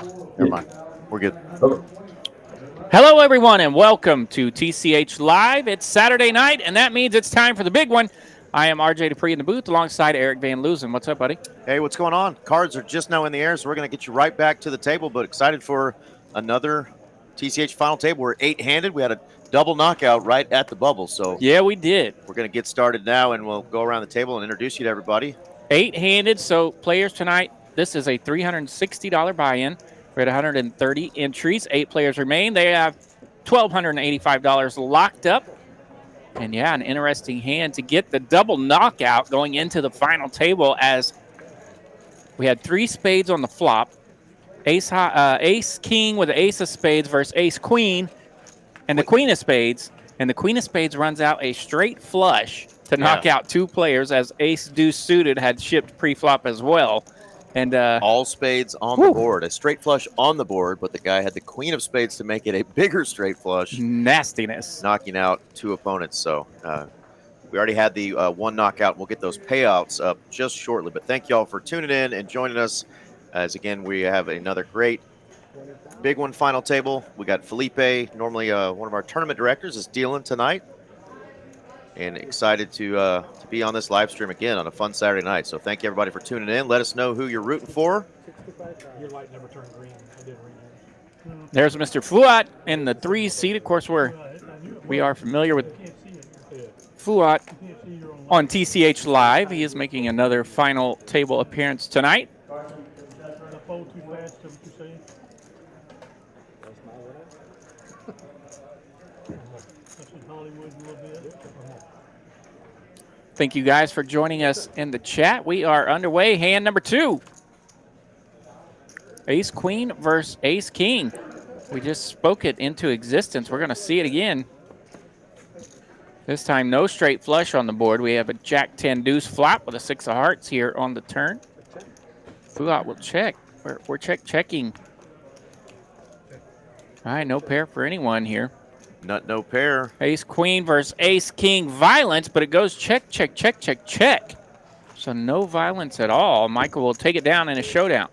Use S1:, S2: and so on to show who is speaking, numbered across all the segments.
S1: Never mind. We're good.
S2: Hello, everyone, and welcome to TCH Live. It's Saturday night, and that means it's time for the big one. I am RJ Dupree in the booth alongside Eric Van Loosen. What's up, buddy?
S1: Hey, what's going on? Cards are just now in the air, so we're going to get you right back to the table, but excited for another TCH final table. We're 8-handed. We had a double knockout right at the bubble, so
S2: yeah, we did.
S1: We're going to get started now, and we'll go around the table and introduce you to everybody.
S2: 8-handed, so players tonight, this is a $360 buy-in. We're at 130 entries. 8 players remain. They have $1,285 locked up. And, yeah, an interesting hand to get the double knockout going into the final table as we had 3 spades on the flop. Ace-king with the ace of spades versus ace-queen and the queen of spades. And the queen of spades runs out a straight flush to knock out 2 players as ace-deuce suited had shipped pre-flop as well. And
S1: all spades on the board, a straight flush on the board, but the guy had the queen of spades to make it a bigger straight flush.
S2: Nastiness.
S1: Knocking out 2 opponents. So we already had the 1 knockout. We'll get those payouts up just shortly. But thank you all for tuning in and joining us. As again, we have another great big one final table. We got Felipe, normally one of our tournament directors, is dealing tonight. And excited to be on this live stream again on a fun Saturday night. So thank you, everybody, for tuning in. Let us know who you're rooting for.
S3: Your light never turned green. I didn't read it.
S2: There's Mr. Fouad in the 3 seat. Of course, we are familiar with Fouad on TCH Live. He is making another final table appearance tonight. Thank you guys for joining us in the chat. We are underway. Hand number 2. Ace-queen versus ace-king. We just spoke it into existence. We're going to see it again. This time, no straight flush on the board. We have a jack-10 deuce flop with a 6 of hearts here on the turn. Fouad will check. We're checking. All right, no pair for anyone here.
S1: No pair.
S2: Ace-queen versus ace-king violence, but it goes check, check, check, check, check. So no violence at all. Michael will take it down in a showdown.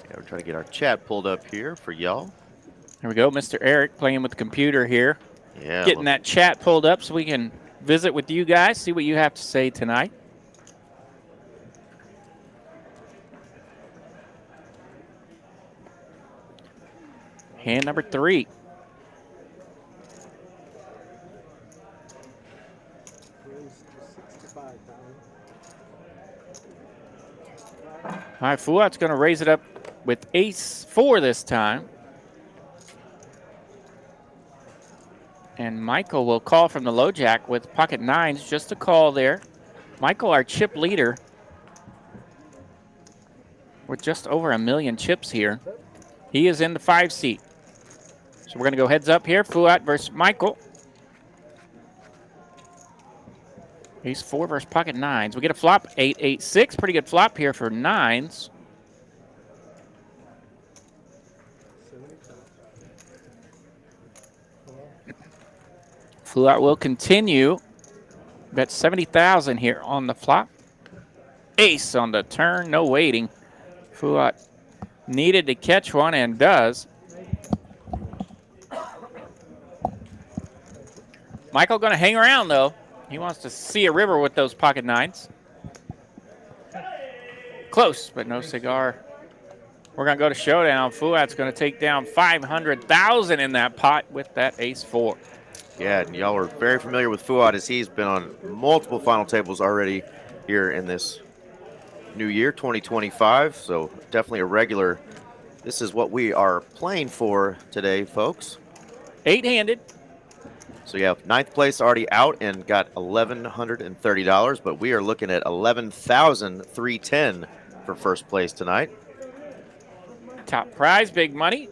S1: Yeah, we're trying to get our chat pulled up here for y'all.
S2: Here we go, Mr. Eric playing with the computer here.
S1: Yeah,
S2: getting that chat pulled up so we can visit with you guys, see what you have to say tonight. Hand number 3. All right, Fouad's going to raise it up with ace-4 this time. And Michael will call from the low jack with pocket 9s, just a call there. Michael, our chip leader, with just over 1 million chips here. He is in the 5 seat. So we're going to go heads up here. Fouad versus Michael. Ace-4 versus pocket 9s. We get a flop, 8-8-6. Pretty good flop here for 9s. Fouad will continue. Bet 70,000 here on the flop. Ace on the turn, no waiting. Fouad needed to catch one and does. Michael going to hang around though. He wants to see a river with those pocket 9s. Close, but no cigar. We're going to go to showdown. Fouad's going to take down 500,000 in that pot with that ace-4.
S1: Yeah, and y'all are very familiar with Fouad as he's been on multiple final tables already here in this new year, 2025. So definitely a regular. This is what we are playing for today, folks.
S2: 8-handed.
S1: So yeah, 9th place already out and got $1,130, but we are looking at $11,310 for first place tonight.
S2: Top prize, big money.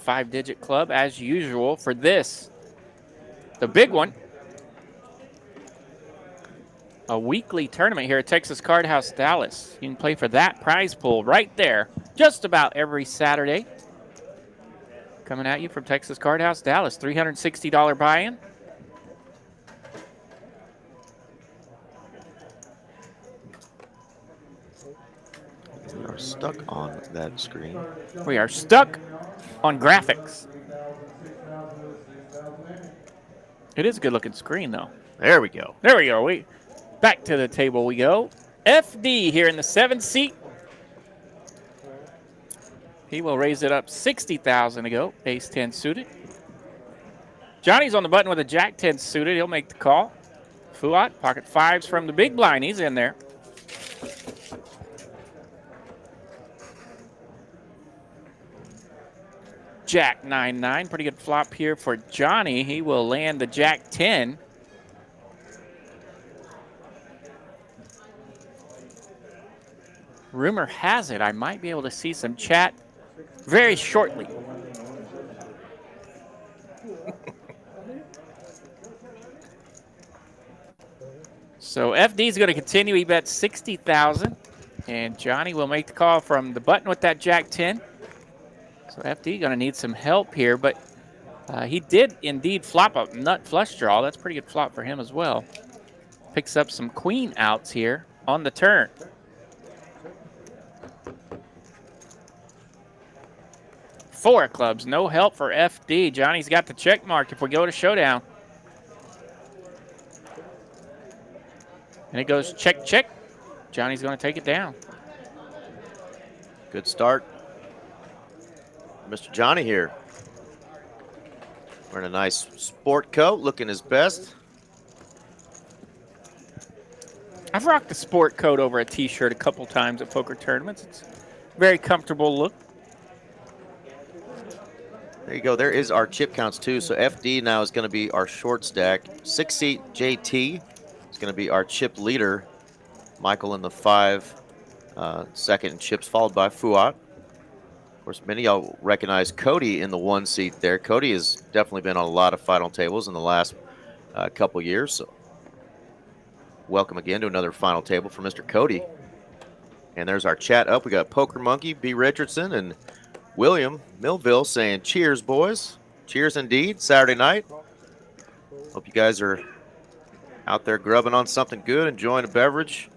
S2: 5-digit club as usual for this. The big one. A weekly tournament here at Texas Card House Dallas. You can play for that prize pool right there just about every Saturday. coming at you from Texas Card House, Dallas. $360 buy-in.
S1: We are stuck on that screen.
S2: We are stuck on graphics. It is a good-looking screen, though.
S1: There we go.
S2: There we go. Back to the table we go. FD here in the 7th seat. He will raise it up 60,000 to go. Ace 10 suited. Johnny's on the button with a Jack 10 suited. He'll make the call. Fouad, pocket fives from the big blind. He's in there. Jack 9-9. Pretty good flop here for Johnny. He will land the Jack 10. Rumor has it I might be able to see some chat very shortly. So FD's going to continue. He bets 60,000, and Johnny will make the call from the button with that Jack 10. So FD going to need some help here, but he did indeed flop a nut flush draw. That's a pretty good flop for him as well. Picks up some queen outs here on the turn. Four clubs, no help for FD. Johnny's got the check mark if we go to showdown. And it goes check, check. Johnny's going to take it down.
S1: Good start. Mr. Johnny here. Wearing a nice sport coat, looking his best.
S2: I've rocked the sport coat over a t-shirt a couple times at poker tournaments. It's a very comfortable look.
S1: There you go. There is our chip counts, too. So FD now is going to be our short stack. 6-seat JT is going to be our chip leader. Michael in the 5, second chips, followed by Fouad. Of course, many of y'all recognize Cody in the 1 seat there. Cody has definitely been on a lot of final tables in the last couple years. So welcome again to another final table for Mr. Cody. And there's our chat up. We got Poker Monkey, B. Richardson, and William Millville saying, cheers, boys. Cheers indeed. Saturday night. Hope you guys are out there grubbing on something good, enjoying a beverage.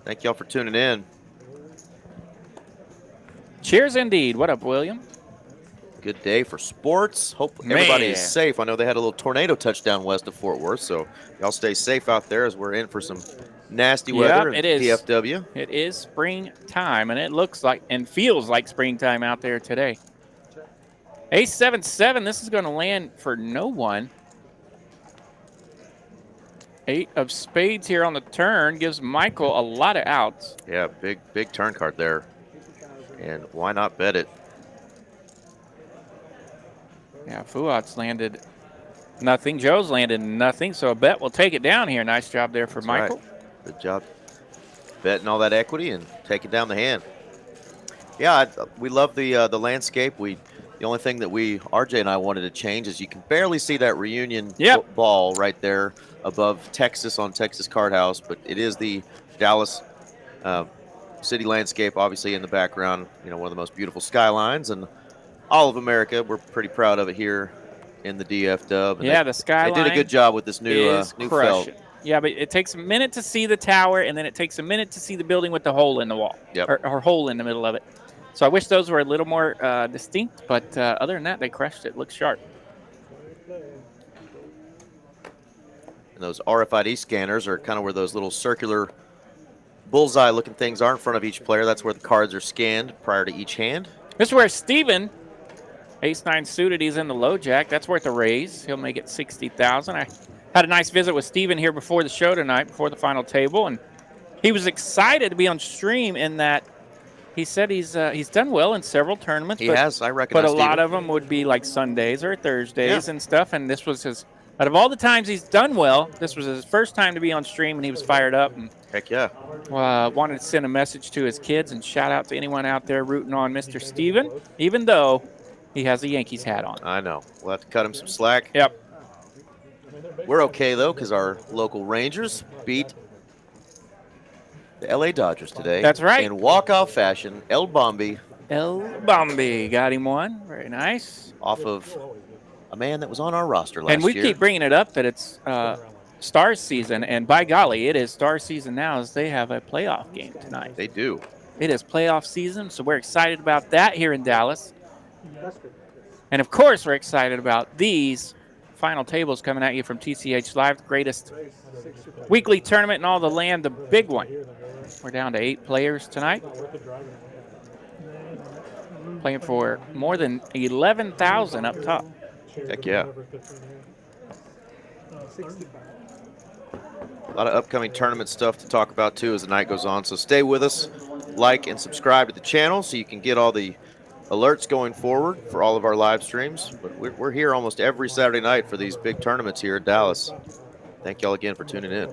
S1: Thank y'all for tuning in.
S2: Cheers indeed. What up, William?
S1: Good day for sports. Hope everybody is safe. I know they had a little tornado touchdown west of Fort Worth, so y'all stay safe out there as we're in for some nasty weather in DFW.
S2: It is springtime, and it looks like and feels like springtime out there today. Ace 7-7. This is going to land for no one. 8 of spades here on the turn gives Michael a lot of outs.
S1: Yeah, big turn card there. And why not bet it?
S2: Yeah, Fouad's landed nothing. Joe's landed nothing, so a bet will take it down here. Nice job there for
S1: That's
S2: Michael.
S1: Right. Good job betting all that equity and taking down the hand. Yeah, we love the landscape. The only thing that RJ and I wanted to change is you can barely see that reunion ball right there above Texas on Texas Card House, but it is the Dallas city landscape, obviously in the background. You know, one of the most beautiful skylines and all of America. We're pretty proud of it here in the DF-Dub.
S2: Yeah, the skyline.
S1: They did a good job with this new felt.
S2: Yeah, but it takes a minute to see the tower, and then it takes a minute to see the building with the hole in the wall, or hole in the middle of it. So I wish those were a little more distinct, but other than that, they crushed it. Looks sharp.
S1: And those RFID scanners are kind of where those little circular bullseye-looking things are in front of each player. That's where the cards are scanned prior to each hand.
S2: This is where Steven, ace-9 suited, he's in the low jack. That's worth a raise. He'll make it 60,000. I had a nice visit with Steven here before the show tonight, before the final table, and he was excited to be on stream in that he said he's done well in several tournaments.
S1: He has, I recognize.
S2: But a lot of them would be like Sundays or Thursdays and stuff, and this was his, out of all the times he's done well, this was his first time to be on stream, and he was fired up. And
S1: heck yeah.
S2: Wanted to send a message to his kids and shout out to anyone out there rooting on Mr. Steven, even though he has a Yankees hat on.
S1: I know. We'll have to cut him some slack.
S2: Yep.
S1: We're okay, though, because our local Rangers beat the L.A. Dodgers today.
S2: That's right.
S1: In walk-off fashion. El Bombi
S2: El Bombi got him one. Very nice.
S1: Off of a man that was on our roster last
S2: And we
S1: year.
S2: keep bringing it up that it's Stars season, and by golly, it is Stars season now as they have a playoff game tonight.
S1: They do.
S2: It is playoff season, so we're excited about that here in Dallas. And, of course, we're excited about these final tables coming at you from TCH Live, the greatest weekly tournament in all the land, the big one. We're down to 8 players tonight. Playing for more than 11,000 up top.
S1: Heck yeah. A lot of upcoming tournament stuff to talk about, too, as the night goes on. So stay with us. Like and subscribe to the channel so you can get all the alerts going forward for all of our live streams. But we're here almost every Saturday night for these big tournaments here in Dallas. Thank y'all again for tuning in.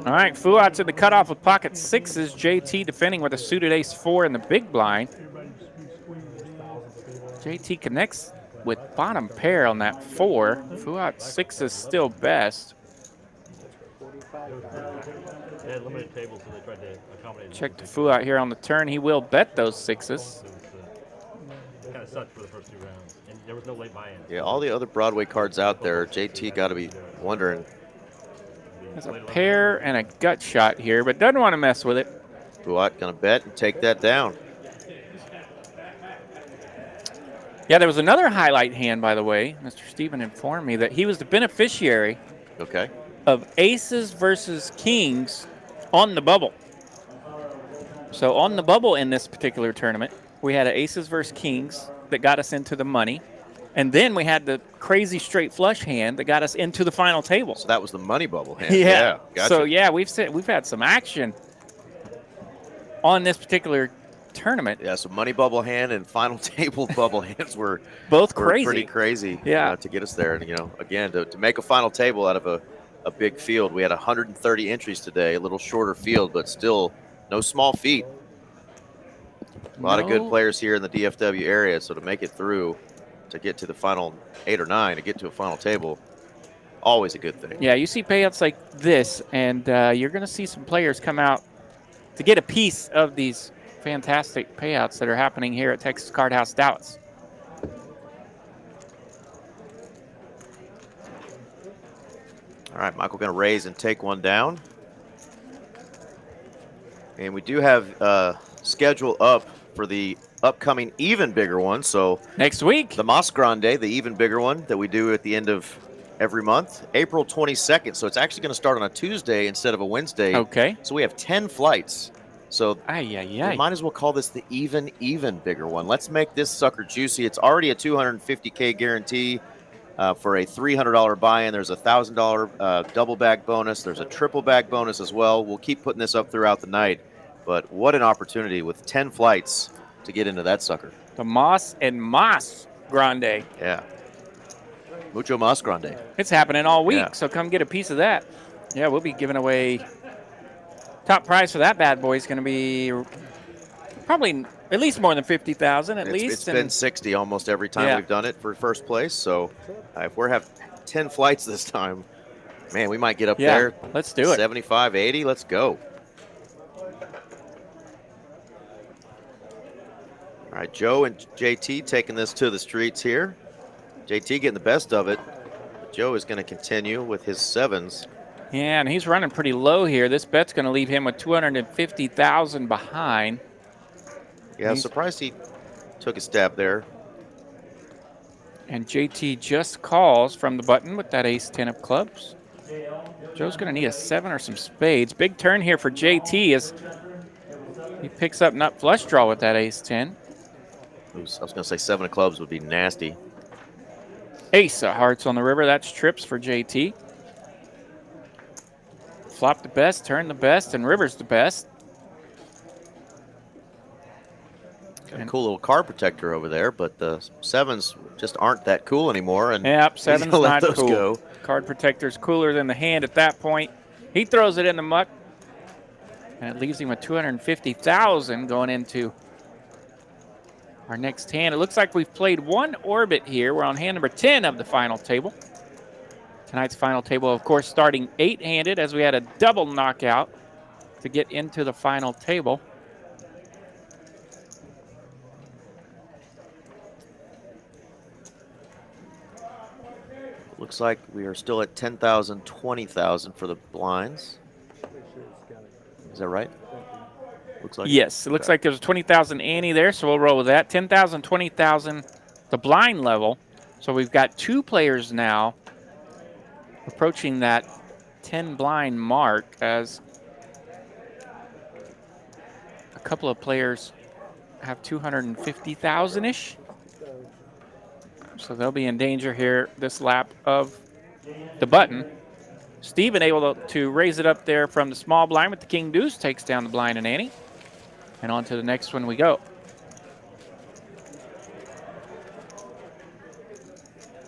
S2: All right, Fouad's in the cutoff with pocket sixes. JT defending with a suited ace-4 in the big blind. JT connects with bottom pair on that 4. Fouad 6 is still best.
S4: They had limited tables, so they tried to accommodate.
S2: Check to Fouad here on the turn. He will bet those 6s.
S4: Kind of sucked for the first 2 rounds, and there was no late buy-in.
S1: Yeah, all the other Broadway cards out there, JT got to be wondering.
S2: There's a pair and a gut shot here, but doesn't want to mess with it.
S1: Fouad going to bet and take that down.
S2: Yeah, there was another highlight hand, by the way. Mr. Steven informed me that he was the beneficiary
S1: Okay.
S2: of aces versus kings on the bubble. So on the bubble in this particular tournament, we had an aces versus kings that got us into the money. And then we had the crazy straight flush hand that got us into the final table.
S1: So that was the money bubble hand.
S2: Yeah.
S1: Gotcha.
S2: So, yeah, we've had some action on this particular tournament.
S1: Yeah, so money bubble hand and final table bubble hands were
S2: both
S1: were
S2: crazy.
S1: pretty crazy
S2: Yeah.
S1: to get us there. And, again, to make a final table out of a big field, we had 130 entries today, a little shorter field, but still no small feat. A lot of good players here in the DFW area, so to make it through, to get to the final 8 or 9, to get to a final table, always a good thing.
S2: Yeah, you see payouts like this, and you're going to see some players come out to get a piece of these fantastic payouts that are happening here at Texas Card House Dallas.
S1: All right, Michael going to raise and take one down. And we do have schedule up for the upcoming even bigger one. So
S2: next week,
S1: the Mas Grande, the even bigger one that we do at the end of every month, April 22nd. So it's actually going to start on a Tuesday instead of a Wednesday.
S2: Okay.
S1: So we have 10 flights. So
S2: we
S1: might as well call this the even bigger one. Let's make this sucker juicy. It's already a $250K guarantee for a $300 buy-in. There's a $1,000 double bag bonus. There's a triple bag bonus as well. We'll keep putting this up throughout the night. But what an opportunity with 10 flights to get into that sucker.
S2: The Mas and Mas Grande.
S1: Yeah. Mucho Mas Grande.
S2: It's happening all week,
S1: Yeah.
S2: so come get a piece of that. Yeah, we'll be giving away. Top prize for that bad boy is going to be probably at least more than $50,000 at least.
S1: It's been 60 almost every time we've done it for first place. So if we have 10 flights this time, man, we might get up there.
S2: Let's do it.
S1: 75, 80. Let's go. All right, Joe and JT taking this to the streets here. JT getting the best of it. But Joe is going to continue with his 7s.
S2: Yeah, and he's running pretty low here. This bet's going to leave him with $250,000 behind.
S1: Yeah, surprised he took a stab there.
S2: And JT just calls from the button with that ace-10 of clubs. Joe's going to need a 7 or some spades. Big turn here for JT as he picks up nut flush draw with that ace-10.
S1: I was going to say 7 of clubs would be nasty.
S2: Ace of hearts on the river. That's trips for JT. Flop the best, turn the best, and river's the best.
S1: Got a cool little card protector over there, but the 7s just aren't that cool anymore. And
S2: yep, 7's
S1: let
S2: not
S1: those
S2: cool.
S1: go.
S2: Card protector's cooler than the hand at that point. He throws it in the muck, and it leaves him with $250,000 going into our next hand. It looks like we've played one orbit here. We're on hand number 10 of the final table. Tonight's final table, of course, starting 8-handed as we had a double knockout to get into the final table.
S1: Looks like we are still at 10,000, 20,000 for the blinds. Is that right? Looks like
S2: yes, it looks like there's a 20,000 ante there, so we'll roll with that. 10,000, 20,000, the blind level. So we've got 2 players now approaching that 10 blind mark, as a couple of players have 250,000-ish. So they'll be in danger here this lap of the button. Steven able to raise it up there from the small blind with the king deuce, takes down the blind and ante. And on to the next one we go.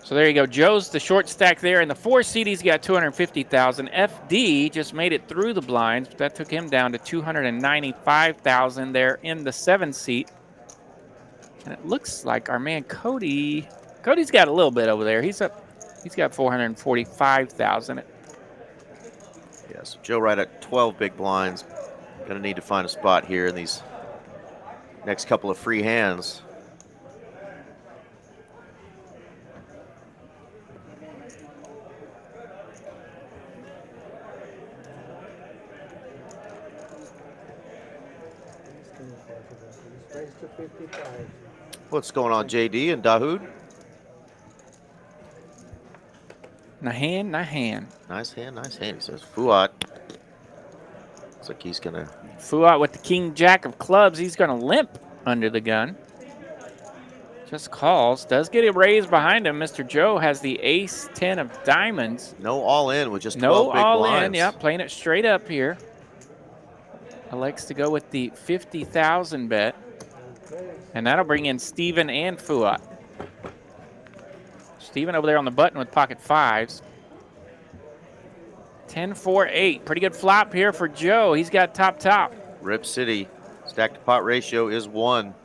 S2: So there you go. Joe's the short stack there. In the 4 seat, he's got 250,000. FD just made it through the blinds, but that took him down to 295,000 there in the 7 seat. And it looks like our man Cody's got a little bit over there. He's got 445,000.
S1: Yeah, so Joe right at 12 big blinds. Gonna need to find a spot here in these next couple of free hands. What's going on, JD and Dahoud?
S2: Nahan.
S1: Nice hand, nice hand. He says Fouad. Looks like he's gonna.
S2: Fouad with the king jack of clubs. He's gonna limp under the gun. Just calls. Does get it raised behind him. Mr. Joe has the ace 10 of diamonds.
S1: No all in with just 12
S2: no
S1: big
S2: all
S1: blinds.
S2: in. Yeah, playing it straight up here. Elects to go with the 50,000 bet. And that'll bring in Steven and Fouad. Steven over there on the button with pocket 5s. 10-4-8. Pretty good flop here for Joe. He's got top.
S1: Rip City. Stack to pot ratio is 1.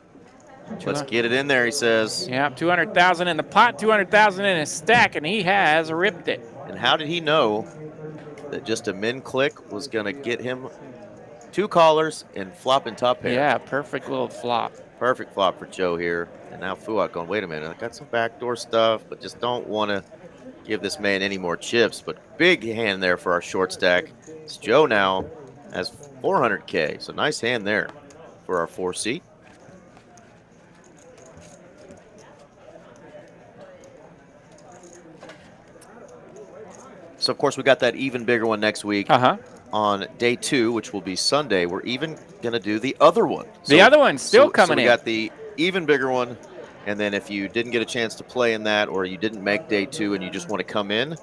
S1: Let's get it in there, he says.
S2: Yeah, 200,000 in the pot, 200,000 in his stack, and he has ripped it.
S1: And how did he know that just a min click was going to get him 2 callers and flop in top pair?
S2: Yeah, perfect little flop.
S1: Perfect flop for Joe here. And now Fouad going, wait a minute, I got some backdoor stuff, but just don't want to give this man any more chips. But big hand there for our short stack. It's Joe now has 400K. So nice hand there for our 4 seat. So, of course, we got that even bigger one next week. On day 2, which will be Sunday. We're even going to do the other one.
S2: The other one's still coming in.
S1: We got the even bigger one. And then if you didn't get a chance to play in that, or you didn't make day 2 and you just want to come in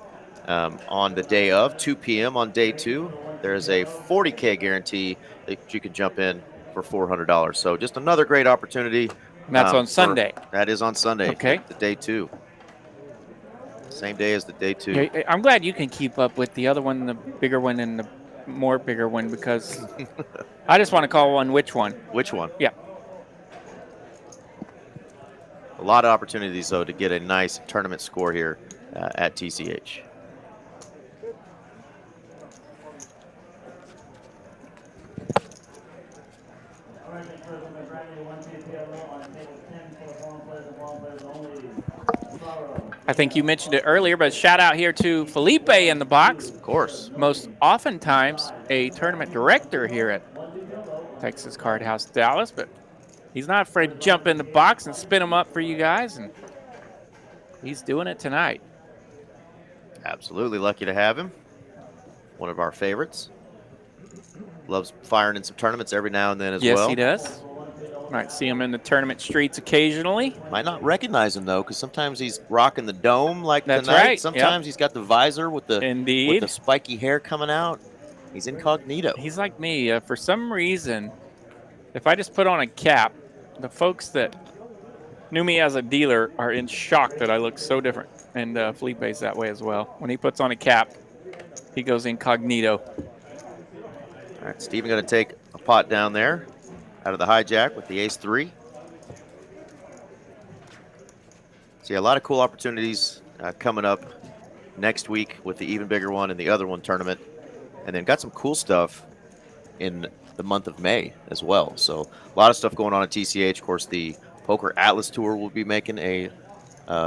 S1: on the day of, 2 p.m. on day 2, there's a 40K guarantee that you can jump in for $400. So just another great opportunity.
S2: And that's on Sunday.
S1: That is on Sunday.
S2: Okay.
S1: The day 2. Same day as the day 2.
S2: Yeah, I'm glad you can keep up with the other one, the bigger one, and the more bigger one, because I just want to call one which one.
S1: Which one?
S2: Yeah.
S1: A lot of opportunities, though, to get a nice tournament score here at TCH.
S2: I think you mentioned it earlier, but shout out here to Felipe in the box.
S1: Of course.
S2: Most oftentimes a tournament director here at Texas Card House Dallas, but he's not afraid to jump in the box and spin them up for you guys, and he's doing it tonight.
S1: Absolutely lucky to have him. One of our favorites. Loves firing in some tournaments every now and then as well.
S2: Yes, he does. Might see him in the tournament streets occasionally.
S1: Might not recognize him, though, because sometimes he's rocking the dome like
S2: That's
S1: tonight.
S2: right.
S1: Sometimes he's got the visor with the,
S2: Indeed.
S1: with the spiky hair coming out. He's incognito.
S2: He's like me. For some reason, if I just put on a cap, the folks that knew me as a dealer are in shock that I look so different. And Felipe's that way as well. When he puts on a cap, he goes incognito.
S1: All right, Steven going to take a pot down there out of the hijack with the ace-3. So yeah, a lot of cool opportunities coming up next week with the even bigger one and the other one tournament. And then got some cool stuff in the month of May as well. So a lot of stuff going on at TCH. Of course, the Poker Atlas Tour will be making a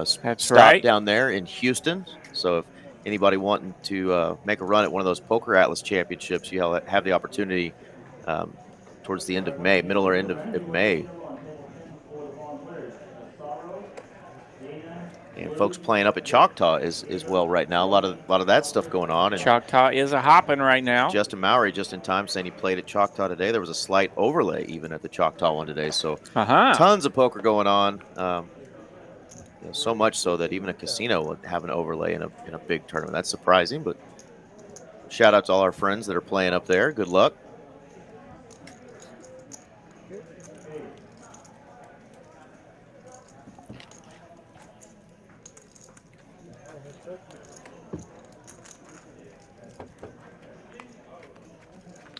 S1: stop down there in Houston. So if anybody wanting to make a run at one of those Poker Atlas championships, you have the opportunity towards the end of May, middle or end of May. And folks playing up at Choctaw as well right now. A lot of that stuff going on. And
S2: Choctaw is a hopping right now.
S1: Justin Mowry just in time saying he played at Choctaw today. There was a slight overlay even at the Choctaw one today. So tons of poker going on. So much so that even a casino would have an overlay in a big tournament. That's surprising, but shout out to all our friends that are playing up there. Good luck.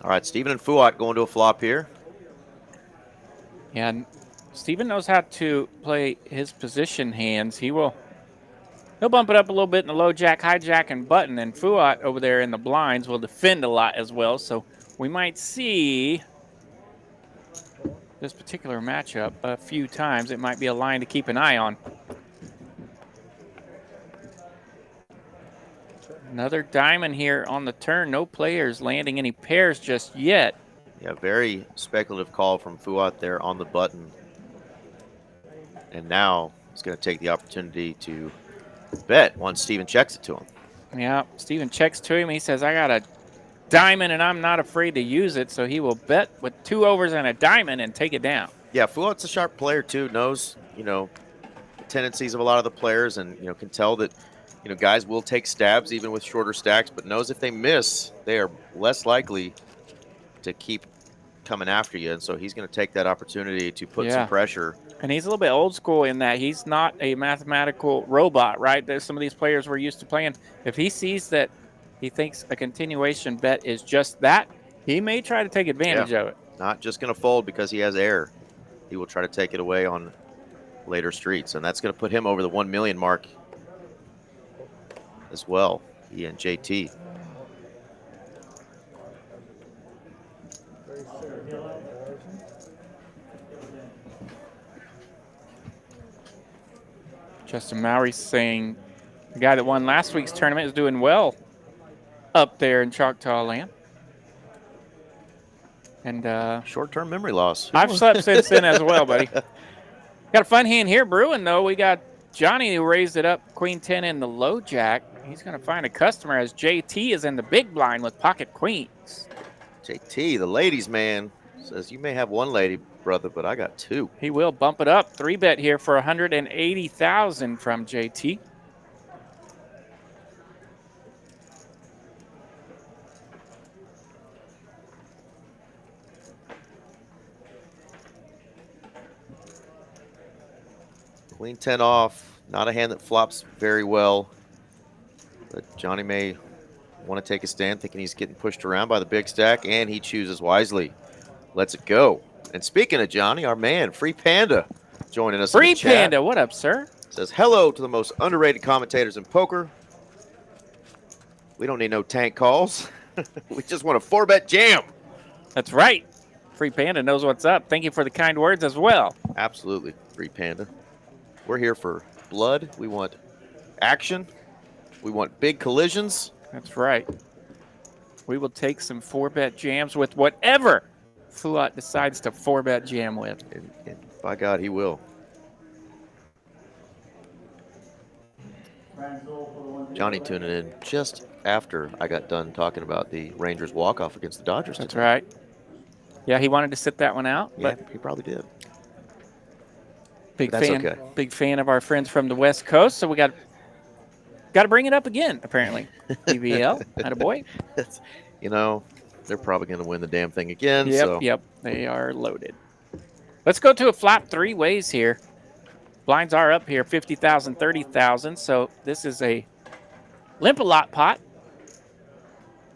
S1: All right, Steven and Fouad going to a flop here.
S2: And Steven knows how to play his position hands. He'll bump it up a little bit in the low jack, high jack, and button. And Fouad over there in the blinds will defend a lot as well. So we might see this particular matchup a few times. It might be a line to keep an eye on. Another diamond here on the turn. No players landing any pairs just yet.
S1: Yeah, very speculative call from Fouad there on the button. And now he's going to take the opportunity to bet once Steven checks it to him.
S2: Yeah, Steven checks to him. He says, I got a diamond and I'm not afraid to use it. So he will bet with 2 overs and a diamond and take it down.
S1: Yeah, Fouad's a sharp player too. Knows, the tendencies of a lot of the players and, can tell that, guys will take stabs even with shorter stacks, but knows if they miss, they are less likely to keep coming after you. And so he's going to take that opportunity to put some pressure.
S2: And he's a little bit old school in that he's not a mathematical robot, right? There's some of these players we're used to playing. If he sees that he thinks a continuation bet is just that, he may try to take advantage of it.
S1: Not just going to fold because he has air. He will try to take it away on later streets. And that's going to put him over the 1 million mark as well, he and JT.
S2: Justin Mowry saying the guy that won last week's tournament is doing well up there in Choctaw land. And
S1: short-term memory loss.
S2: I've slept since then as well, buddy. Got a fun hand here brewing, though. We got Johnny who raised it up, queen 10 in the low jack. He's going to find a customer as JT is in the big blind with pocket queens.
S1: JT, the ladies' man, says you may have one lady, brother, but I got 2.
S2: He will bump it up. 3-bet here for $180,000 from JT.
S1: Queen 10 off, not a hand that flops very well. But Johnny may want to take a stand, thinking he's getting pushed around by the big stack, and he chooses wisely. Lets it go. And speaking of Johnny, our man, Free Panda, joining us in the chat.
S2: Free Panda, what up, sir?
S1: Says, hello to the most underrated commentators in poker. We don't need no tank calls. We just want a 4-bet jam.
S2: That's right. Free Panda knows what's up. Thank you for the kind words as well.
S1: Absolutely, Free Panda. We're here for blood. We want action. We want big collisions.
S2: That's right. We will take some 4-bet jams with whatever Fouad decides to 4-bet jam with.
S1: And by God, he will. Johnny tuning in just after I got done talking about the Rangers walk-off against the Dodgers today.
S2: That's right. Yeah, he wanted to sit that one out.
S1: Yeah,
S2: but
S1: he probably did.
S2: Big
S1: That's
S2: fan,
S1: okay.
S2: Big fan of our friends from the West Coast, so we got to bring it up again, apparently. BBL, attaboy.
S1: They're probably going to win the damn thing again.
S2: Yep, they are loaded. Let's go to a flop 3 ways here. Blinds are up here, 50,000, 30,000, so this is a limp-a-lot pot.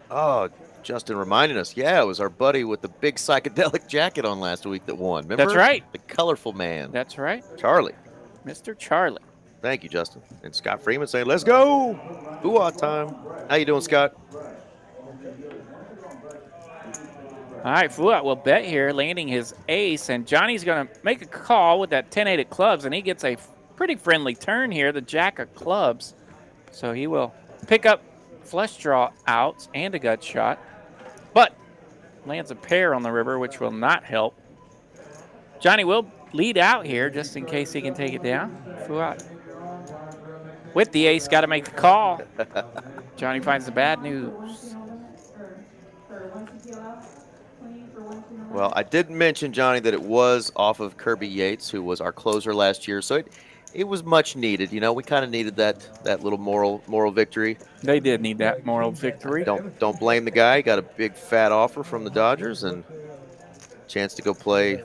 S1: Oh, Justin reminding us, it was our buddy with the big psychedelic jacket on last week that won. Remember?
S2: That's right.
S1: The colorful man.
S2: That's right.
S1: Charlie.
S2: Mr. Charlie.
S1: Thank you, Justin. And Scott Freeman saying, let's go. Fouad time. How you doing, Scott?
S2: All right, Fouad will bet here, landing his ace, and Johnny's going to make a call with that 10-8 of clubs, and he gets a pretty friendly turn here, the jack of clubs. So he will pick up flush draw outs and a gut shot, but lands a pair on the river, which will not help. Johnny will lead out here just in case he can take it down. Fouad with the ace, got to make the call. Johnny finds the bad news.
S1: Well, I did mention, Johnny, that it was off of Kirby Yates, who was our closer last year, so it was much needed. You know, we kind of needed that little moral victory.
S2: They did need that moral victory.
S1: Don't blame the guy. He got a big fat offer from the Dodgers and chance to go play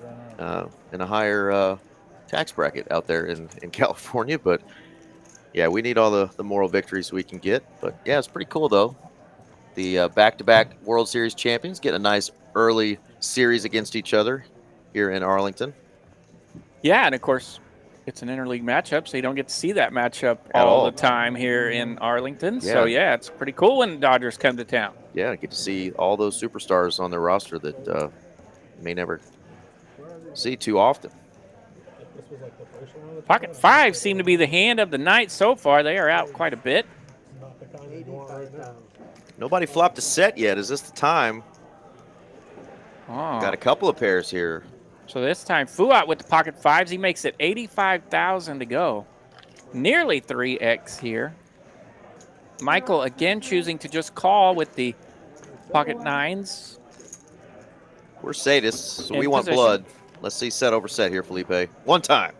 S1: in a higher tax bracket out there in California. But yeah, we need all the moral victories we can get. But yeah, it's pretty cool though. The back-to-back World Series champions get a nice early series against each other here in Arlington.
S2: Yeah, and of course, it's an interleague matchup, so you don't get to see that matchup
S1: At
S2: all
S1: all.
S2: the time here in Arlington.
S1: Yeah.
S2: So yeah, it's pretty cool when the Dodgers come to town.
S1: Yeah, I get to see all those superstars on their roster that may never see too often.
S3: This was like the first round of the
S2: Pocket five seem to be the hand of the night so far. They are out quite a bit.
S3: not the kind you want right now.
S1: Nobody flopped a set yet. Is this the time?
S2: Oh.
S1: Got a couple of pairs here.
S2: So this time, Fouad with the pocket fives. He makes it 85,000 to go. Nearly 3x here. Michael again choosing to just call with the pocket nines.
S1: We're sadists, so
S2: In
S1: we want
S2: position.
S1: blood. Let's see set over set here, Felipe. One time.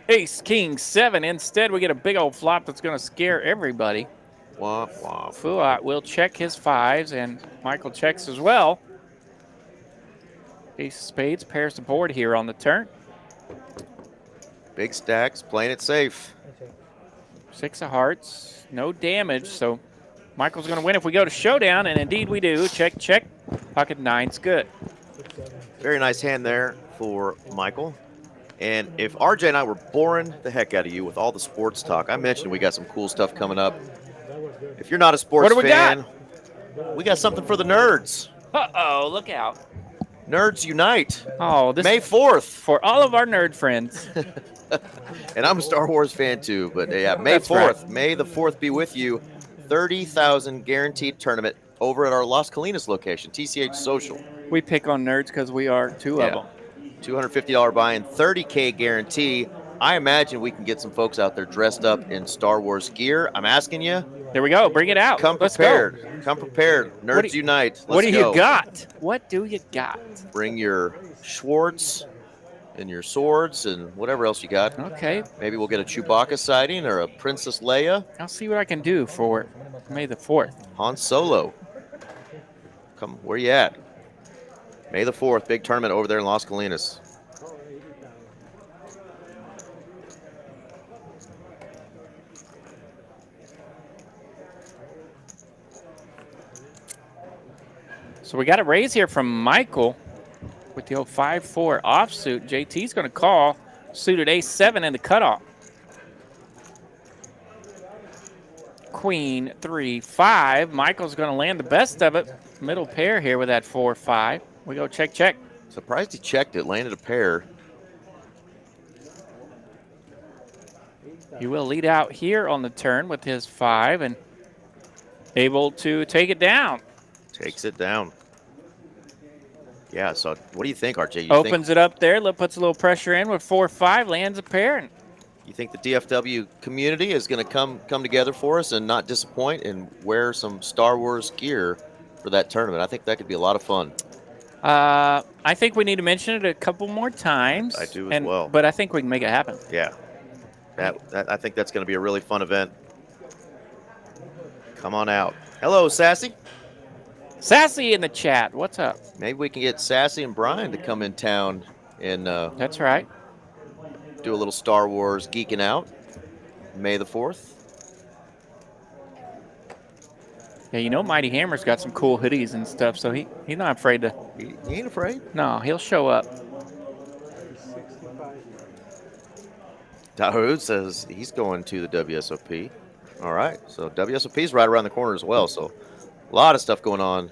S2: Ace, king, seven. Instead, we get a big old flop that's going to scare everybody.
S1: Womp womp.
S2: Fouad will check his fives, and Michael checks as well. Ace of spades pairs the board here on the turn.
S1: Big stacks, playing it safe.
S2: Six of hearts, no damage, so Michael's going to win if we go to showdown, and indeed we do. Check, check. Pocket nine's good.
S1: Very nice hand there for Michael. And if RJ and I were boring the heck out of you with all the sports talk, I mentioned we got some cool stuff coming up. If you're not a sports
S2: What do we
S1: fan, we got something for the nerds.
S2: Uh-oh, look out.
S1: Nerds Unite,
S2: Oh, this
S1: May 4th.
S2: for all of our nerd friends.
S1: And I'm a Star Wars fan too, but yeah, May
S2: That's
S1: 4th.
S2: right.
S1: May the 4th be with you. 30,000 guaranteed tournament over at our Las Colinas location, TCH Social.
S2: We pick on nerds because we are two of them.
S1: $250 buy-in, 30K guarantee. I imagine we can get some folks out there dressed up in Star Wars gear. I'm asking you,
S2: There we go. Bring it out.
S1: come
S2: Let's
S1: prepared.
S2: go.
S1: Come prepared. Nerds
S2: What do you-
S1: Unite. Let's
S2: What do
S1: go.
S2: you got? What do you got?
S1: Bring your Schwartz and your swords and whatever else you got.
S2: Okay,
S1: Maybe we'll get a Chewbacca sighting or a Princess Leia.
S2: I'll see what I can do for May the 4th.
S1: Han Solo. Come, where you at? May the 4th, big tournament over there in Las Colinas.
S2: So we got a raise here from Michael with the old 5-4 offsuit. JT's going to call suited ace-7 in the cutoff. Queen, 3-5. Michael's going to land the best of it. Middle pair here with that 4-5. We go check, check.
S1: Surprised he checked it, landed a pair.
S2: He will lead out here on the turn with his 5 and able to take it down.
S1: Takes it down. Yeah, so what do you think, RJ?
S2: Opens it up there, puts a little pressure in with 4-5, lands a pair.
S1: You think the DFW community is going to come together for us and not disappoint and wear some Star Wars gear for that tournament? I think that could be a lot of fun.
S2: I think we need to mention it a couple more times.
S1: I do as well.
S2: But I think we can make it happen.
S1: Yeah, I think that's going to be a really fun event. Come on out. Hello, Sassy.
S2: Sassy in the chat. What's up?
S1: Maybe we can get Sassy and Brian to come in town and
S2: That's right.
S1: do a little Star Wars geeking out. May the 4th.
S2: Yeah, you know Mighty Hammer's got some cool hoodies and stuff, so he's not afraid to.
S1: He ain't afraid.
S2: No, he'll show up.
S1: Dahoud says he's going to the WSOP. All right, so WSOP's right around the corner as well, so a lot of stuff going on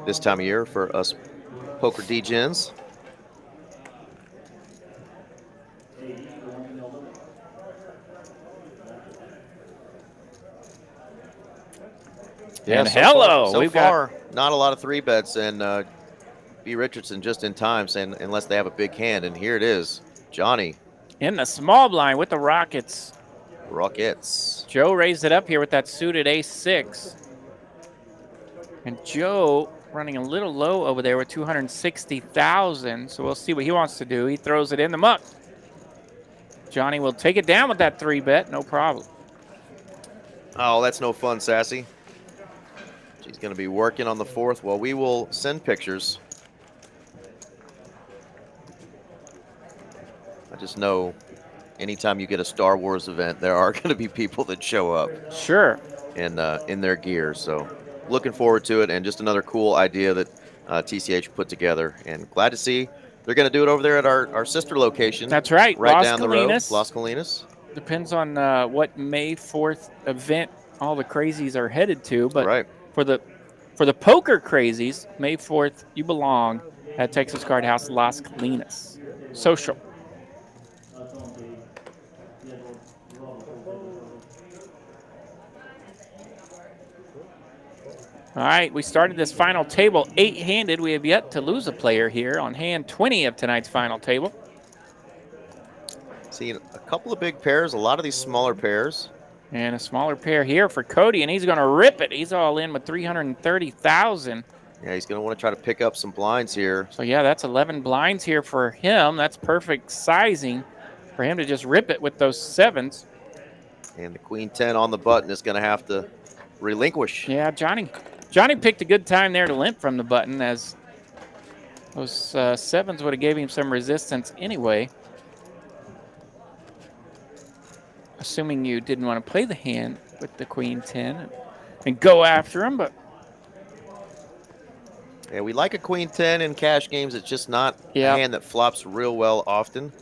S1: this time of year for us poker degens. Yeah,
S2: And
S1: so
S2: hello,
S1: so
S2: we've got
S1: far, not a lot of 3-bets, and B. Richardson just in time saying unless they have a big hand, and here it is. Johnny.
S2: in the small blind with the Rockets.
S1: Rockets.
S2: Joe raised it up here with that suited ace-6. And Joe running a little low over there with 260,000. So we'll see what he wants to do. He throws it in the muck. Johnny will take it down with that 3-bet, no problem.
S1: Oh, that's no fun, Sassy. She's going to be working on the 4th. Well, we will send pictures. I just know anytime you get a Star Wars event, there are going to be people that show up.
S2: Sure.
S1: In their gear. So looking forward to it, and just another cool idea that TCH put together. And glad to see they're going to do it over there at our sister location.
S2: That's right.
S1: Right
S2: Las
S1: down
S2: Colinas.
S1: the road. Las Colinas.
S2: Depends on what May 4th event all the crazies are headed to. But
S1: right.
S2: for the poker crazies, May 4th, you belong at Texas Card House Las Colinas. Social. All right, we started this final table 8-handed. We have yet to lose a player here on hand 20 of tonight's final table.
S1: Seeing a couple of big pairs, a lot of these smaller pairs.
S2: And a smaller pair here for Cody, and he's going to rip it. He's all in with 330,000.
S1: Yeah, he's going to want to try to pick up some blinds here.
S2: So, yeah, that's 11 blinds here for him. That's perfect sizing for him to just rip it with those 7s.
S1: And the Queen 10 on the button is going to have to relinquish.
S2: Yeah, Johnny picked a good time there to limp from the button, as those 7s would have gave him some resistance anyway. Assuming you didn't want to play the hand with the Queen 10 and go after him, but
S1: yeah, we like a Queen 10 in cash games. It's just not a hand that flops real well often.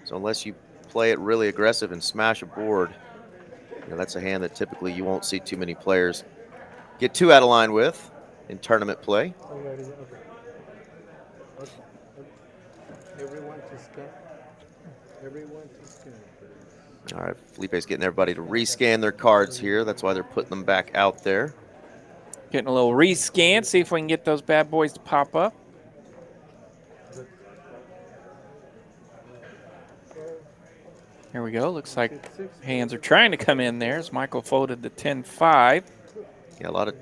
S1: So unless you play it really aggressive and smash a board, that's a hand that typically you won't see too many players get too out of line with in tournament play.
S3: Everyone to scan. Everyone to scan.
S1: All right, Felipe's getting everybody to rescan their cards here. That's why they're putting them back out there.
S2: Getting a little rescan, see if we can get those bad boys to pop up. Here we go. Looks like hands are trying to come in there as Michael folded the 10-5.
S1: Yeah, a lot of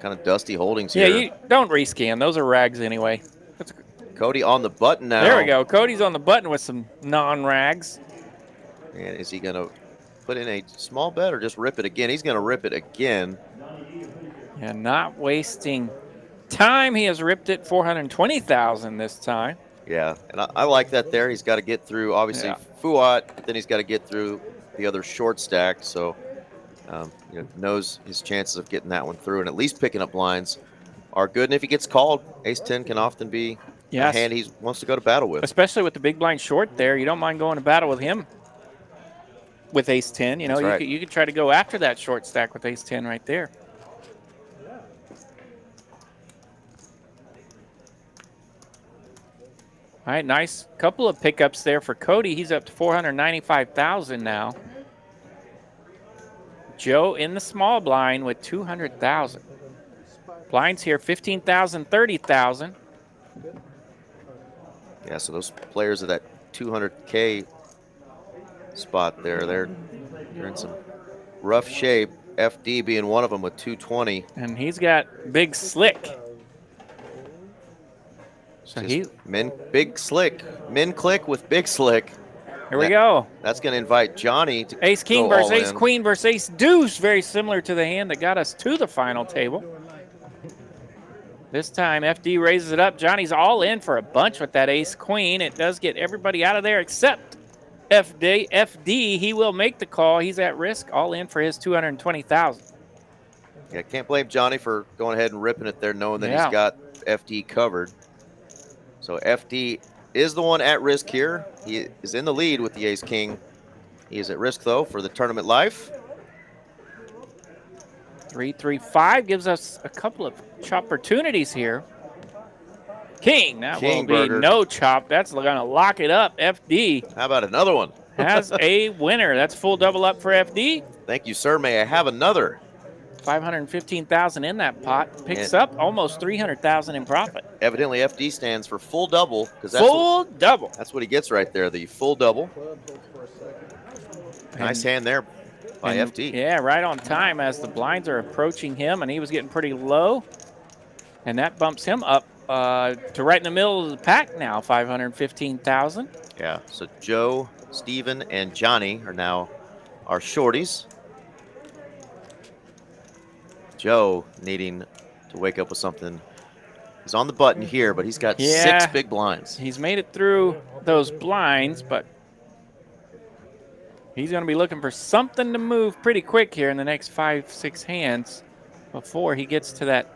S1: kind of dusty holdings here.
S2: Yeah, you don't rescan. Those are rags anyway.
S1: Cody on the button now.
S2: There we go. Cody's on the button with some non-rags.
S1: And is he going to put in a small bet or just rip it again? He's going to rip it again.
S2: Yeah, not wasting time. He has ripped it 420,000 this time.
S1: Yeah, and I like that there. He's got to get through, obviously, Fouad, but then he's got to get through the other short stack. So, knows his chances of getting that one through and at least picking up blinds are good. And if he gets called, ace-10 can often be a hand he wants to go to battle with.
S2: Especially with the big blind short there. You don't mind going to battle with him with ace-10. You know, you could try to go after that short stack with ace-10 right there. All right, nice couple of pickups there for Cody. He's up to 495,000 now. Joe in the small blind with 200,000. Blinds here, 15,000, 30,000.
S1: Yeah, so those players at that 200K spot there, they're in some rough shape. FD being one of them with 220.
S2: And he's got Big Slick. So
S1: Big Slick. Men click with Big Slick.
S2: Here we go.
S1: That's going to invite Johnny to
S2: Ace King
S1: go
S2: versus
S1: all
S2: Ace
S1: in.
S2: Queen versus Ace Deuce. Very similar to the hand that got us to the final table. This time FD raises it up. Johnny's all in for a bunch with that Ace Queen. It does get everybody out of there except FD. FD, he will make the call. He's at risk, all in for his 220,000.
S1: Yeah, can't blame Johnny for going ahead and ripping it there, knowing that he's got FD covered. So FD is the one at risk here. He is in the lead with the Ace King. He is at risk, though, for the tournament life.
S2: 3-3-5 gives us a couple of chop opportunities here. King, that will be no chop. That's going to lock it up. FD.
S1: How about another one?
S2: Has a winner. That's full double up for FD.
S1: Thank you, sir. May I have another?
S2: $515,000 in that pot. Picks up almost $300,000 in profit.
S1: Evidently, FD stands for full double because
S2: Full double.
S1: That's what he gets right there. The full double. Nice hand there by FD.
S2: Yeah, right on time as the blinds are approaching him, and he was getting pretty low. And that bumps him up to right in the middle of the pack now, $515,000.
S1: Yeah, so Joe, Steven, and Johnny are now our shorties. Joe needing to wake up with something. He's on the button here, but he's got 6 big blinds.
S2: He's made it through those blinds, but he's going to be looking for something to move pretty quick here in the next 5-6 hands before he gets to that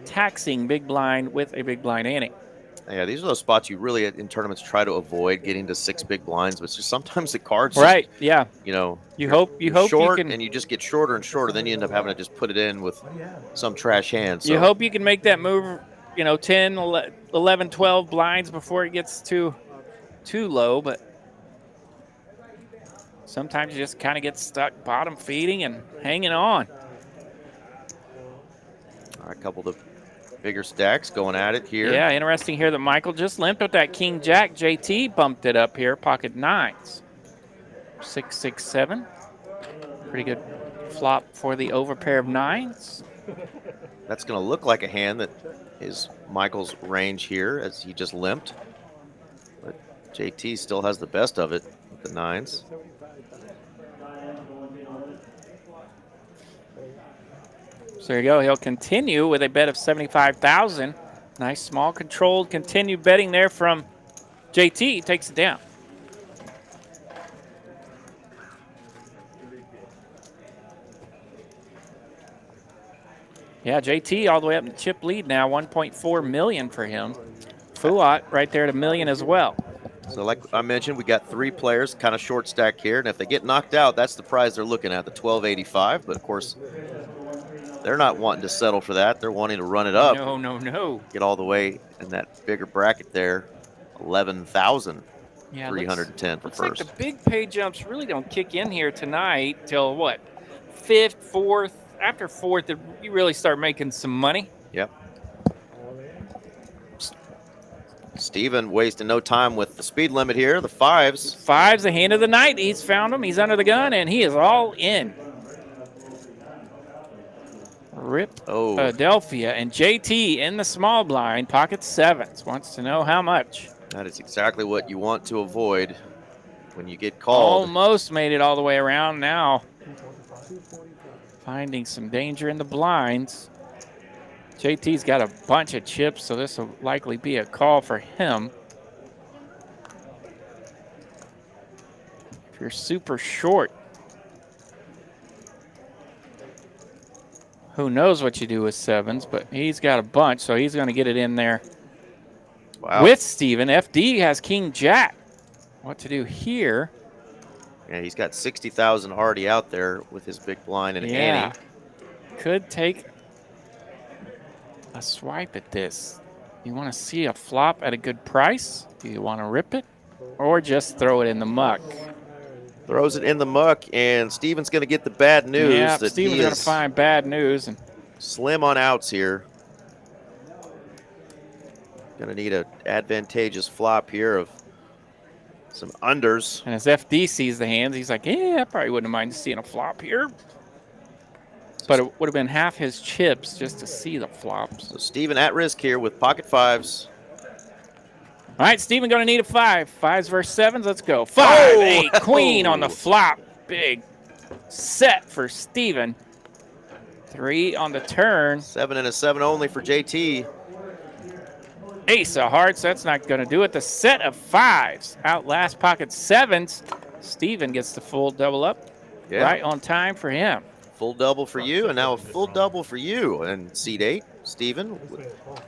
S2: taxing big blind with a big blind ante.
S1: Yeah, these are those spots you really in tournaments try to avoid getting to 6 big blinds, but just sometimes the cards,
S2: right?
S1: Just,
S2: yeah.
S1: You know,
S2: you hope
S1: short,
S2: you can,
S1: and you just get shorter and shorter. Then you end up having to just put it in with some trash hand. So.
S2: You hope you can make that move, 10, 11, 12 blinds before it gets too low, but sometimes you just kind of get stuck bottom feeding and hanging on.
S1: All right, a couple of bigger stacks going at it here.
S2: Yeah, interesting here that Michael just limped with that king jack. JT bumped it up here, pocket 9s. 6, 6, 7. Pretty good flop for the over pair of 9s.
S1: That's going to look like a hand that is Michael's range here as he just limped. But JT still has the best of it with the 9s.
S2: So there you go. He'll continue with a bet of $75,000. Nice small controlled continued betting there from JT. He takes it down. Yeah, JT all the way up in the chip lead now, $1.4 million for him. Fouad right there at $1 million as well.
S1: So like I mentioned, we got 3 players kind of short stack here, and if they get knocked out, that's the prize they're looking at, the $12.85. But of course, they're not wanting to settle for that. They're wanting to run it up.
S2: No.
S1: Get all the way in that bigger bracket there, 11,310 for
S2: first.
S1: first.
S2: Like the big pay jumps really don't kick in here tonight till what? 5th, 4th. After 4th, you really start making some money.
S1: Yep. Steven wasting no time with the speed limit here, the 5s.
S2: 5's the hand of the night. He's found him. He's under the gun, and he is all in. Rip Philadelphia. And JT in the small blind, pocket 7s. Wants to know how much.
S1: That is exactly what you want to avoid when you get called.
S2: Almost made it all the way around now. Finding some danger in the blinds. JT's got a bunch of chips, so this will likely be a call for him. If you're super short, who knows what you do with 7s, but he's got a bunch, so he's going to get it in there with Steven. FD has king jack. What to do here?
S1: Yeah, he's got 60,000 already out there with his big blind and ante.
S2: Could take a swipe at this. You want to see a flop at a good price? Do you want to rip it or just throw it in the muck?
S1: Throws it in the muck, and Steven's going to get the bad news.
S2: Yeah,
S1: that
S2: Steven's going to find bad news. And
S1: slim on outs here. Going to need an advantageous flop here of some unders.
S2: And as FD sees the hands, he's like, yeah, I probably wouldn't mind seeing a flop here. But it would have been half his chips just to see the flops.
S1: So Steven at risk here with pocket 5s.
S2: All right, Steven going to need a 5. 5s versus 7s. Let's go. 5, 8, queen on the flop. Big set for Steven. 3 on the turn.
S1: 7 and a 7 only for JT.
S2: Ace of hearts. That's not going to do it. The set of 5s. Outlast pocket 7s. Steven gets the full double up.
S1: Yeah.
S2: Right on time for him.
S1: Full double for you, and now a full double for you. And seed 8, Steven,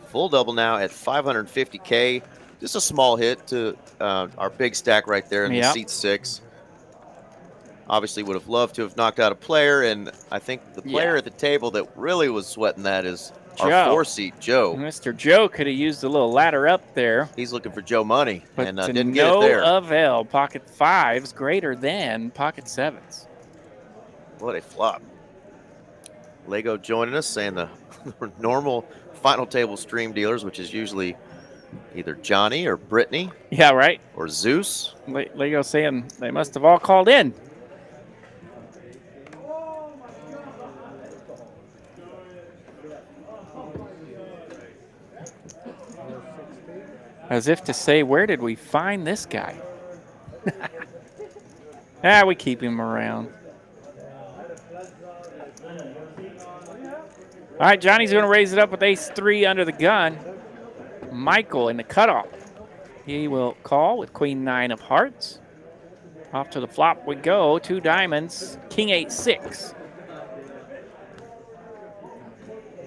S1: full double now at 550K. Just a small hit to our big stack right there in the seat 6. Obviously would have loved to have knocked out a player, and I think the player at the table that really was sweating that is our 4-seat, Joe.
S2: Mr. Joe could have used a little ladder up there.
S1: He's looking for Joe money,
S2: but
S1: and didn't get it there.
S2: No avail. Pocket 5s greater than pocket 7s.
S1: What a flop. Lego joining us, saying the normal final table stream dealers, which is usually either Johnny or Brittany.
S2: Yeah, right.
S1: Or Zeus.
S2: Lego saying they must have all called in. As if to say, where did we find this guy? We keep him around. All right, Johnny's going to raise it up with ace-3 under the gun. Michael in the cutoff. He will call with queen-9 of hearts. Off to the flop we go. 2 diamonds, king-8-6.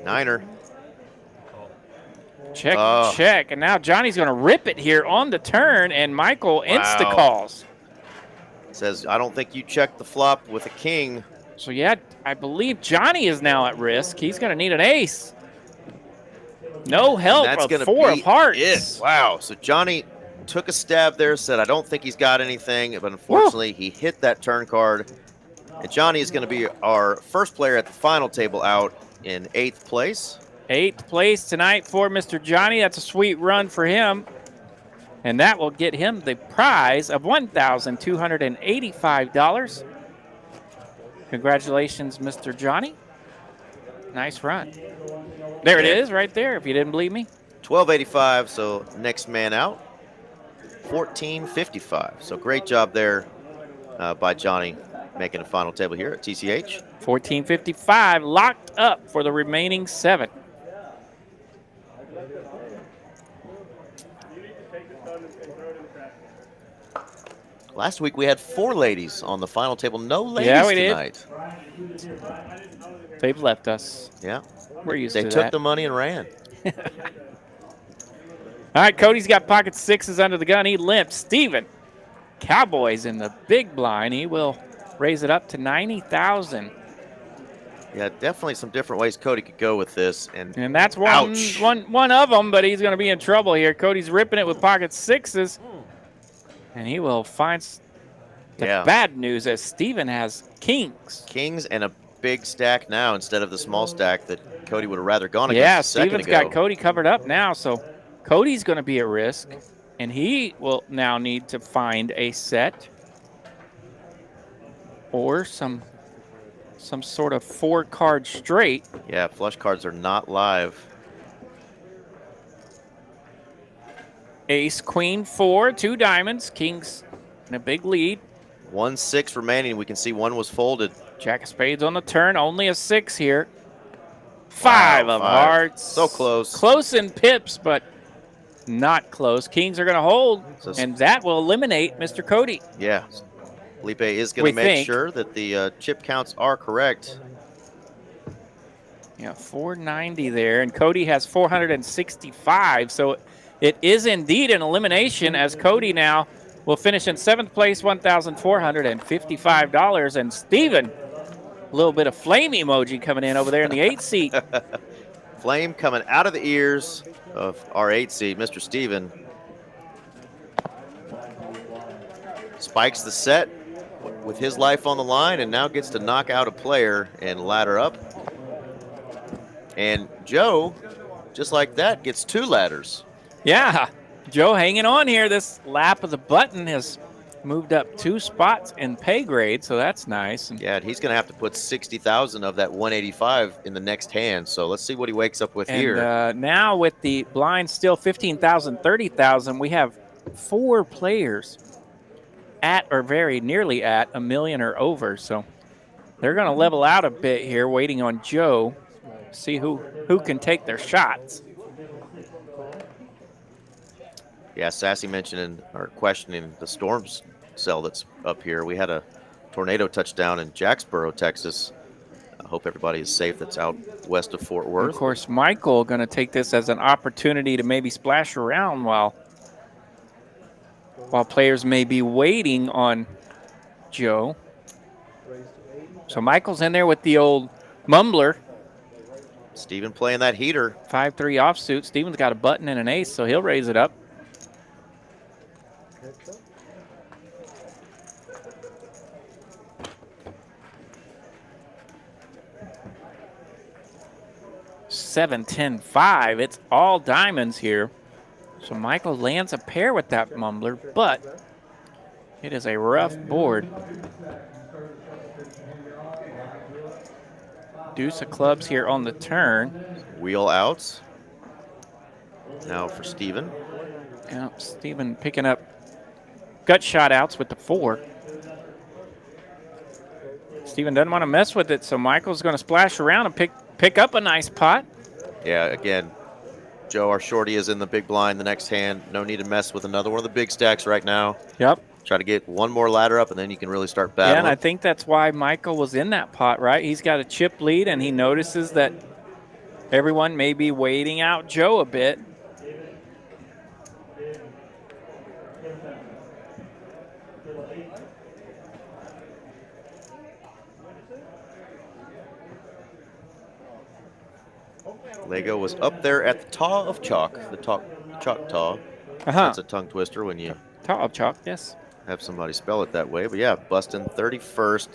S1: Niner.
S2: Check, check. And now Johnny's going to rip it here on the turn, and Michael insta-calls.
S1: Says, I don't think you checked the flop with a king.
S2: So, yeah, I believe Johnny is now at risk. He's going to need an ace. No help from 4 of hearts.
S1: It. Wow. So Johnny took a stab there, said, I don't think he's got anything. But unfortunately, he hit that turn card. And Johnny is going to be our first player at the final table out in 8th place.
S2: 8th place tonight for Mr. Johnny. That's a sweet run for him. And that will get him the prize of $1,285. Congratulations, Mr. Johnny. Nice run. There it is right there, if you didn't believe me.
S1: $1,285, so next man out, $1,455. So great job there by Johnny making a final table here at TCH.
S2: $1,455 locked up for the remaining 7.
S1: Last week we had 4 ladies on the final table. No ladies tonight.
S2: They've left us.
S1: Yeah.
S2: We're used to that.
S1: They took the money and ran.
S2: All right, Cody's got pocket 6s under the gun. He limps. Steven, Cowboys in the big blind. He will raise it up to $90,000.
S1: Yeah, definitely some different ways Cody could go with this. And
S2: that's one of them, but he's going to be in trouble here. Cody's ripping it with pocket 6s. And he will find the bad news as Steven has kings.
S1: Kings and a big stack now instead of the small stack that Cody would have rather gone against.
S2: Yeah, Steven's got Cody covered up now, so Cody's going to be at risk, and he will now need to find a set or some sort of 4-card straight.
S1: Yeah, flush cards are not live.
S2: Ace, queen, 4, 2 diamonds, kings in a big lead.
S1: 1-6 remaining. We can see one was folded.
S2: Jack of spades on the turn, only a 6 here. 5 of hearts.
S1: So close.
S2: Close in pips, but not close. Kings are going to hold, and that will eliminate Mr. Cody.
S1: Yeah. Felipe is going to make sure that the chip counts are correct.
S2: Yeah, 490 there, and Cody has 465, so it is indeed an elimination as Cody now will finish in 7th place, $1,455. And Steven, a little bit of flame emoji coming in over there in the 8th seat.
S1: Flame coming out of the ears of our 8th seed, Mr. Steven. Spikes the set with his life on the line and now gets to knock out a player and ladder up. And Joe, just like that, gets 2 ladders.
S2: Yeah, Joe hanging on here. This lap of the button has moved up 2 spots in pay grade, so that's nice. And
S1: yeah, he's going to have to put 60,000 of that 185 in the next hand. So let's see what he wakes up with here.
S2: Now with the blind still 15,000, 30,000, we have 4 players at or very nearly at $1 million or over. So they're going to level out a bit here, waiting on Joe. See who can take their shots.
S1: Yeah, Sassy mentioning or questioning the storm cell that's up here. We had a tornado touchdown in Jacksboro, Texas. I hope everybody is safe that's out west of Fort Worth.
S2: Of course, Michael going to take this as an opportunity to maybe splash around while players may be waiting on Joe. So Michael's in there with the old mumbler.
S1: Steven playing that heater.
S2: 5-3 offsuit. Steven's got a button and an ace, so he'll raise it up. 7, 10, 5. It's all diamonds here. So Michael lands a pair with that mumbler, but it is a rough board. Deuce of clubs here on the turn.
S1: Wheel outs. Now for Steven.
S2: Yeah, Steven picking up gut shot outs with the 4. Steven doesn't want to mess with it, so Michael's going to splash around and pick up a nice pot.
S1: Yeah, again, Joe, our shorty is in the big blind the next hand. No need to mess with another one of the big stacks right now.
S2: Yep.
S1: Try to get one more ladder up, and then you can really start battling.
S2: Yeah, and I think that's why Michael was in that pot, right? He's got a chip lead, and he notices that everyone may be waiting out Joe a bit.
S1: Lego was up there at the Taw of Chalk, the Choctaw. That's a tongue twister when you
S2: Taw of Chalk, yes.
S1: Have somebody spell it that way. But yeah, busting 31st,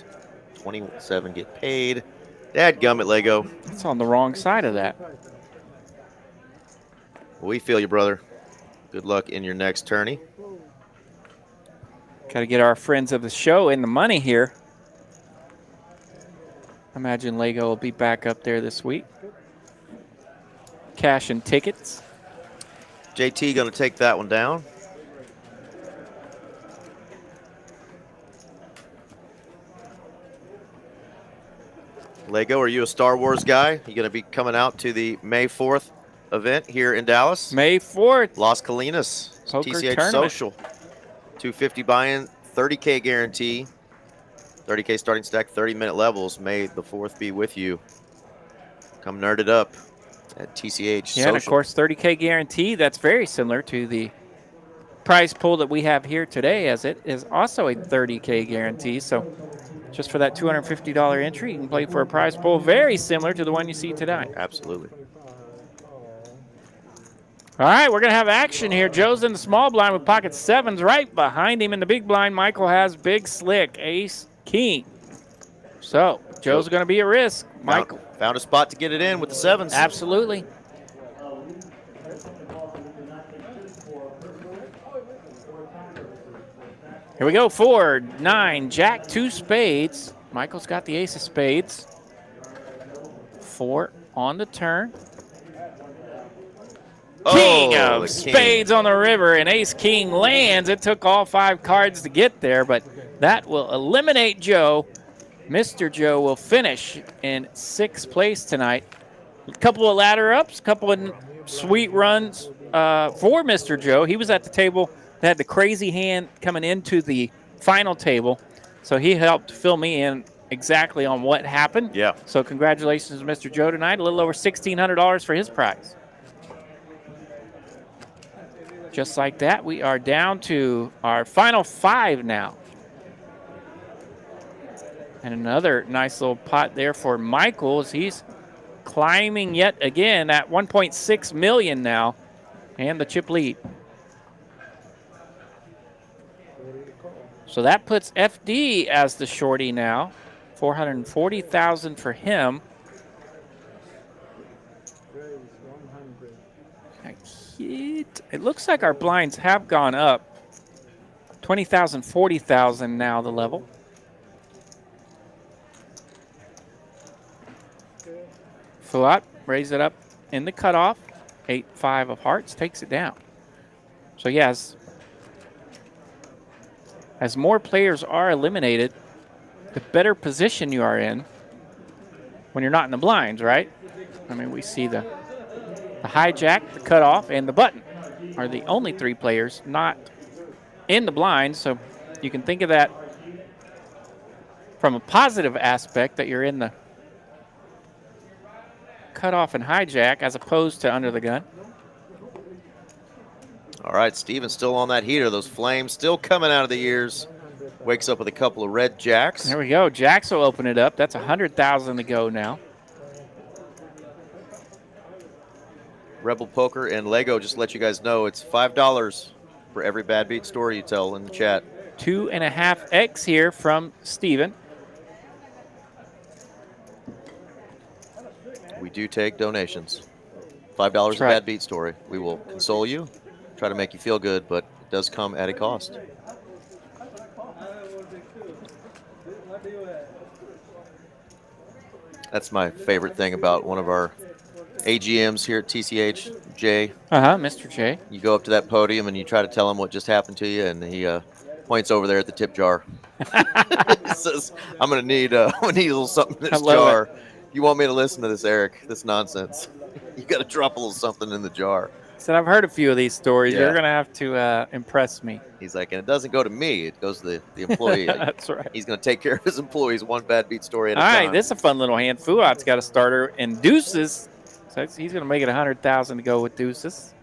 S1: 27 get paid. Dadgummit, Lego.
S2: It's on the wrong side of that.
S1: We feel you, brother. Good luck in your next tourney.
S2: Got to get our friends of the show in the money here. I imagine Lego will be back up there this week. Cash and tickets.
S1: JT going to take that one down. Lego, are you a Star Wars guy? You going to be coming out to the May 4th event here in Dallas?
S2: May 4th.
S1: Las Colinas.
S2: Poker
S1: TCH
S2: tournament.
S1: Social. 250 buy-in, 30K guarantee. 30K starting stack, 30-minute levels. May the 4th be with you. Come nerd it up at TCH Social.
S2: Yeah, and of course, 30K guarantee. That's very similar to the prize pool that we have here today, as it is also a 30K guarantee. So just for that $250 entry, you can play for a prize pool very similar to the one you see tonight.
S1: Absolutely.
S2: All right, we're going to have action here. Joe's in the small blind with pocket sevens. Right behind him in the big blind, Michael has big slick, ace, king. So Joe's going to be at risk. Michael.
S1: Found a spot to get it in with the sevens.
S2: Absolutely. Here we go, 4, 9, jack, 2 spades. Michael's got the ace of spades. 4 on the turn. King of spades on the river, and ace king lands. It took all 5 cards to get there, but that will eliminate Joe. Mr. Joe will finish in 6th place tonight. A couple of ladder ups, a couple of sweet runs for Mr. Joe. He was at the table that had the crazy hand coming into the final table, so he helped fill me in exactly on what happened.
S1: Yeah.
S2: So congratulations to Mr. Joe tonight. A little over $1,600 for his prize. Just like that, we are down to our final 5 now. And another nice little pot there for Michael as he's climbing yet again at 1.6 million now, and the chip lead. So that puts FD as the shorty now, 440,000 for him. It looks like our blinds have gone up. 20,000, 40,000 now the level. Fouad raise it up in the cutoff. 8-5 of hearts takes it down. So yes, as more players are eliminated, the better position you are in when you're not in the blinds, right? I mean, we see the hijack, the cutoff, and the button are the only 3 players not in the blinds. So you can think of that from a positive aspect, that you're in the cutoff and hijack as opposed to under the gun.
S1: All right, Steven's still on that heater. Those flames still coming out of the ears. Wakes up with a couple of red jacks.
S2: There we go. Jacks will open it up. That's 100,000 to go now.
S1: Rebel Poker and Lego just let you guys know it's $5 for every bad beat story you tell in the chat.
S2: 2.5x here from Steven.
S1: We do take donations. $5 a bad beat story. We will console you, try to make you feel good, but it does come at a cost. That's my favorite thing about one of our AGMs here at TCH, Jay.
S2: Mr. J.
S1: You go up to that podium and you try to tell him what just happened to you, and he points over there at the tip jar. He says, I'm gonna need a little something in this jar. You want me to listen to this, Eric? This nonsense. You got to drop a little something in the jar.
S2: Said, I've heard a few of these stories. Yeah. You're going to have to impress me.
S1: He's like, and it doesn't go to me. It goes to the employee.
S2: That's right.
S1: He's going to take care of his employees one bad beat story at a time.
S2: All right, this is a fun little hand. Fouad's got a starter and deuces. So he's going to make it 100,000 to go with deuces.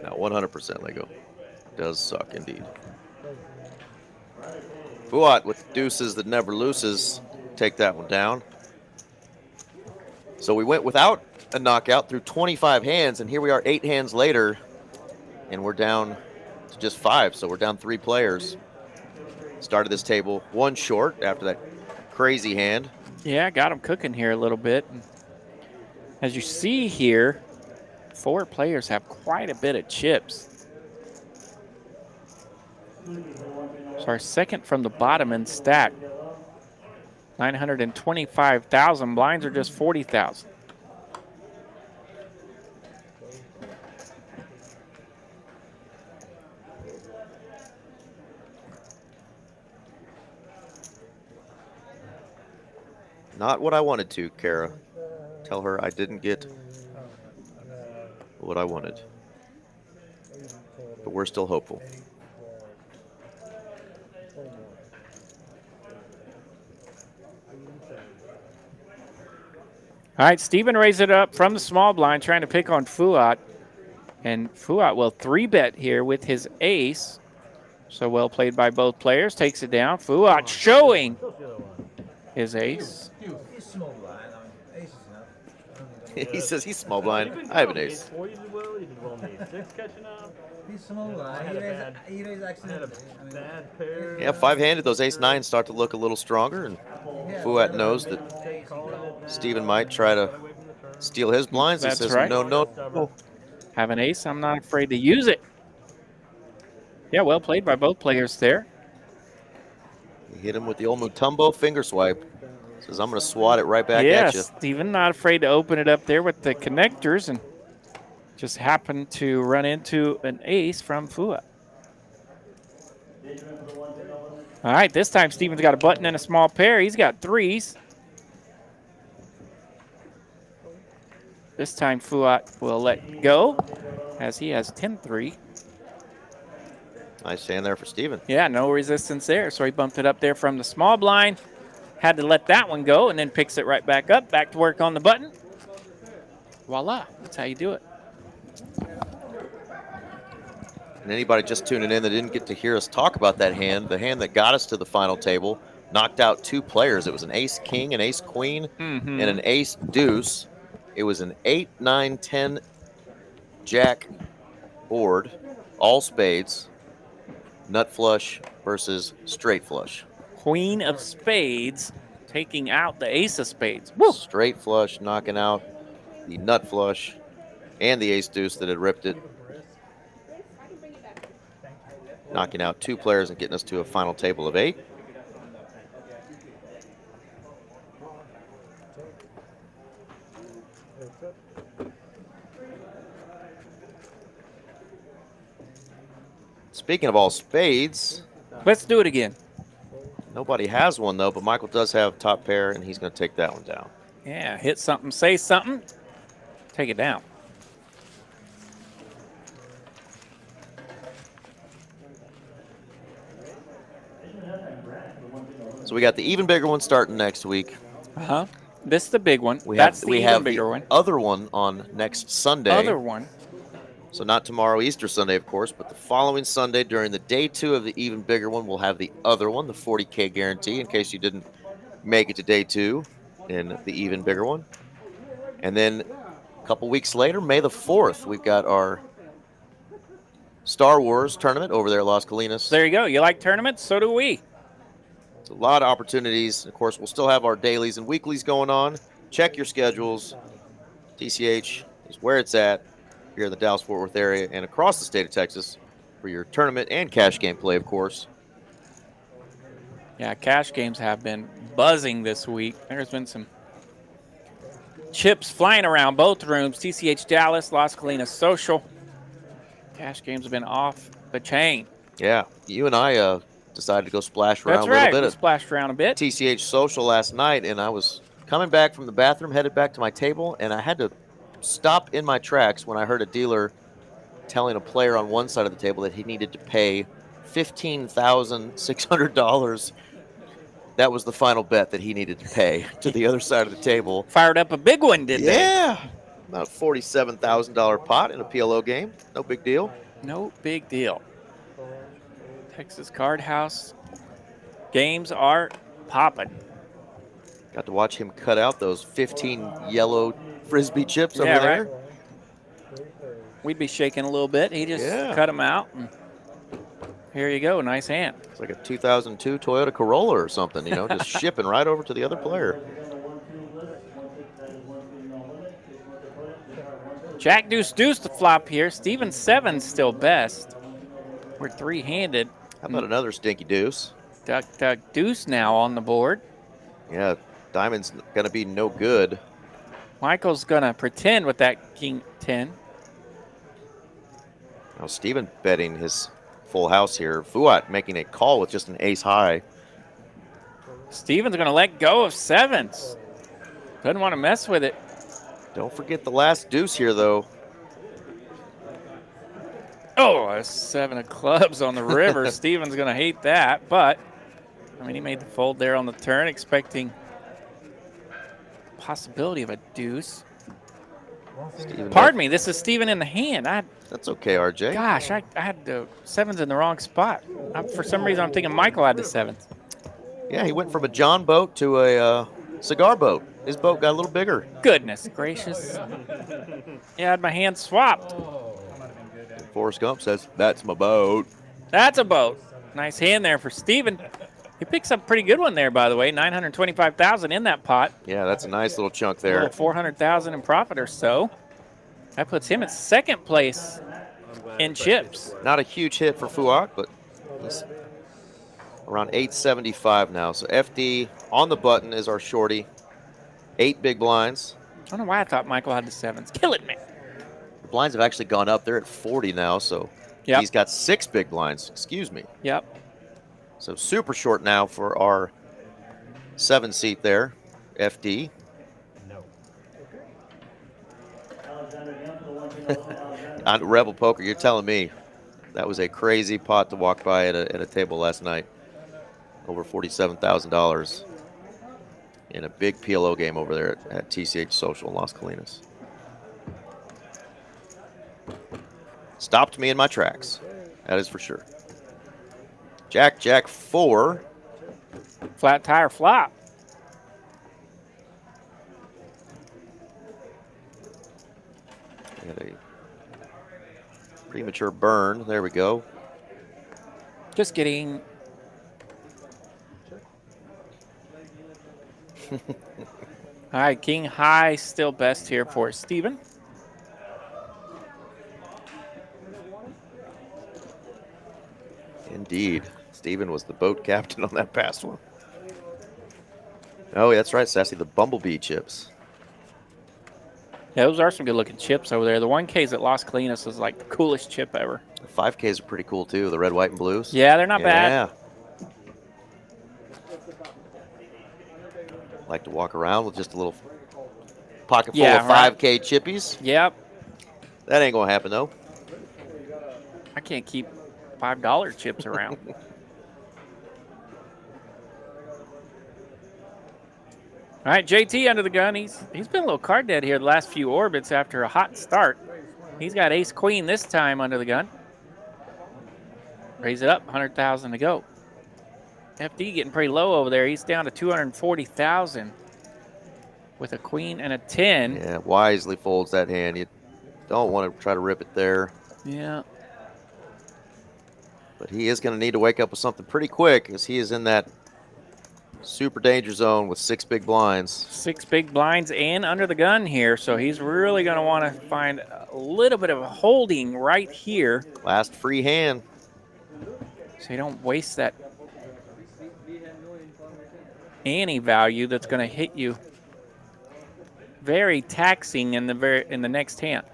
S1: Now 100% Lego. Does suck indeed. Fouad with deuces that never loses. Take that one down. So we went without a knockout through 25 hands, and here we are 8 hands later, and we're down to just 5, so we're down 3 players. Started this table 1 short after that crazy hand.
S2: Yeah, got him cooking here a little bit. As you see here, 4 players have quite a bit of chips. So our second from the bottom in stack. 925,000. Blinds are just 40,000.
S1: Not what I wanted to, Kara. Tell her I didn't get what I wanted. But we're still hopeful.
S2: All right, Steven raised it up from the small blind, trying to pick on Fouad. And Fouad will 3-bet here with his ace. So well played by both players. Takes it down. Fouad showing his ace.
S5: He's small blind. Ace is enough.
S1: He says he's small blind. I have an ace.
S4: You did well on the 6 catching up.
S5: He's small blind. He raised accidentally.
S4: Bad pair.
S1: Yeah, 5-handed, those ace-9s start to look a little stronger, and Fouad knows that Steven might try to steal his blinds.
S2: That's
S1: he says,
S2: right.
S1: No.
S2: Have an ace. I'm not afraid to use it. Yeah, well played by both players there.
S1: He hit him with the old Mutombo finger swipe. Says, I'm going to swat it right back at you.
S2: Steven not afraid to open it up there with the connectors, and just happened to run into an ace from Fouad. All right, this time Steven's got a button and a small pair. He's got 3s. This time Fouad will let go as he has 10-3.
S1: Nice hand there for Steven.
S2: Yeah, no resistance there. So he bumped it up there from the small blind. Had to let that one go and then picks it right back up. Back to work on the button. Voila, that's how you do it.
S1: And anybody just tuning in that didn't get to hear us talk about that hand, the hand that got us to the final table, knocked out 2 players. It was an ace-king, an ace-queen, and an ace-deuce. It was an 8, 9, 10 jack board, all spades, nut flush versus straight flush.
S2: Queen of spades taking out the ace of spades. Woo!
S1: Straight flush knocking out the nut flush and the ace-deuce that had ripped it. Knocking out 2 players and getting us to a final table of 8. Speaking of all spades,
S2: let's do it again.
S1: Nobody has one, though, but Michael does have top pair, and he's going to take that one down.
S2: Yeah, hit something, say something, take it down.
S1: So we got the even bigger one starting next week.
S2: This is the big one.
S1: We
S2: That's
S1: have,
S2: the
S1: we
S2: even
S1: have
S2: bigger
S1: the
S2: one.
S1: other one on next Sunday.
S2: Other one.
S1: So not tomorrow, Easter Sunday, of course, but the following Sunday during the day 2 of the even bigger one, we'll have the other one, the 40K guarantee, in case you didn't make it to day 2 in the even bigger one. And then a couple weeks later, May the 4th, we've got our Star Wars tournament over there at Las Colinas.
S2: There you go. You like tournaments? So do we.
S1: It's a lot of opportunities. Of course, we'll still have our dailies and weeklies going on. check your schedules. TCH is where it's at here in the Dallas-Fort Worth area and across the state of Texas for your tournament and cash game play, of course.
S2: Yeah, cash games have been buzzing this week. There's been some chips flying around both rooms. TCH Dallas, Las Colinas Social. Cash games have been off the chain.
S1: Yeah, you and I decided to go splash around
S2: That's
S1: a little
S2: right.
S1: bit
S2: We
S1: at
S2: splashed around a bit.
S1: TCH Social last night, and I was coming back from the bathroom, headed back to my table, and I had to stop in my tracks when I heard a dealer telling a player on one side of the table that he needed to pay $15,600. That was the final bet that he needed to pay to the other side of the table.
S2: Fired up a big one, didn't they?
S1: Yeah, about $47,000 pot in a PLO game. No big deal.
S2: No big deal. Texas Card House games are popping.
S1: Got to watch him cut out those 15 yellow Frisbee chips over
S2: Yeah,
S1: there.
S2: right. We'd be shaking a little bit. He just
S1: Yeah.
S2: cut them out. And here you go. Nice hand.
S1: It's like a 2002 Toyota Corolla or something, you know, just shipping right over to the other player.
S2: Jack Deuce Deuce to flop here. Steven 7's still best. We're three-handed.
S1: How about another stinky deuce?
S2: Duck, duck, deuce now on the board.
S1: Yeah, diamond's going to be no good.
S2: Michael's going to pretend with that king 10.
S1: Now Steven betting his full house here. Fouad making a call with just an ace high.
S2: Steven's going to let go of sevens. Doesn't want to mess with it.
S1: Don't forget the last deuce here, though.
S2: Oh, a 7 of clubs on the river. Steven's going to hate that, but, I mean, he made the fold there on the turn, expecting possibility of a deuce.
S1: Steven,
S2: Pardon me, this is Steven in the hand.
S1: that's okay, RJ.
S2: Gosh, I had the sevens in the wrong spot. For some reason, I'm thinking Michael had the sevens.
S1: Yeah, he went from a John boat to a cigar boat. His boat got a little bigger.
S2: Goodness gracious. Yeah, I had my hand swapped.
S1: Forrest Gump says, "That's my boat."
S2: That's a boat. Nice hand there for Steven. He picks up a pretty good one there, by the way. $925,000 in that pot.
S1: Yeah, that's a nice little chunk
S2: A
S1: there.
S2: little $400,000 in profit or so. That puts him at second place in chips.
S1: Not a huge hit for Fouad, but he's around 875 now. So FD on the button is our shorty. 8 big blinds.
S2: I don't know why I thought Michael had the sevens. Killing me.
S1: The blinds have actually gone up. They're at 40 now, so
S2: Yep.
S1: he's got 6 big blinds. Excuse me.
S2: Yep.
S1: So super short now for our 7 seat there, FD.
S4: No.
S1: On Rebel Poker, you're telling me that was a crazy pot to walk by at a table last night. Over $47,000 in a big PLO game over there at TCH Social in Las Colinas. Stopped me in my tracks. That is for sure. Jack, Jack 4.
S2: Flat tire flop.
S1: Had a premature burn. There we go.
S2: Just kidding. All right, king high still best here for Steven.
S1: Indeed. Steven was the boat captain on that past one. Oh, that's right, Sassy. The Bumblebee chips.
S2: Yeah, those are some good looking chips over there. The 1Ks at Las Colinas is like the coolest chip ever.
S1: The 5Ks are pretty cool, too. The red, white, and blues.
S2: Yeah, they're not bad.
S1: Yeah. Like to walk around with just a little pocket full of
S2: right.
S1: 5K chippies.
S2: Yep.
S1: That ain't going to happen, though.
S2: I can't keep $5 chips around. All right, JT under the gun. He's been a little card dead here the last few orbits after a hot start. He's got ace queen this time under the gun. Raise it up, 100,000 to go. FD getting pretty low over there. He's down to 240,000 with a queen and a 10.
S1: Yeah, wisely folds that hand. You don't want to try to rip it there.
S2: Yeah.
S1: But he is going to need to wake up with something pretty quick as he is in that Super danger zone with 6 big blinds.
S2: 6 big blinds and under the gun here, so he's really going to want to find a little bit of a holding right here.
S1: Last free hand.
S2: So you don't waste that ante value that's going to hit you very taxing in the next hand.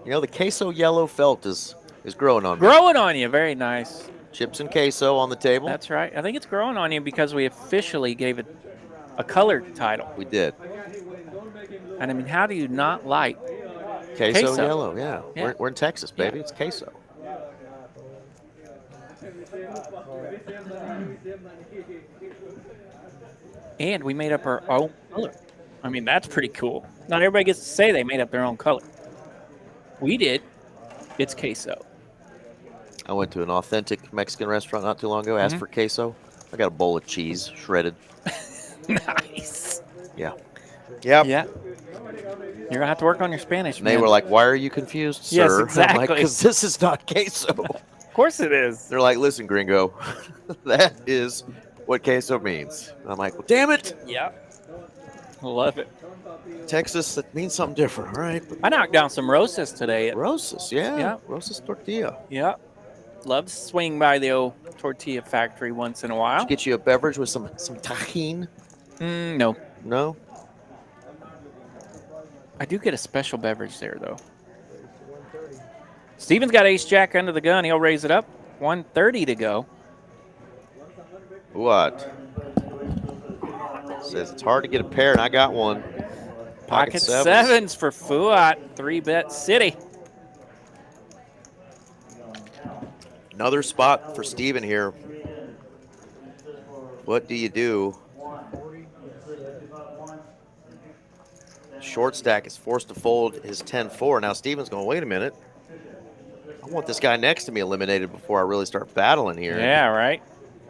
S1: You know, the queso yellow felt is growing on me.
S2: Growing on you, very nice.
S1: Chips and queso on the table.
S2: That's right. I think it's growing on you because we officially gave it a colored title.
S1: We did.
S2: And I mean, how do you not like
S1: Queso yellow, yeah.
S2: Yeah.
S1: We're in Texas, baby.
S2: Yeah.
S1: It's queso.
S2: And we made up our own color. I mean, that's pretty cool. Not everybody gets to say they made up their own color. We did. It's queso.
S1: I went to an authentic Mexican restaurant not too long ago, asked for queso. I got a bowl of cheese, shredded.
S2: Nice.
S1: Yeah. Yep.
S2: Yeah. You're going to have to work on your Spanish,
S1: And
S2: man.
S1: they were like, "Why are you confused, sir?"
S2: Yes,
S1: I'm
S2: exactly.
S1: like, "Because this is not queso."
S2: Of course it is.
S1: They're like, "Listen, gringo, that is what queso means." And I'm like, "Well, damn it.
S2: Yeah. Love it.
S1: Texas, that means something different, all right?"
S2: I knocked down some rosas today.
S1: Rosas, yeah.
S2: Yeah.
S1: Rosas tortilla.
S2: Yeah. Love to swing by the old tortilla factory once in a while.
S1: Get you a beverage with some tajin?
S2: No.
S1: No?
S2: I do get a special beverage there, though. Steven's got ace-jack under the gun. He'll raise it up. 130 to go.
S1: What? Says it's hard to get a pair, and I got one.
S2: Pocket sevens for Fouad. 3-bet city.
S1: Another spot for Steven here. What do you do? Short stack is forced to fold his 10-4. Now Steven's going, wait a minute. I want this guy next to me eliminated before I really start battling here.
S2: Yeah, right.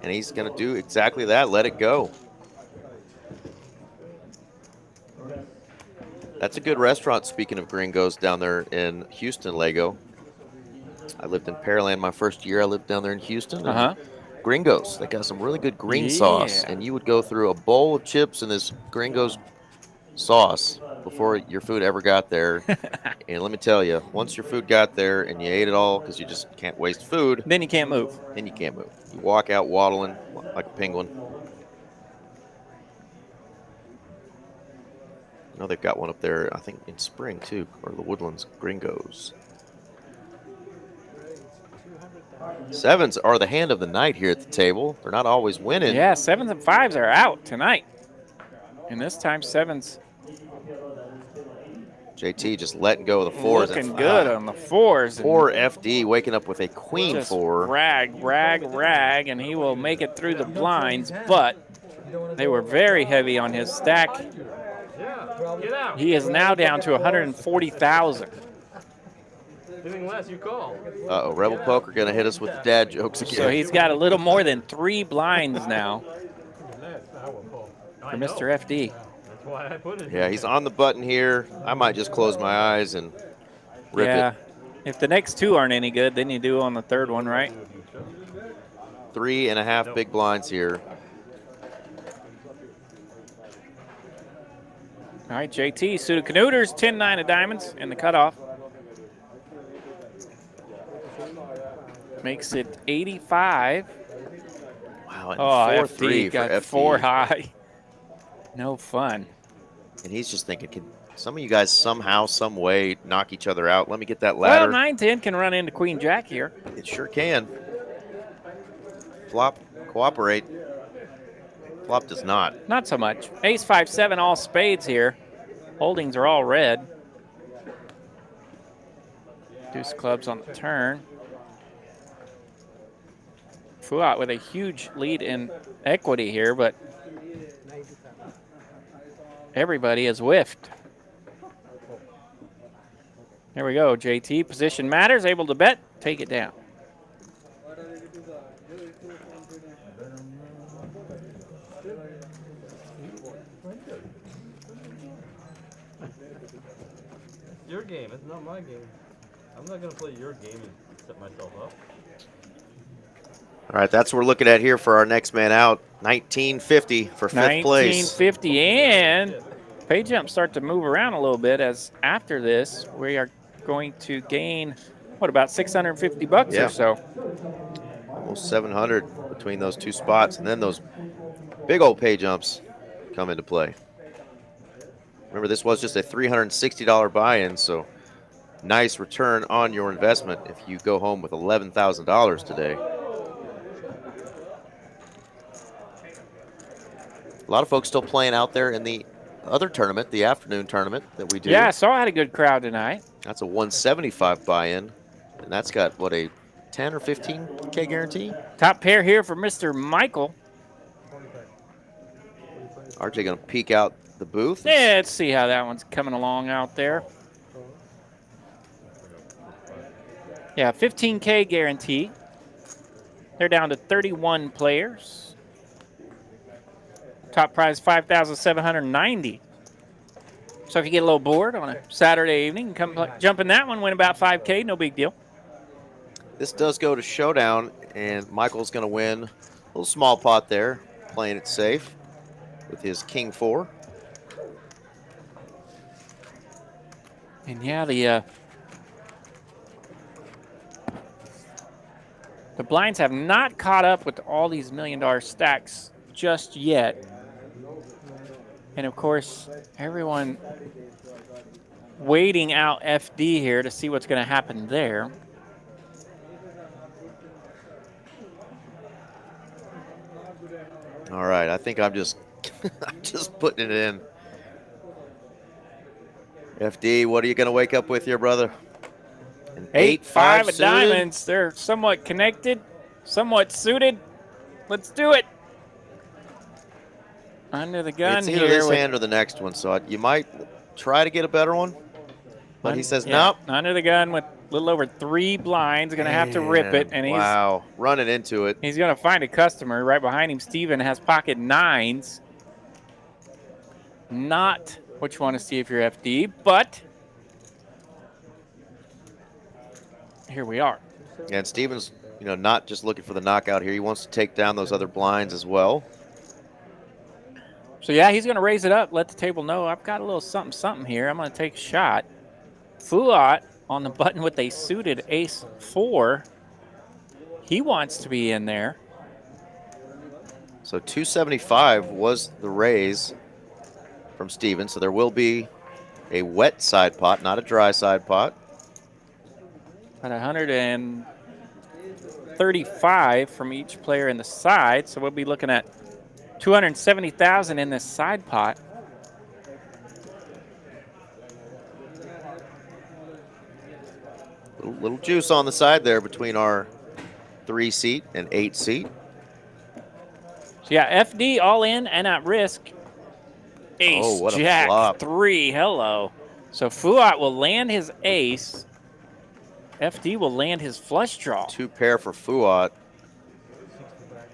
S1: And he's going to do exactly that. Let it go. That's a good restaurant, speaking of gringos, down there in Houston, Lego. I lived in Pearland my first year. I lived down there in Houston.
S2: Uh-huh.
S1: Gringos. They got some really good green sauce. And you would go through a bowl of chips and this gringos sauce before your food ever got there. And let me tell you, once your food got there and you ate it all because you just can't waste food,
S2: Then you can't move.
S1: then you can't move. You walk out waddling like a penguin. I know they've got one up there, I think, in spring, too, or the Woodlands Gringos. Sevens are the hand of the night here at the table. They're not always winning.
S2: Yeah, 7s and 5s are out tonight. And this time 7s
S1: JT just letting go of the 4s.
S2: looking good on the 4s.
S1: Poor FD waking up with a queen
S2: Just
S1: 4.
S2: rag, and he will make it through the blinds, but they were very heavy on his stack.
S4: Yeah, get out.
S2: He is now down to 140,000.
S4: Anything less, you call.
S1: Uh-oh, Rebel Poker going to hit us with the dad jokes again.
S2: So he's got a little more than 3 blinds now
S4: I
S2: for
S4: know.
S2: Mr. FD.
S4: That's why I put it.
S1: Yeah, he's on the button here. I might just close my eyes and rip
S2: Yeah.
S1: it.
S2: If the next 2 aren't any good, then you do on the 3rd one, right?
S1: 3.5 big blinds here.
S2: All right, JT, suited Canuters, 10-9 of diamonds in the cutoff. Makes it 85.
S1: Wow, and
S2: Oh,
S1: 4-3
S2: FD got
S1: for FD.
S2: 4 high. No fun.
S1: And he's just thinking, can some of you guys somehow, some way knock each other out? Let me get that ladder.
S2: Well, 9-10 can run into Queen Jack here.
S1: It sure can. Flop, cooperate. Flop does not.
S2: Not so much. Ace 5-7, all spades here. Holdings are all red. Deuce clubs on the turn. Fouad with a huge lead in equity here, but everybody is whiffed. There we go. JT, position matters. Able to bet. Take it down.
S4: Your game. It's not my game. I'm not gonna play your game and set myself up.
S1: All right, that's what we're looking at here for our next man out. 1950 for fifth place.
S2: 1950, and pay jumps start to move around a little bit as after this we are going to gain, what, about 650 bucks
S1: Yeah.
S2: or so.
S1: Almost 700 between those two spots, and then those big old pay jumps come into play. Remember, this was just a $360 buy-in, so nice return on your investment if you go home with $11,000 today. A lot of folks still playing out there in the other tournament, the afternoon tournament that we do.
S2: Yeah, I saw I had a good crowd tonight.
S1: That's a 175 buy-in, and that's got, what, a 10 or 15K guarantee?
S2: Top pair here for Mr. Michael.
S1: RJ going to peek out the booth.
S2: Yeah, let's see how that one's coming along out there. Yeah, 15K guarantee. They're down to 31 players. Top prize $5,790. So if you get a little bored on a Saturday evening, you come jump in that one, win about 5K, no big deal.
S1: This does go to showdown, and Michael's going to win a little small pot there, playing it safe with his king 4.
S2: And yeah, the blinds have not caught up with all these $1 million stacks just yet. And of course, everyone waiting out FD here to see what's going to happen there.
S1: All right, I think I'm just I'm just putting it in. FD, what are you going to wake up with here, brother? An
S2: 8-5 of
S1: suited?
S2: diamonds. They're somewhat connected, somewhat suited. Let's do it. Under the gun
S1: It's either
S2: here.
S1: this hand or the next one, so you might try to get a better one. But he says, nope.
S2: Under the gun with a little over 3 blinds. Going to have to rip it. And
S1: wow, running into it.
S2: he's going to find a customer. Right behind him, Steven has pocket 9s. Not what you want to see if you're FD, but here we are.
S1: And Steven's, not just looking for the knockout here. He wants to take down those other blinds as well.
S2: So, yeah, he's going to raise it up, let the table know I've got a little something here. I'm going to take a shot. Fouad on the button with a suited ace-4. He wants to be in there.
S1: So 275 was the raise from Steven. So there will be a wet side pot, not a dry side pot.
S2: At 135 from each player in the side. So we'll be looking at 270,000 in this side pot.
S1: Little juice on the side there between our 3-seat and 8-seat.
S2: So yeah, FD all in and at risk. Ace,
S1: Oh, what a
S2: Jack,
S1: flop.
S2: 3, hello. So Fouad will land his ace. FD will land his flush draw.
S1: 2 pair for Fouad.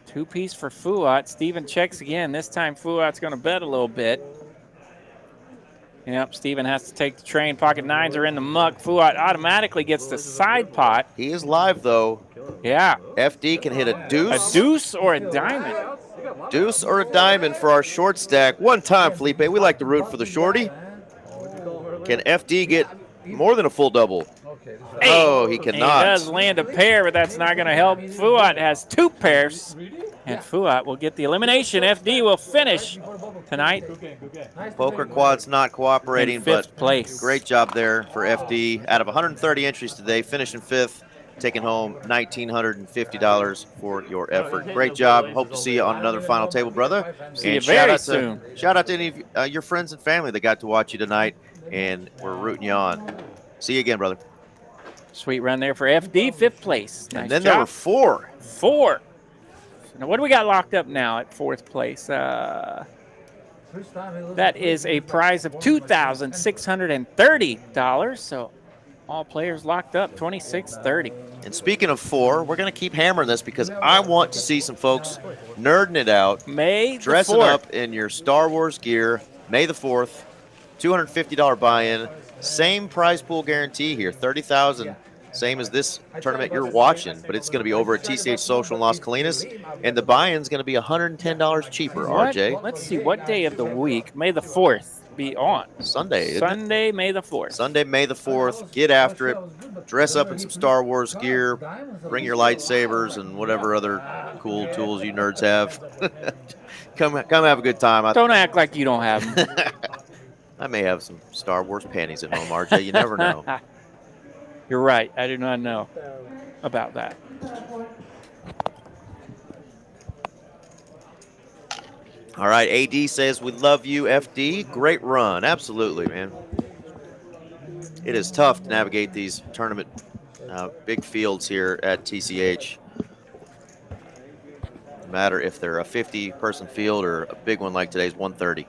S2: 2-piece for Fouad. Steven checks again. This time Fouad's going to bet a little bit. Yep, Steven has to take the train. Pocket 9s are in the muck. Fouad automatically gets the side pot.
S1: He is live, though.
S2: Yeah.
S1: FD can hit a
S2: A
S1: deuce.
S2: deuce or a diamond.
S1: Deuce or a diamond for our short stack. One time, Felipe. We like to root for the shorty. Can FD get more than a full double? Oh, he
S2: He
S1: cannot.
S2: does land a pair, but that's not going to help. Fouad has 2 pairs, and Fouad will get the elimination. FD will finish tonight
S1: Poker quad's not cooperating,
S2: in
S1: but
S2: 5th place.
S1: great job there for FD. Out of 130 entries today, finishing 5th, taking home $1,950 for your effort. Great job. Hope to see you on another final table, brother.
S2: See you
S1: And
S2: very soon.
S1: Shout out to any of your friends and family that got to watch you tonight, and we're rooting you on. See you again, brother.
S2: Sweet run there for FD, 5th place. Nice
S1: And then
S2: job.
S1: there were 4.
S2: 4. Now, what do we got locked up now at 4th place? That is a prize of $2,630. So all players locked up, $2,630.
S1: And speaking of 4, we're going to keep hammering this because I want to see some folks nerding it out,
S2: May the
S1: dressing
S2: 4th.
S1: up in your Star Wars gear. May the 4th, $250 buy-in. Same prize pool guarantee here, $30,000 same as this tournament you're watching, but it's going to be over at TCH Social in Las Colinas, and the buy-in's going to be $110 cheaper,
S2: What?
S1: RJ.
S2: Let's see, what day of the week? May the 4th be on.
S1: Sunday, isn't it?
S2: Sunday, May the 4th.
S1: Sunday, May the 4th. Get after it. Dress up in some Star Wars gear. Bring your lightsabers and whatever other cool tools you nerds have. Come have a good time.
S2: Don't act like you don't have them.
S1: I may have some Star Wars panties at home, RJ. You never know.
S2: You're right. I do not know about that.
S1: All right, AD says, we love you, FD. Great run. Absolutely, man. It is tough to navigate these tournament big fields here at TCH. No matter if they're a 50-person field or a big one like today's 130.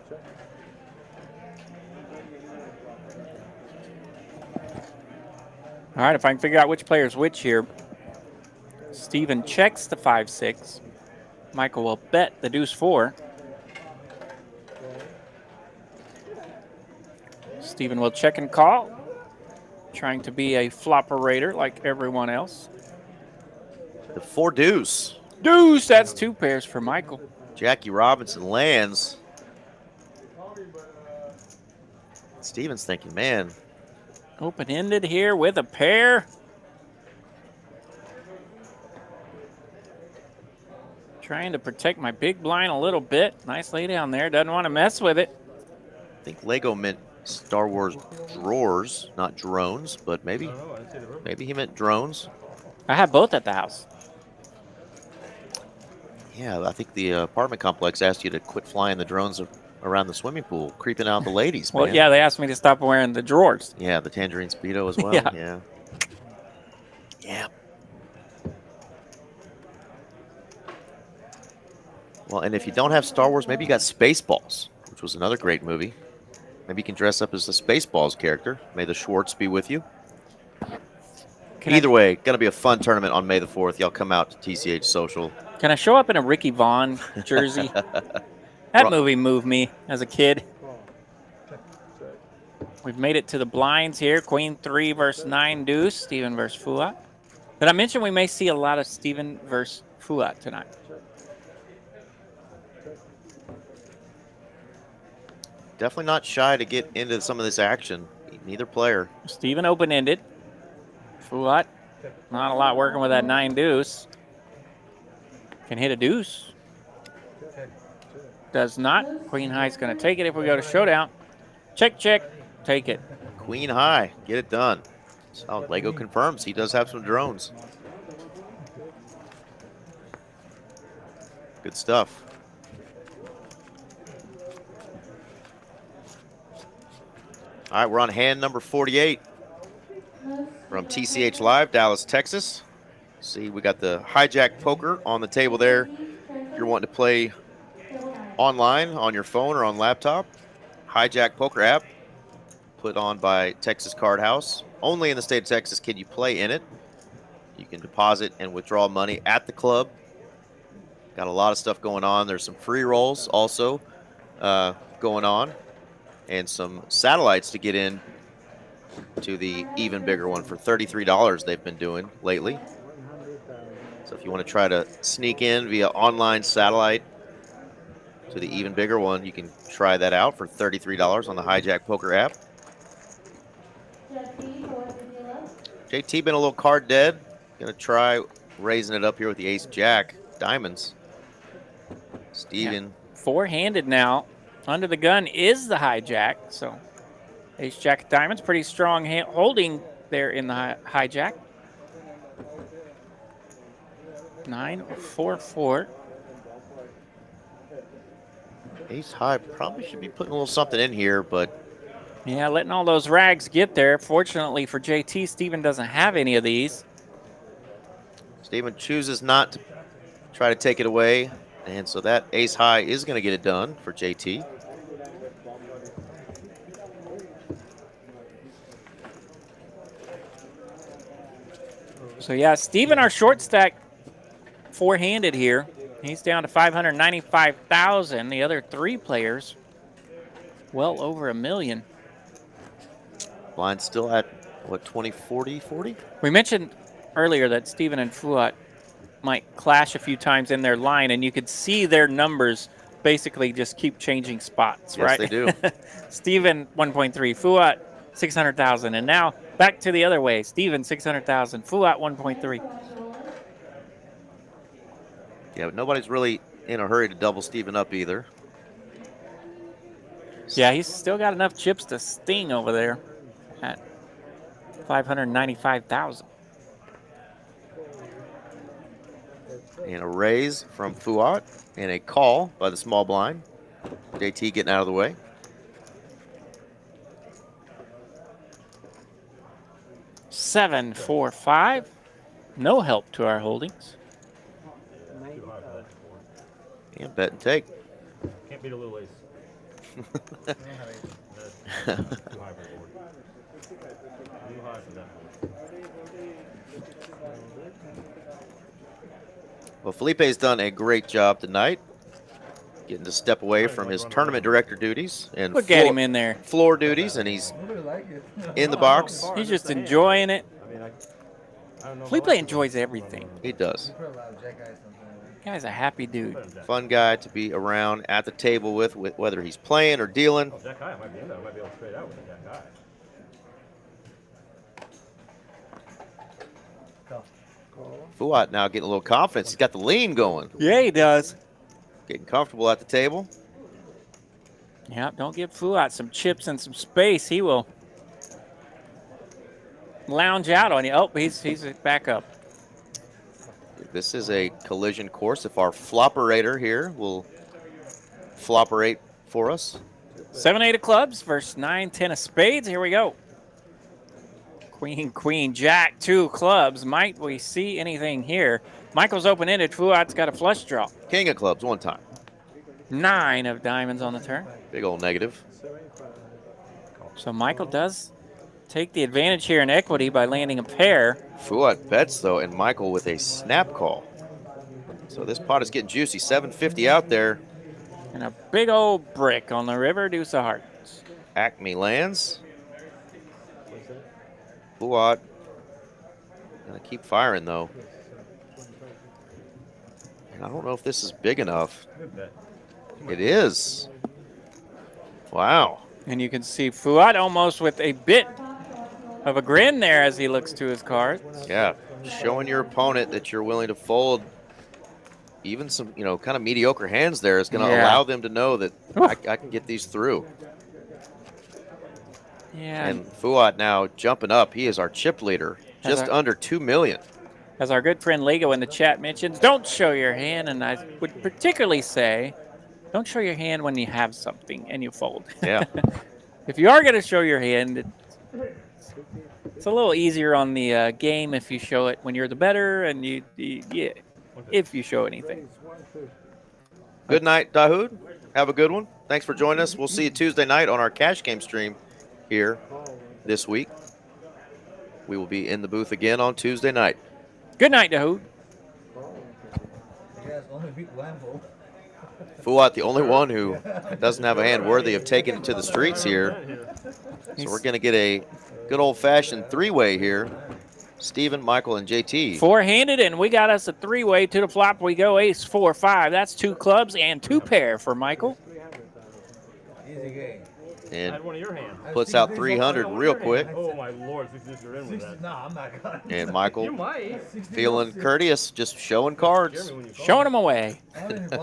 S2: All right, if I can figure out which player's which here. Steven checks the 5-6. Michael will bet the deuce 4. Steven will check and call, trying to be a floperator like everyone else.
S1: The 4 deuce.
S2: Deuce, that's 2 pairs for Michael.
S1: Jackie Robinson lands. Steven's thinking, man.
S2: Open-ended here with a pair. Trying to protect my big blind a little bit. Nice lay down there. Doesn't want to mess with it.
S1: I think Lego meant Star Wars drawers, not drones, but maybe he meant drones.
S2: I have both at the house.
S1: Yeah, I think the apartment complex asked you to quit flying the drones around the swimming pool, creeping out the ladies, man.
S2: Well, yeah, they asked me to stop wearing the drawers.
S1: Yeah, the Tangerine Speedo as well.
S2: Yeah.
S1: Yeah. Well, and if you don't have Star Wars, maybe you got Spaceballs, which was another great movie. Maybe you can dress up as the Spaceballs character. May the Schwartz be with you. Either way, going to be a fun tournament on May the 4th. Y'all come out to TCH Social.
S2: Can I show up in a Ricky Vaughn jersey? That movie moved me as a kid. We've made it to the blinds here. Queen 3 versus 9 deuce. Steven versus Fouad. Did I mention we may see a lot of Steven versus Fouad tonight?
S1: Definitely not shy to get into some of this action. Neither player.
S2: Steven open-ended. Fouad, not a lot working with that 9 deuce. Can hit a deuce. Does not. Queen high's going to take it if we go to showdown. Check, check. Take it.
S1: Queen high. Get it done. So Lego confirms he does have some drones. Good stuff. All right, we're on hand number 48 from TCH Live, Dallas, Texas. See, we got the hijack poker on the table there. If you're wanting to play online on your phone or on laptop, hijack poker app put on by Texas Card House. Only in the state of Texas can you play in it. You can deposit and withdraw money at the club. Got a lot of stuff going on. There's some free rolls also going on, and some satellites to get in to the even bigger one for $33 they've been doing lately. So if you want to try to sneak in via online satellite to the even bigger one, you can try that out for $33 on the hijack poker app. JT been a little card dead. Gonna try raising it up here with the ace jack diamonds. Steven.
S2: Yeah. Four-handed now. Under the gun is the hijack. So ace jack diamonds, pretty strong holding there in the hijack. 9-4-4.
S1: Ace high probably should be putting a little something in here, but
S2: yeah, letting all those rags get there. Fortunately for JT, Steven doesn't have any of these.
S1: Steven chooses not to try to take it away, and so that ace high is going to get it done for JT.
S2: So yeah, Steven, our short stack, four-handed here. He's down to 595,000. The other three players, well over $1 million.
S1: Blind still at what, 20, 40, 40?
S2: We mentioned earlier that Steven and Fouad might clash a few times in their line, and you could see their numbers basically just keep changing spots,
S1: Yes,
S2: right?
S1: they do.
S2: Steven 1.3, Fouad 600,000, and now back to the other way. Steven 600,000, Fouad 1.3.
S1: Yeah, but nobody's really in a hurry to double Steven up either.
S2: Yeah, he's still got enough chips to sting over there at 595,000.
S1: And a raise from Fouad and a call by the small blind. JT getting out of the way.
S2: Seven, 4, 5. No help to our holdings.
S4: Too high for that board.
S1: And bet and take.
S4: Can't beat a little ace.
S5: I don't have aces.
S4: That's too high for the board. Too high for that board.
S1: Well, Felipe's done a great job tonight, getting to step away from his tournament director duties and
S2: Look at him in there.
S1: floor duties, and he's
S5: Nobody like it.
S1: in the box.
S2: He's just enjoying it.
S4: I mean, I don't know. if I
S2: Felipe
S4: like
S2: enjoys
S4: it.
S2: everything.
S1: He does.
S5: You put a lot of jack eyes sometimes.
S2: Guy's a happy dude.
S1: Fun guy to be around at the table with whether he's playing or dealing.
S4: Oh, jack high might be in there. I might be able to trade out with a jack high.
S1: Fouad now getting a little confidence. He's got the lean going.
S2: Yeah, he does.
S1: Getting comfortable at the table.
S2: Yeah, don't give Fouad some chips and some space. He will lounge out on you. Oh, he's back up.
S1: This is a collision course. If our flopperator here will flopperate for us.
S2: 7, 8 of clubs versus 9, 10 of spades. Here we go. Queen, queen, jack, 2 clubs. Might we see anything here? Michael's open-ended. Fouad's got a flush draw.
S1: King of clubs one time.
S2: 9 of diamonds on the turn.
S1: Big old negative.
S2: So Michael does take the advantage here in equity by landing a pair.
S1: Fouad bets, though, and Michael with a snap call. So this pot is getting juicy. 750 out there.
S2: And a big old brick on the river, deuce of hearts.
S1: Acme lands. Fouad gonna keep firing, though. And I don't know if this is big enough.
S4: Good bet.
S1: It is. Wow.
S2: And you can see Fouad almost with a bit of a grin there as he looks to his cards.
S1: Yeah, showing your opponent that you're willing to fold even some, kind of mediocre hands there is going to allow them to know that I can get these through.
S2: Yeah.
S1: And Fouad now jumping up. He is our chip leader, just under 2 million.
S2: As our good friend Lego in the chat mentions, don't show your hand, and I would particularly say, don't show your hand when you have something and you fold.
S1: Yeah.
S2: If you are going to show your hand, it's a little easier on the game if you show it when you're the better, and if you show anything.
S1: Good night, Dahoud. Have a good one. Thanks for joining us. We'll see you Tuesday night on our cash game stream here this week. We will be in the booth again on Tuesday night.
S2: Good night, Dahoud.
S5: You guys only beat Lambo.
S1: Fouad, the only one who doesn't have a hand worthy of taking it to the streets here. So we're going to get a good old-fashioned three-way here. Steven, Michael, and JT.
S2: Four-handed, and we got us a three-way. To the flop we go, ace, 4, 5. That's 2 clubs and 2 pair for Michael.
S5: Easy game.
S4: I
S1: And
S4: had one of your hands.
S1: puts out 300 real quick.
S4: Oh my lord, 66 you're in with that.
S5: No, I'm not gonna.
S1: And
S4: You
S1: Michael
S4: might.
S1: feeling courteous, just showing cards.
S4: Jeremy, when you call.
S2: Showing him away.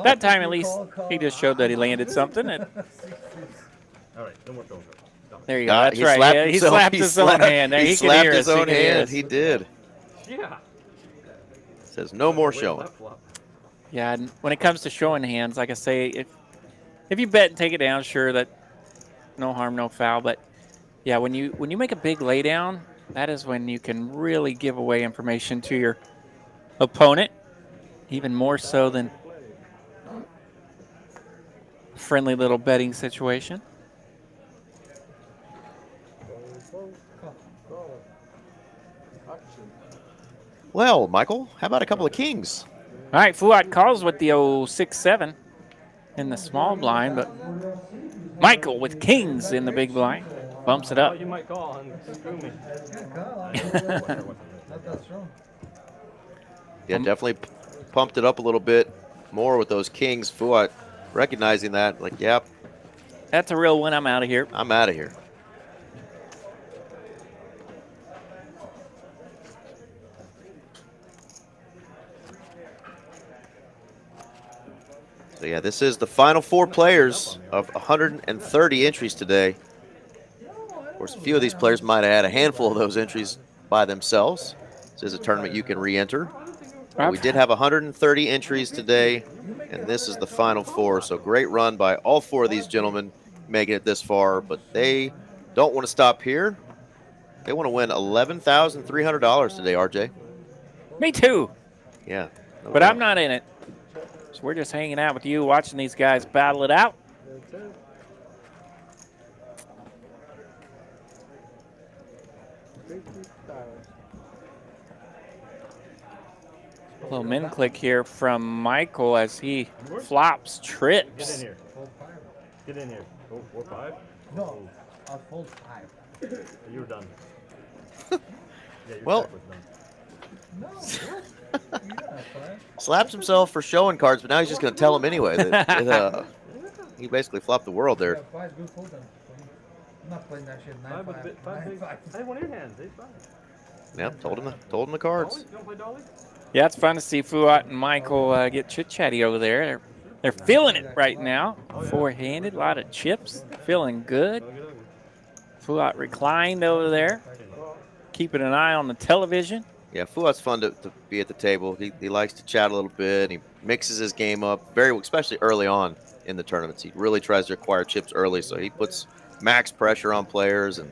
S2: That time, at least, he just showed that he landed something. And
S4: All right, no more filter. Stop it.
S2: there you go.
S1: God,
S2: That's
S1: he
S2: right.
S1: slapped
S2: Yeah, he
S1: himself.
S2: slapped
S1: He
S2: his own
S1: slapped-
S2: hand. There,
S1: He
S2: he can
S1: slapped
S2: hear
S1: his
S2: us. He
S1: own
S2: can hear
S1: hand.
S2: us.
S1: He did.
S4: Yeah.
S1: Says no more
S4: Wait,
S1: showing.
S4: left flop.
S2: Yeah, and when it comes to showing hands, like I say, if you bet and take it down, sure, that no harm, no foul. But yeah, when you make a big laydown, that is when you can really give away information to your opponent, even more so than a friendly little betting situation.
S1: Well, Michael, how about a couple of kings?
S2: All right, Fouad calls with the 6-7 in the small blind, but Michael with kings in the big blind. Bumps it
S4: Oh,
S2: up.
S4: you might call and screw me.
S5: Yeah, call. Not that strong.
S1: Yeah, definitely pumped it up a little bit more with those kings. Fouad recognizing that, like, yep,
S2: That's a real win. I'm out of here.
S1: I'm out of here. So yeah, this is the final 4 players of 130 entries today. Of course, a few of these players might have had a handful of those entries by themselves. This is a tournament you can re-enter. But we did have 130 entries today, and this is the final 4. So great run by all 4 of these gentlemen making it this far, but they don't want to stop here. They want to win $11,300 today, RJ.
S2: Me too.
S1: Yeah. No
S2: But
S1: doubt.
S2: I'm not in it. So we're just hanging out with you, watching these guys battle it out. A little min click here from Michael as he flops
S4: Get in
S2: trips.
S4: here. Get in here. Oh, 4, 5?
S5: No, I'll fold 5.
S4: You were done. Yeah, your
S1: Well-
S4: check was done.
S5: No, what? You got 5.
S1: Slaps himself for showing cards, but now he's just going to tell him anyway. That he basically flopped the world there.
S5: Yeah, 5 good fold then. I'm not playing that shit. 9,
S4: 5 with
S5: 5.
S4: bit, 5 big.
S5: 5.
S4: Hey, one of your hands. 8, 5.
S1: Yep, told him the cards.
S4: Dolly? You don't play Dolly?
S2: Yeah, it's fun to see Fouad and Michael get chit-chatty over there. They're feeling it right now. Four-handed, a lot of chips, feeling good. Fouad reclined over there, keeping an eye on the television.
S1: Yeah, Fouad's fun to be at the table. He likes to chat a little bit. He mixes his game up especially early on in the tournaments. He really tries to acquire chips early, so he puts max pressure on players and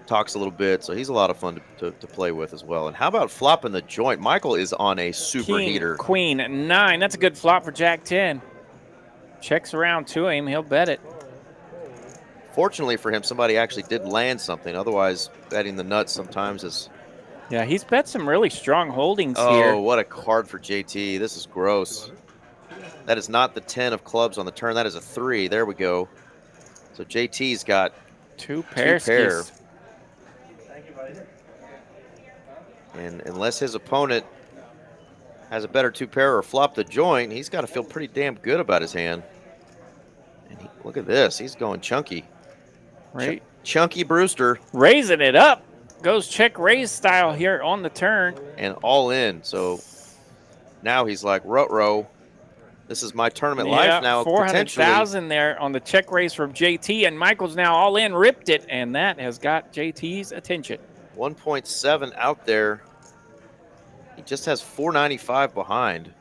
S1: talks a little bit. So he's a lot of fun to play with as well. And how about flopping the joint? Michael is on a super
S2: King,
S1: heater.
S2: Queen, 9. That's a good flop for Jack 10. Checks around to him. He'll bet it.
S1: Fortunately for him, somebody actually did land something. Otherwise, betting the nuts sometimes is...
S2: Yeah, he's bet some really strong holdings
S1: Oh,
S2: here.
S1: what a card for JT. This is gross. That is not the 10 of clubs on the turn. That is a 3. There we go. So JT's got
S2: Two pair.
S1: And unless his opponent has a better 2-pair or flop the joint, he's got to feel pretty damn good about his hand. And look at this. He's going chunky.
S2: Right.
S1: Chunky Brewster
S2: Raising it up. Goes check raise style here on the turn.
S1: and all in. So now he's like, ruh-roh. This is my tournament life now. Potentially.
S2: 400,000 there on the check raise from JT, and Michael's now all in, ripped it, and that has got JT's attention.
S1: 1.7 out there. He just has 495 behind.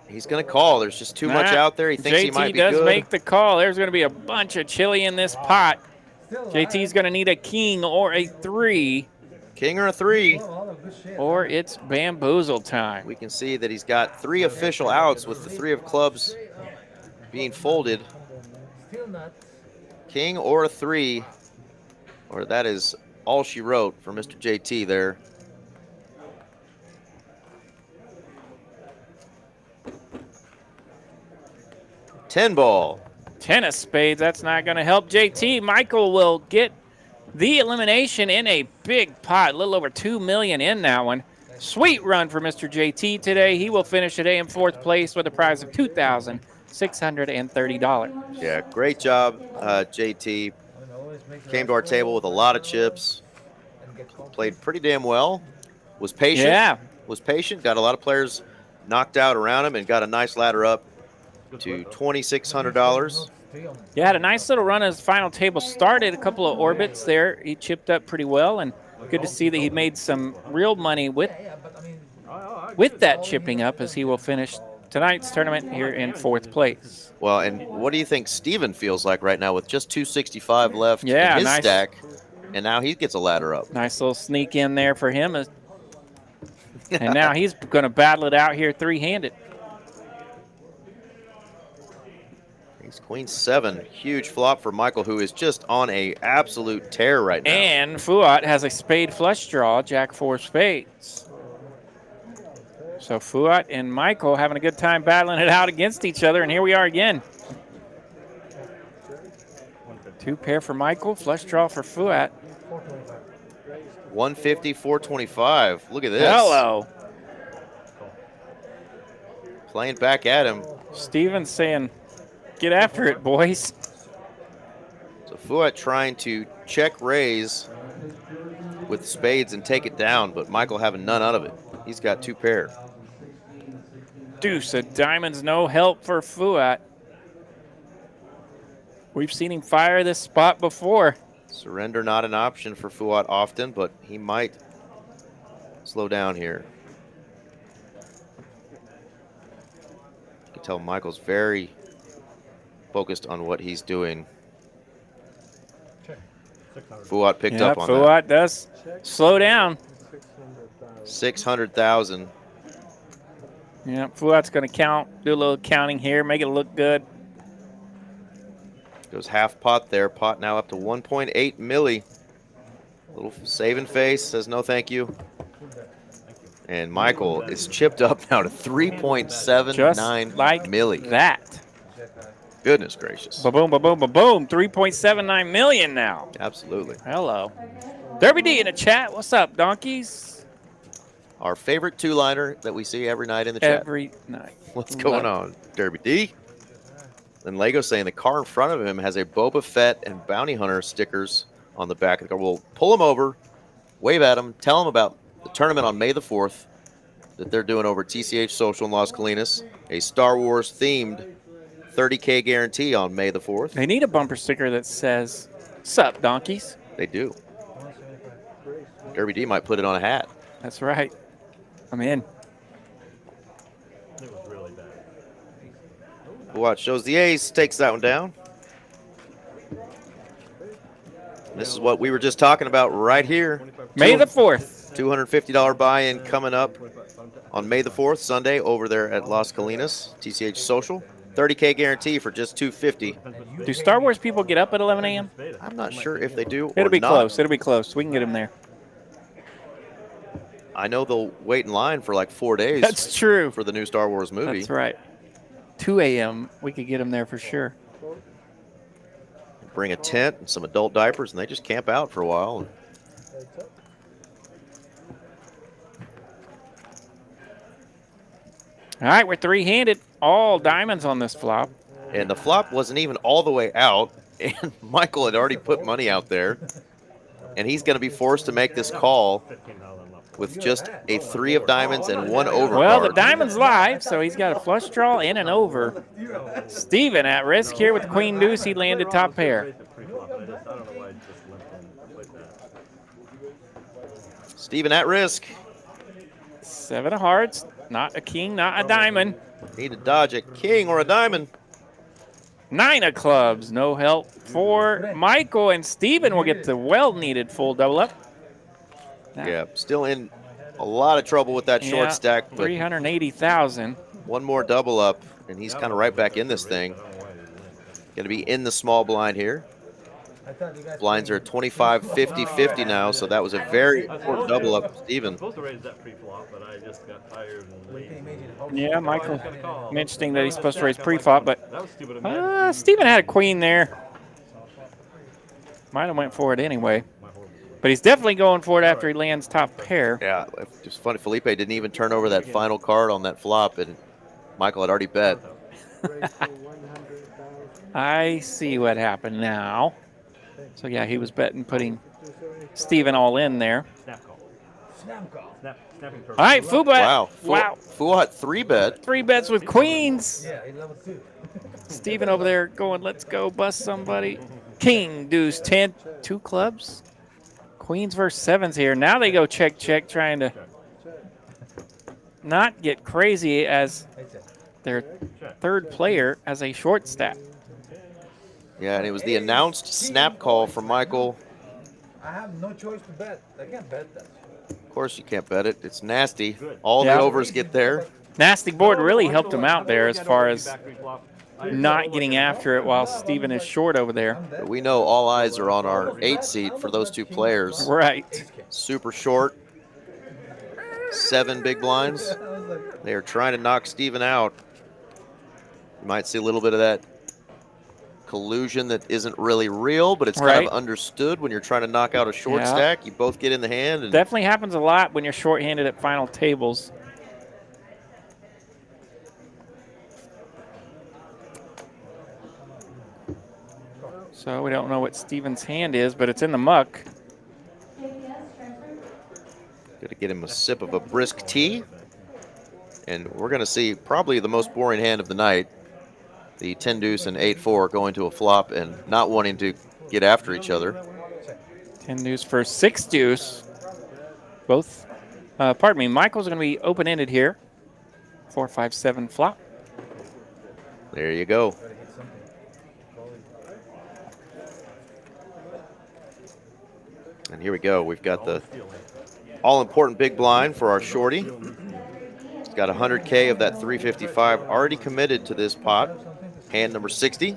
S1: He's going to call. There's just too much out there. He thinks he might be
S2: JT does
S1: good.
S2: make the call. There's going to be a bunch of chili in this pot.
S5: Still
S2: JT's going to need a king or a 3,
S1: King or a 3.
S5: all of good shit.
S2: or it's bamboozle time.
S1: We can see that he's got 3 official outs with the 3 of clubs being folded.
S5: Still not.
S1: King or a 3, or that is all she wrote for Mr. JT there. Ten ball.
S2: 10 of spades, that's not going to help JT. Michael will get the elimination in a big pot, a little over $2 million in that one. Sweet run for Mr. JT today. He will finish today in 4th place with a prize of $2,630.
S1: Yeah, great job, JT. Came to our table with a lot of chips. Played pretty damn well. Was patient.
S2: Yeah.
S1: Was patient. Got a lot of players knocked out around him and got a nice ladder up to $2,600.
S2: Yeah, had a nice little run as the final table started. A couple of orbits there. He chipped up pretty well, and good to see that he made some real money with that chipping up, as he will finish tonight's tournament here in 4th place.
S1: Well, and what do you think Steven feels like right now with just 265 left
S2: Yeah,
S1: in his
S2: nice.
S1: stack, and now he gets a ladder up.
S2: Nice little sneak in there for him. And now he's going to battle it out here 3-handed.
S1: He's queen 7. Huge flop for Michael, who is just on a absolute tear right now.
S2: And Fouad has a spade flush draw, Jack 4 spades. So Fouad and Michael having a good time battling it out against each other, and here we are again. Two pair for Michael, flush draw for Fouad.
S1: 150, 425. Look at this.
S2: Hello.
S1: Playing back at him.
S2: Steven's saying, get after it, boys.
S1: So Fouad trying to check raise with spades and take it down, but Michael having none out of it. He's got two pair.
S2: Deuce of diamonds, no help for Fouad. We've seen him fire this spot before.
S1: Surrender not an option for Fouad often, but he might slow down here. You can tell Michael's very focused on what he's doing. Fouad picked up on
S2: Fouad does slow down.
S1: that. 600,000.
S2: Yeah, Fouad's going to count, do a little counting here, make it look good.
S1: Goes half pot there. Pot now up to 1.8 milli. Little saving face, says no thank you. And Michael is chipped up now to 3.79
S2: like
S1: milli.
S2: That.
S1: Goodness gracious.
S2: Ba-boom, ba-boom, ba-boom. 3.79 million now.
S1: Absolutely.
S2: Hello. Derby D in the chat. What's up, donkeys?
S1: Our favorite two-liner that we see every night in the chat.
S2: Every night.
S1: What's going on, Derby D? And Lego saying the car in front of him has a Boba Fett and Bounty Hunter stickers on the back of the car. We'll pull him over, wave at him, tell him about the tournament on May the 4th that they're doing over at TCH Social in Las Colinas, a Star Wars themed 30K guarantee on May the 4th.
S2: They need a bumper sticker that says, "Sup, donkeys?"
S1: They do. Derby D might put it on a hat.
S2: That's right. I'm in.
S4: It was really bad.
S1: Watch, shows the ace, takes that one down. This is what we were just talking about right here.
S2: May the 4th.
S1: $250 buy-in coming up on May the 4th, Sunday, over there at Las Colinas, TCH Social. 30K guarantee for just $250.
S2: Do Star Wars people get up at 11 a.m.?
S1: I'm not sure if they do or
S2: It'll be
S1: not.
S2: close. It'll be close. We can get them there.
S1: I know they'll wait in line for like 4 days.
S2: That's true.
S1: For the new Star Wars movie.
S2: That's right. 2 a.m. We could get them there for sure.
S1: Bring a tent and some adult diapers, and they just camp out for a while.
S2: All right, we're three-handed. All diamonds on this flop.
S1: And the flop wasn't even all the way out, and Michael had already put money out there, and he's going to be forced to make this call with just a 3 of diamonds and 1 over
S2: Well,
S1: card.
S2: the diamond's live, so he's got a flush draw and an over. Steven at risk here with Queen Deuce. He landed top pair.
S1: Steven at risk.
S2: 7 of hearts. Not a king, not a diamond.
S1: Need to dodge a king or a diamond.
S2: 9 of clubs. No help for Michael, and Steven will get the well-needed full double up.
S1: Yeah, still in a lot of trouble with that short stack. But
S2: 380,000.
S1: one more double up, and he's kind of right back in this thing. Going to be in the small blind here. Blinds are 25, 50, 50 now, so that was a very important double up for Steven.
S4: I was supposed to raise that pre-flop, but I just got tired and lazy.
S2: Yeah, Michael mentioning that he's supposed to raise pre-flop, but
S4: That was stupid of me.
S2: Steven had a queen there. Might have went for it anyway. But he's definitely going for it after he lands top pair.
S1: Yeah, it's funny. Felipe didn't even turn over that final card on that flop, and Michael had already bet.
S2: I see what happened now. So, yeah, he was betting, putting Steven all in there.
S4: Snap call.
S5: Snap call.
S4: Snapping purple.
S2: All right, Fouad.
S1: Wow.
S2: Wow.
S1: Fouad 3-bet.
S2: 3 bets with queens.
S5: Yeah, he level 2.
S2: Steven over there going, let's go bust somebody. King, deuce, 10, 2 clubs. Queens versus 7s here. Now they go check, check, trying to not get crazy as their third player as a short stack.
S1: Yeah, and it was the announced snap call from Michael.
S5: I have no choice to bet. I can't bet that.
S1: Of course you can't bet it. It's nasty. All the overs get there.
S2: Nasty board really helped him out there as far as not getting after it while Steven is short over there.
S1: But we know all eyes are on our 8 seat for those 2 players.
S2: Right.
S1: Super short. 7 big blinds. They are trying to knock Steven out. You might see a little bit of that collusion that isn't really real, but it's kind of understood when you're trying to knock out a short stack. You both get in the hand. And
S2: definitely happens a lot when you're shorthanded at final tables. So we don't know what Steven's hand is, but it's in the muck.
S1: Got to get him a sip of a brisk tea. And we're going to see probably the most boring hand of the night. The 10 deuce and 8-4 going to a flop and not wanting to get after each other.
S2: 10 deuce for 6 deuce. Both, pardon me, Michael's going to be open-ended here. 4, 5, 7 flop.
S1: There you go. And here we go. We've got the all-important big blind for our shorty. He's got 100K of that 355 already committed to this pot. Hand number 60.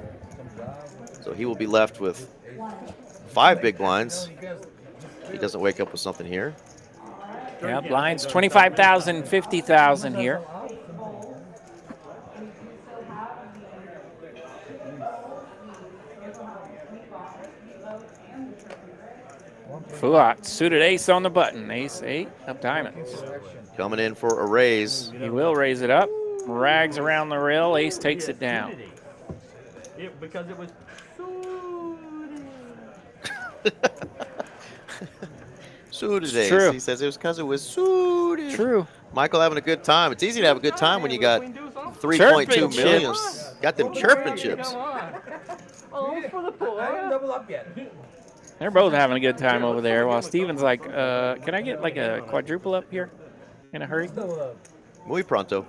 S1: So he will be left with 5 big blinds. He doesn't wake up with something here.
S2: Yeah, blinds 25,000, 50,000 here. Fouad, suited ace on the button. Ace 8 of diamonds.
S1: Coming in for a raise.
S2: He will raise it up. Rags around the rail. Ace takes it down.
S4: Because it was
S1: Suited ace.
S2: True.
S1: He says it was because it was suited.
S2: True.
S1: Michael having a good time. It's easy to have a good time when you got 3.2 million.
S2: Chips.
S1: Got them chirping chips.
S5: I haven't doubled up yet.
S2: They're both having a good time over there while Steven's like, can I get like a quadruple up here in a hurry?
S5: Double up.
S1: Muy pronto.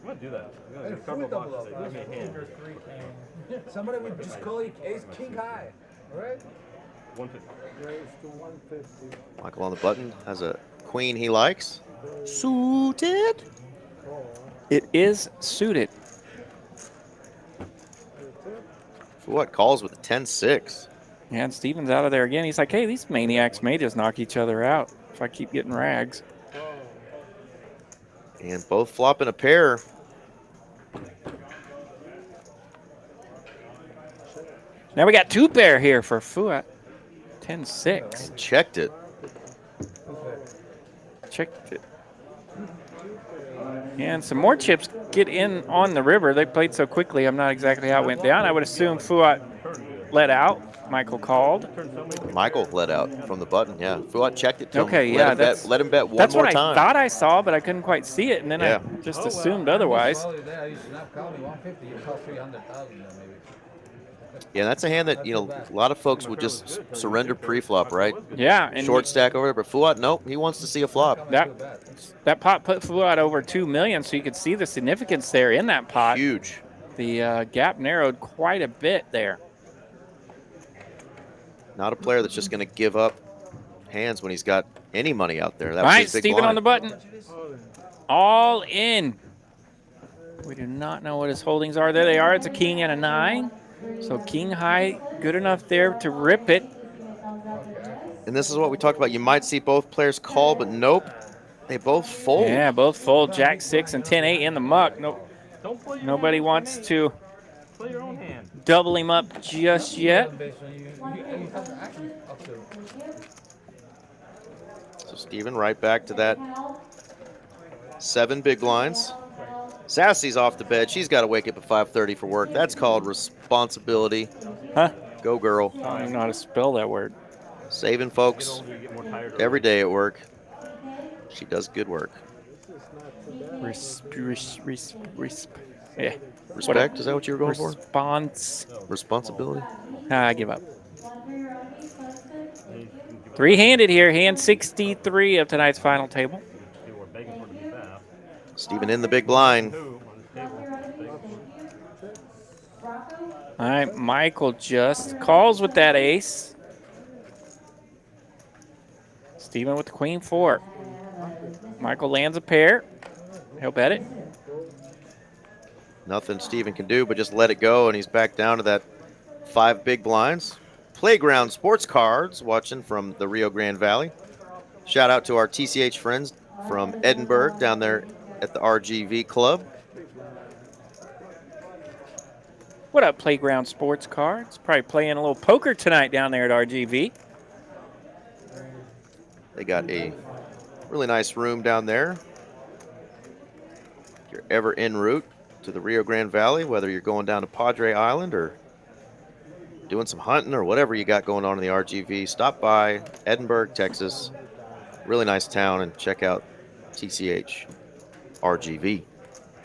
S4: I'm gonna do that. I'm gonna
S5: Hey,
S4: do a couple
S5: fully
S4: of
S5: double
S4: boxes.
S5: up.
S4: Give me a hand.
S5: Somebody would just call it ace king high. All right?
S4: 150.
S1: Michael on the button has a queen he likes. Suited.
S2: It is suited.
S1: What calls with a 10-6?
S2: Yeah, and Steven's out of there again. He's like, hey, these maniacs may just knock each other out if I keep getting rags.
S1: And both flopping a pair.
S2: Now we got 2 pair here for Fouad. 10-6.
S1: Checked it.
S2: Checked it. And some more chips get in on the river. They played so quickly, I'm not exactly how it went down. I would assume Fouad let out. Michael called.
S1: Michael let out from the button. Yeah, Fouad checked it to
S2: Okay,
S1: him.
S2: yeah,
S1: Let him bet one
S2: that's
S1: more
S2: what
S1: time.
S2: I thought I saw, but I couldn't quite see it, and then
S1: Yeah.
S2: I just assumed otherwise.
S5: Call you there. You should not call me 150. You call 300,000 then maybe.
S1: Yeah, that's a hand that, you know, a lot of folks would just surrender pre-flop, right?
S2: Yeah, and
S1: Short stack over there, but Fouad, nope, he wants to see a flop.
S2: that pot put Fouad over 2 million, so you could see the significance there in that pot.
S1: Huge.
S2: The gap narrowed quite a bit there.
S1: Not a player that's just going to give up hands when he's got any money out there. That
S2: All
S1: was
S2: right,
S1: his big
S2: Steven on
S1: blind.
S2: the button. All in. We do not know what his holdings are. There they are. It's a king and a 9. So king high, good enough there to rip it.
S1: And this is what we talked about. You might see both players call, but nope. They both fold.
S2: Yeah, both fold. Jack 6 and 10-8 in the muck. Nope.
S4: Don't play your
S2: Nobody
S4: hand.
S2: wants to
S4: Play your own hand.
S2: double him up just yet.
S1: So Steven right back to that 7 big blinds. Sassy's off the bed. She's got to wake up at 5:30 for work. That's called responsibility.
S2: Huh?
S1: Go, girl.
S2: I don't even know how to spell that word.
S1: Saving folks every day at work. She does good work.
S2: Yeah.
S1: Respect? Is that what you were going for?
S2: Response.
S1: Responsibility?
S2: I give up. 3-handed here. Hand 63 of tonight's final table.
S4: They were begging for it to be fast.
S1: Steven in the big blind.
S4: 2 on this table.
S2: All right, Michael just calls with that ace. Steven with the queen 4. Michael lands a pair. He'll bet it.
S1: Nothing Steven can do but just let it go, and he's back down to that 5 big blinds. Playground Sports Cards watching from the Rio Grande Valley. Shout out to our TCH friends from Edinburgh down there at the RGV Club.
S2: What up, Playground Sports Cards? Probably playing a little poker tonight down there at RGV.
S1: They got a really nice room down there. If you're ever en route to the Rio Grande Valley, whether you're going down to Padre Island or doing some hunting or whatever you got going on in the RGV, stop by Edinburgh, Texas. Really nice town, and check out TCH RGV.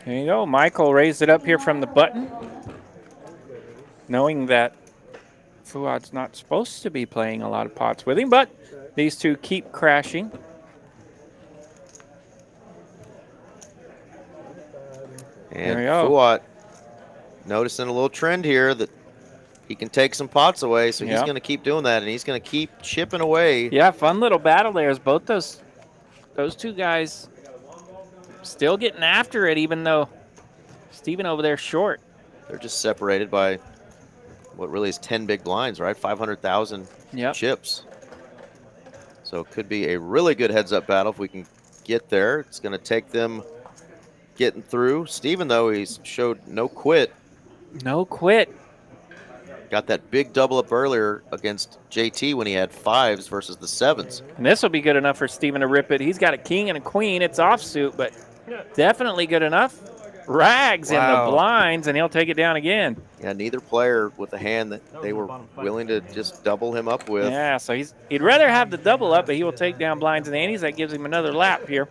S2: There you go. Michael raised it up here from the button, knowing that Fouad's not supposed to be playing a lot of pots with him, but these two keep crashing.
S1: And
S2: There we go.
S1: Fouad noticing a little trend here that he can take some pots away, so he's
S2: Yep.
S1: going to keep doing that, and he's going to keep chipping away.
S2: Yeah, fun little battle there as both those two guys still getting after it, even though Steven over there short.
S1: They're just separated by what really is 10 big blinds, right? 500,000
S2: Yep.
S1: chips. So it could be a really good heads-up battle if we can get there. It's going to take them getting through. Steven, though, he's showed no quit.
S2: No quit.
S1: Got that big double up earlier against JT when he had 5s versus the 7s.
S2: And this will be good enough for Steven to rip it. He's got a king and a queen. It's offsuit, but definitely good enough. Rags in the blinds, and he'll take it down again.
S1: Yeah, neither player with a hand that they were willing to just double him up with.
S2: Yeah, so he'd rather have the double up, but he will take down blinds and antes. That gives him another lap here.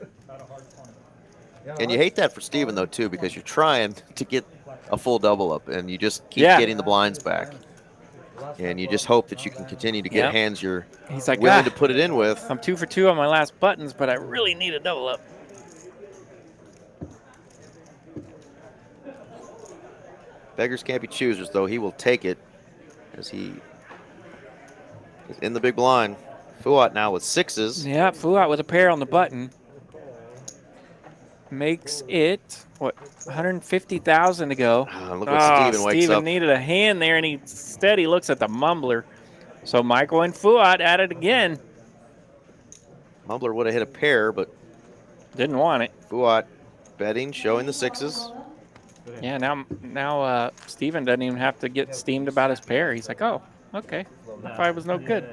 S1: And you hate that for Steven, though, too, because you're trying to get a full double up, and you just keep getting the blinds back. And you just hope that you can continue to get hands you're
S2: He's like,
S1: willing to put it in with.
S2: I'm 2 for 2 on my last buttons, but I really need a double up.
S1: Beggars can't be choosers, though. He will take it as he is in the big blind. Fouad now with 6s.
S2: Yeah, Fouad with a pair on the button. Makes it, what, 150,000 to go.
S1: Look what Steven wakes
S2: Steven
S1: up.
S2: needed a hand there, and he steady looks at the mumbler. So Michael and Fouad at it again.
S1: Mumbler would have hit a pair, but
S2: didn't want it.
S1: Fouad betting, showing the 6s.
S2: Yeah, now Steven doesn't even have to get steamed about his pair. He's like, oh, okay. That probably was no good.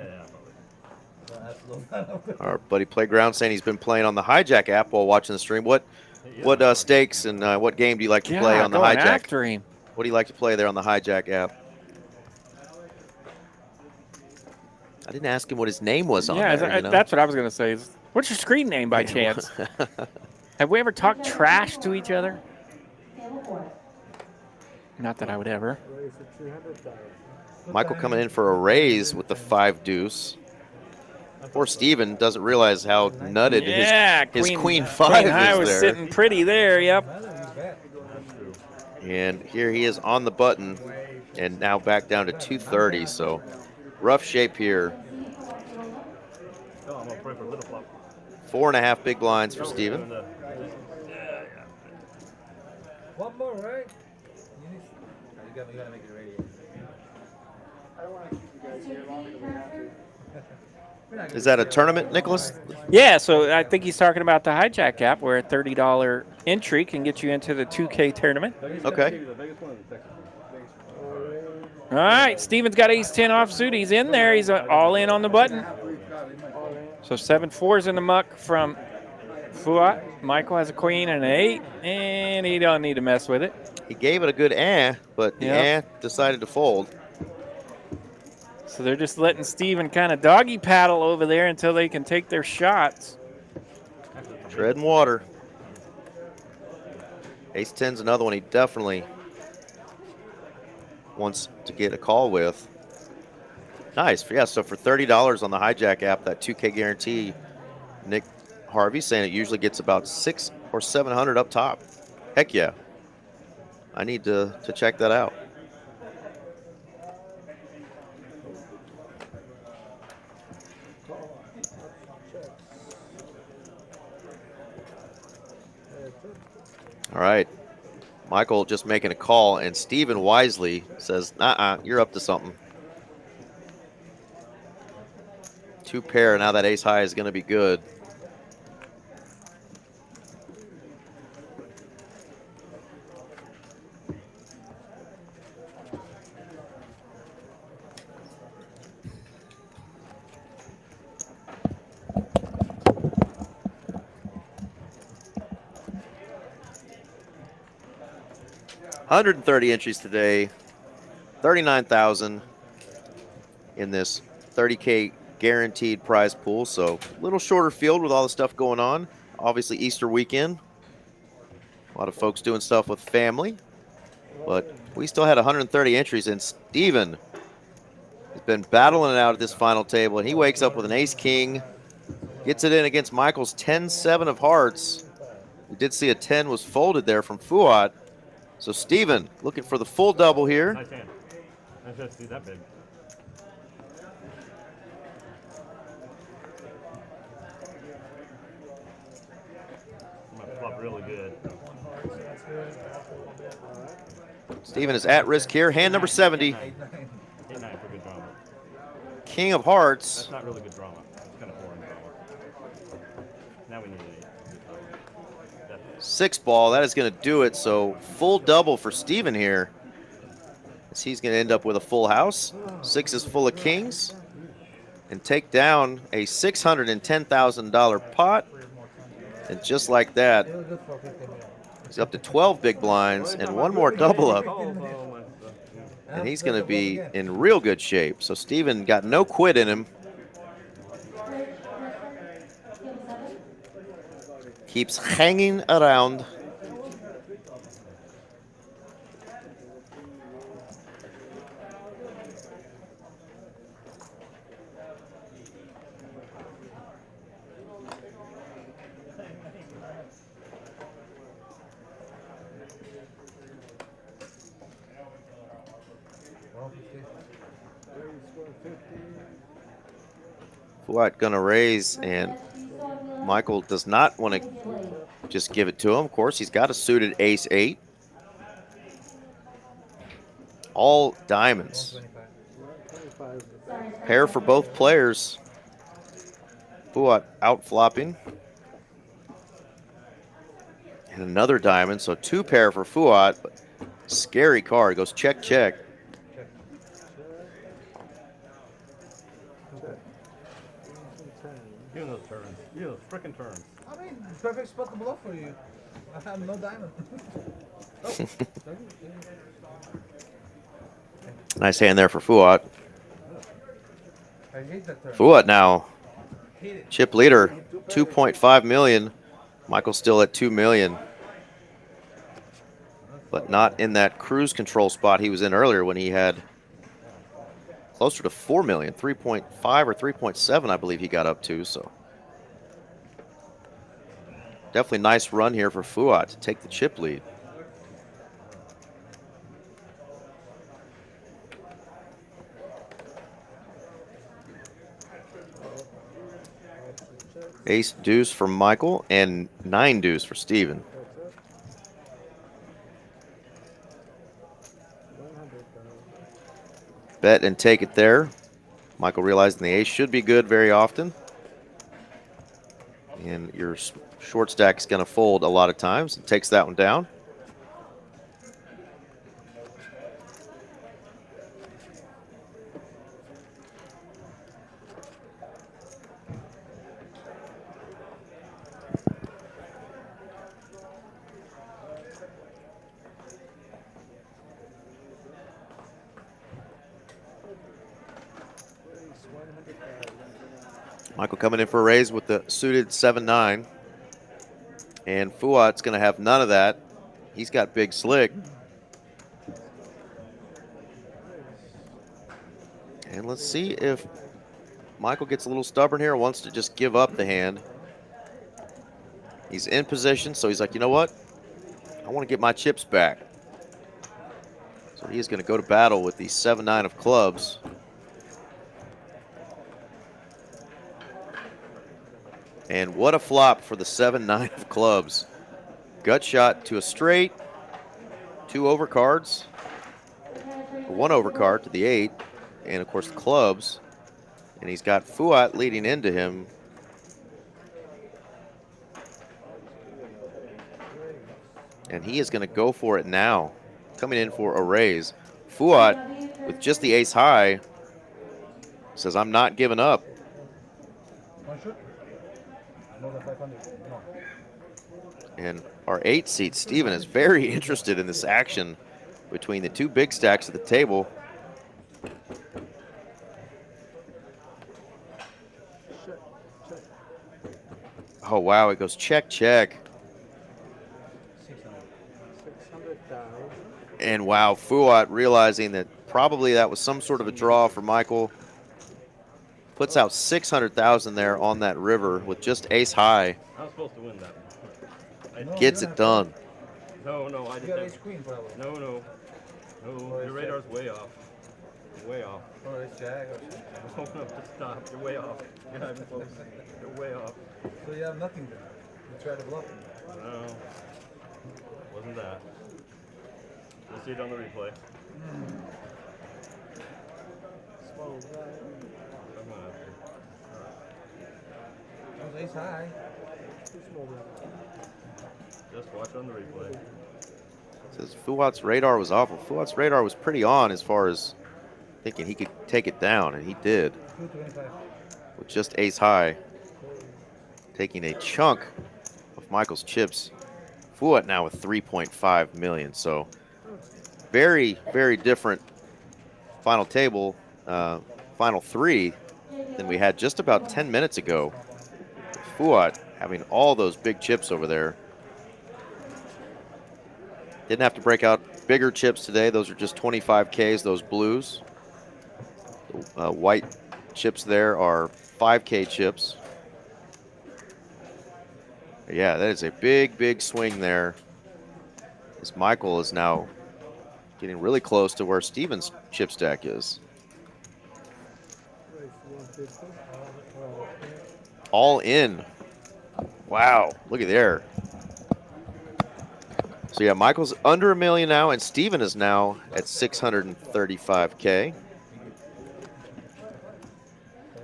S1: Our buddy Playground saying he's been playing on the Hijack app while watching the stream. What stakes and what game do you like to play on the
S2: going
S1: Hijack?
S2: after him.
S1: What do you like to play there on the Hijack app? I didn't ask him what his name was on there.
S2: That's what I was going to say. What's your screen name by chance? Have we ever talked trash to each other? Not that I would ever.
S1: Michael coming in for a raise with the 5 deuce. Poor Steven doesn't realize how nutted his queen 5
S2: high
S1: is
S2: was
S1: there.
S2: sitting pretty there, yep.
S1: And here he is on the button, and now back down to 230. So rough shape here. 4.5 big blinds for Steven.
S5: One more, right? You gotta make it ready.
S3: I don't want to keep you guys here longer than we have to.
S1: Is that a tournament, Nicholas?
S2: Yeah, so I think he's talking about the Hijack app where a $30 entry can get you into the 2K tournament.
S1: Okay.
S2: All right, Steven's got ace-10 offsuit. He's in there. He's all in on the button. So 7-4s in the muck from Fouad. Michael has a queen and an 8, and he don't need to mess with it.
S1: He gave it a good but the decided to fold.
S2: So they're just letting Steven kind of doggy paddle over there until they can take their shots.
S1: Treading water. Ace-10's another one he definitely wants to get a call with. Nice. Yeah, so for $30 on the Hijack app, that 2K guarantee, Nick Harvey saying it usually gets about 600 or 700 up top. Heck yeah. I need to check that out. All right. Michael just making a call, and Steven wisely says, you're up to something. 2 pair, now that ace high is going to be good. 130 entries today, 39,000 in this 30K guaranteed prize pool. So a little shorter field with all the stuff going on. Obviously Easter weekend. A lot of folks doing stuff with family. But we still had 130 entries, and Steven has been battling it out at this final table, and he wakes up with an ace-king, gets it in against Michael's 10-7 of hearts. We did see a 10 was folded there from Fouad. So Steven looking for the full double here.
S4: Nice hand. Nice hand to see that big. Might flop really good.
S1: Steven is at risk here. Hand number 70.
S5: 8-9.
S4: 8-9 for good drama.
S1: King of hearts.
S4: That's not really good drama. It's kind of boring drama. Now we need an 8. Definitely.
S1: 6 ball. That is going to do it. So full double for Steven here. As he's going to end up with a full house. 6 is full of kings. And take down a $610,000 pot. And just like that,
S5: It was good for 15 minutes.
S1: he's up to 12 big blinds and one more double up.
S4: Oh, my stuff.
S1: And he's going to be in real good shape. So Steven got no quit in him. Keeps hanging around. Fouad gonna raise, and Michael does not want to just give it to him. Of course, he's got a suited ace-8. All diamonds. Pair for both players. Fouad out flopping. And another diamond, so 2 pair for Fouad. But scary card, goes check, check.
S4: Give him those turns. Give him those frickin' turns.
S5: I mean, perfect spot to bluff for you. I have no diamond. Oh,
S1: Nice hand there for Fouad.
S5: I hate that turn.
S1: Fouad now
S5: Hate it.
S1: chip leader, 2.5 million. Michael's still at 2 million. But not in that cruise control spot he was in earlier when he had closer to 4 million, 3.5 or 3.7, I believe he got up to. So definitely nice run here for Fouad to take the chip lead. Ace deuce for Michael and 9 deuce for Steven. Bet and take it there. Michael realizing the ace should be good very often. And your short stack is going to fold a lot of times. It takes that one down. Michael coming in for a raise with the suited 7-9. And Fouad's going to have none of that. He's got big slick. And let's see if Michael gets a little stubborn here, wants to just give up the hand. He's in position, so he's like, you know what? I want to get my chips back. So he is going to go to battle with the 7-9 of clubs. And what a flop for the 7-9 of clubs. Gut shot to a straight, 2 overcards, 1 overcard to the 8, and of course the clubs. And he's got Fouad leading into him. And he is going to go for it now, coming in for a raise. Fouad, with just the ace high, says, I'm not giving up.
S5: One shoot? More than 500. No.
S1: And our 8 seat, Steven, is very interested in this action. between the two big stacks at the table. Oh, wow, it goes check, check.
S3: 600,000.
S1: And wow, Fouad realizing that probably that was some sort of a draw for Michael. Puts out 600,000 there on that river with just ace high.
S4: I was supposed to win that.
S1: Gets it done.
S4: No, I
S5: You
S4: just
S5: got
S4: have,
S5: ace queen probably.
S4: no. Your radar's way off. Way off.
S5: Or ace jack or something.
S4: No, just stop. You're way off. You're not even close. You're way off.
S5: So you have nothing there. You try to bluff him.
S4: No. Wasn't that. We'll see it on the replay.
S3: Small guy.
S4: Come on.
S5: That was ace high.
S3: Too small guy.
S4: Just watch on the replay.
S1: Says Fouad's radar was awful. Fouad's radar was pretty on as far as thinking he could take it down, and he did
S5: 225.
S1: with just ace high. Taking a chunk of Michael's chips. Fouad now with 3.5 million, so very, very different final table, final three than we had just about 10 minutes ago. Fouad having all those big chips over there. Didn't have to break out bigger chips today. Those are just 25Ks, those blues. The white chips there are 5K chips. Yeah, that is a big, big swing there. As Michael is now getting really close to where Steven's chip stack is.
S3: Race 150.
S1: All in. Wow, look at there. So yeah, Michael's under $1 million now, and Steven is now at 635K.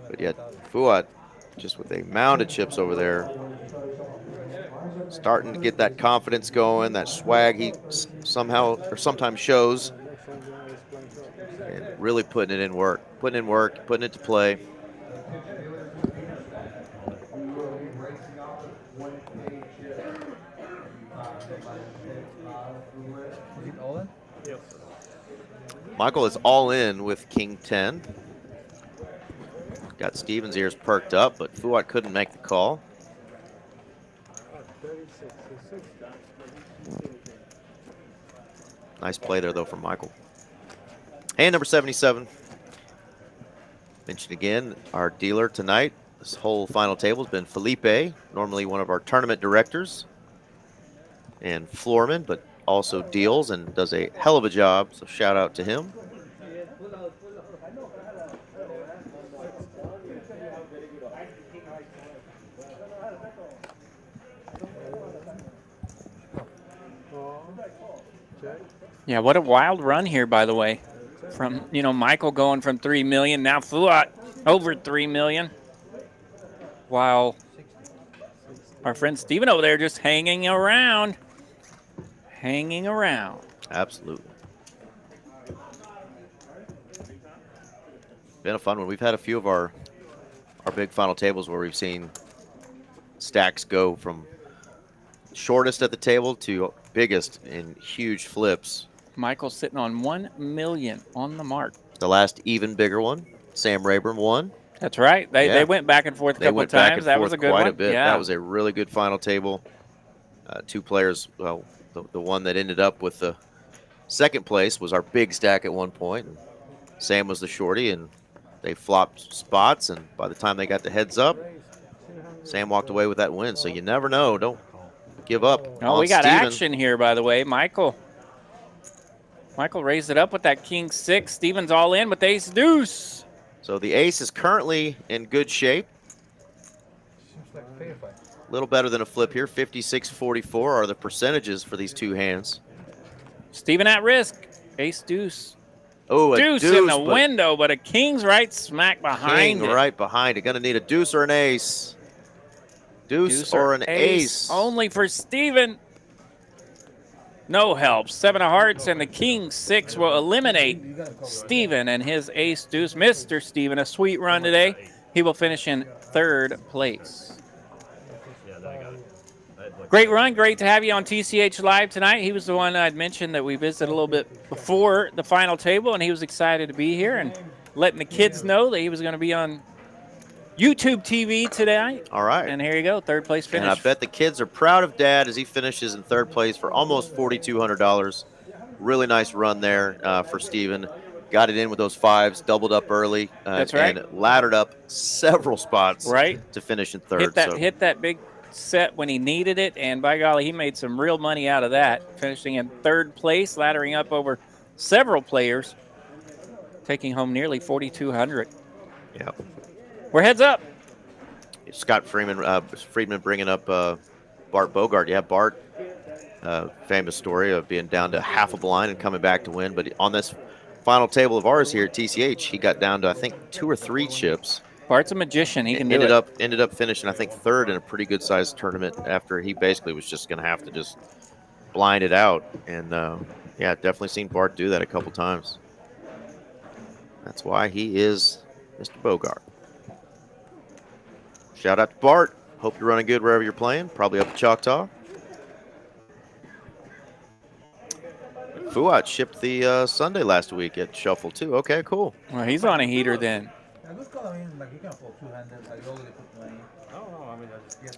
S1: But yet, Fouad just with a mound of chips over there. Starting to get that confidence going, that swag he somehow or sometimes shows. And really putting it in work, putting it to play.
S5: Is it all in?
S4: Yep.
S1: Michael is all in with King 10. Got Steven's ears perked up, but Fouad couldn't make the call.
S3: 36.
S1: Nice play there, though, from Michael. Hand number 77. Mentioned again, our dealer tonight. This whole final table has been Felipe, normally one of our tournament directors and floorman, but also deals and does a hell of a job, so shout out to him.
S2: Yeah, what a wild run here, by the way. From, Michael going from 3 million, now Fouad over 3 million. While our friend Steven over there just hanging around. Hanging around.
S1: Absolutely. Been a fun one. We've had a few of our big final tables where we've seen stacks go from shortest at the table to biggest in huge flips.
S2: Michael's sitting on 1 million on the mark.
S1: The last even bigger one, Sam Rayburn won.
S2: That's right. They went back and forth a couple of times. That was a good
S1: quite
S2: one.
S1: a bit.
S2: Yeah.
S1: That was a really good final table. Two players. Well, the one that ended up with the second place was our big stack at one point. And Sam was the shorty, and they flopped spots. And by the time they got the heads up, Sam walked away with that win. So you never know. Don't give up.
S2: Oh, we got
S1: Steven.
S2: action here, by the way. Michael raised it up with that King 6. Steven's all in with ace deuce.
S1: So the ace is currently in good shape.
S5: Seems like a fair fight.
S1: A little better than a flip here. 56-44 are the percentages for these two hands.
S2: Steven at risk. Ace deuce.
S1: Oh, a
S2: Deuce in the window, but a king's right smack behind
S1: king
S2: it.
S1: right behind it. Going to need a deuce or an ace. Deuce or an ace.
S2: Only for Steven. No help. 7 of hearts, and the King 6 will eliminate Steven and his ace deuce. Mr. Steven, a sweet run today. He will finish in 3rd place.
S4: Yeah, then I got it. I had like
S2: Great run. Great to have you on TCH Live tonight. He was the one I'd mentioned that we visited a little bit before the final table, and he was excited to be here and letting the kids know that he was going to be on YouTube TV today.
S1: All right.
S2: And here you go, third place finish.
S1: And I bet the kids are proud of Dad as he finishes in third place for almost $4,200. Really nice run there for Steven. Got it in with those fives, doubled up early.
S2: That's right.
S1: And laddered up several spots to finish in third.
S2: Hit that big set when he needed it, and by golly, he made some real money out of that, finishing in third place, laddering up over several players, taking home nearly $4,200.
S1: Yep.
S2: We're heads up.
S1: Scott Friedman bringing up Bart Bogart. Yeah, Bart, famous story of being down to half a blind and coming back to win. But on this final table of ours here at TCH, he got down to, I think, 2 or 3 chips.
S2: Bart's a magician. He can
S1: ended up finishing, I think, third in a pretty good sized tournament after he basically was just going to have to just blind it out. And yeah, definitely seen Bart do that a couple times. That's why he is Mr. Bogart. Shout out to Bart. Hope you're running good wherever you're playing. Probably up at Choctaw. Fouad shipped the Sunday last week at Shuffle too. Okay, cool.
S2: Well, he's on a heater then.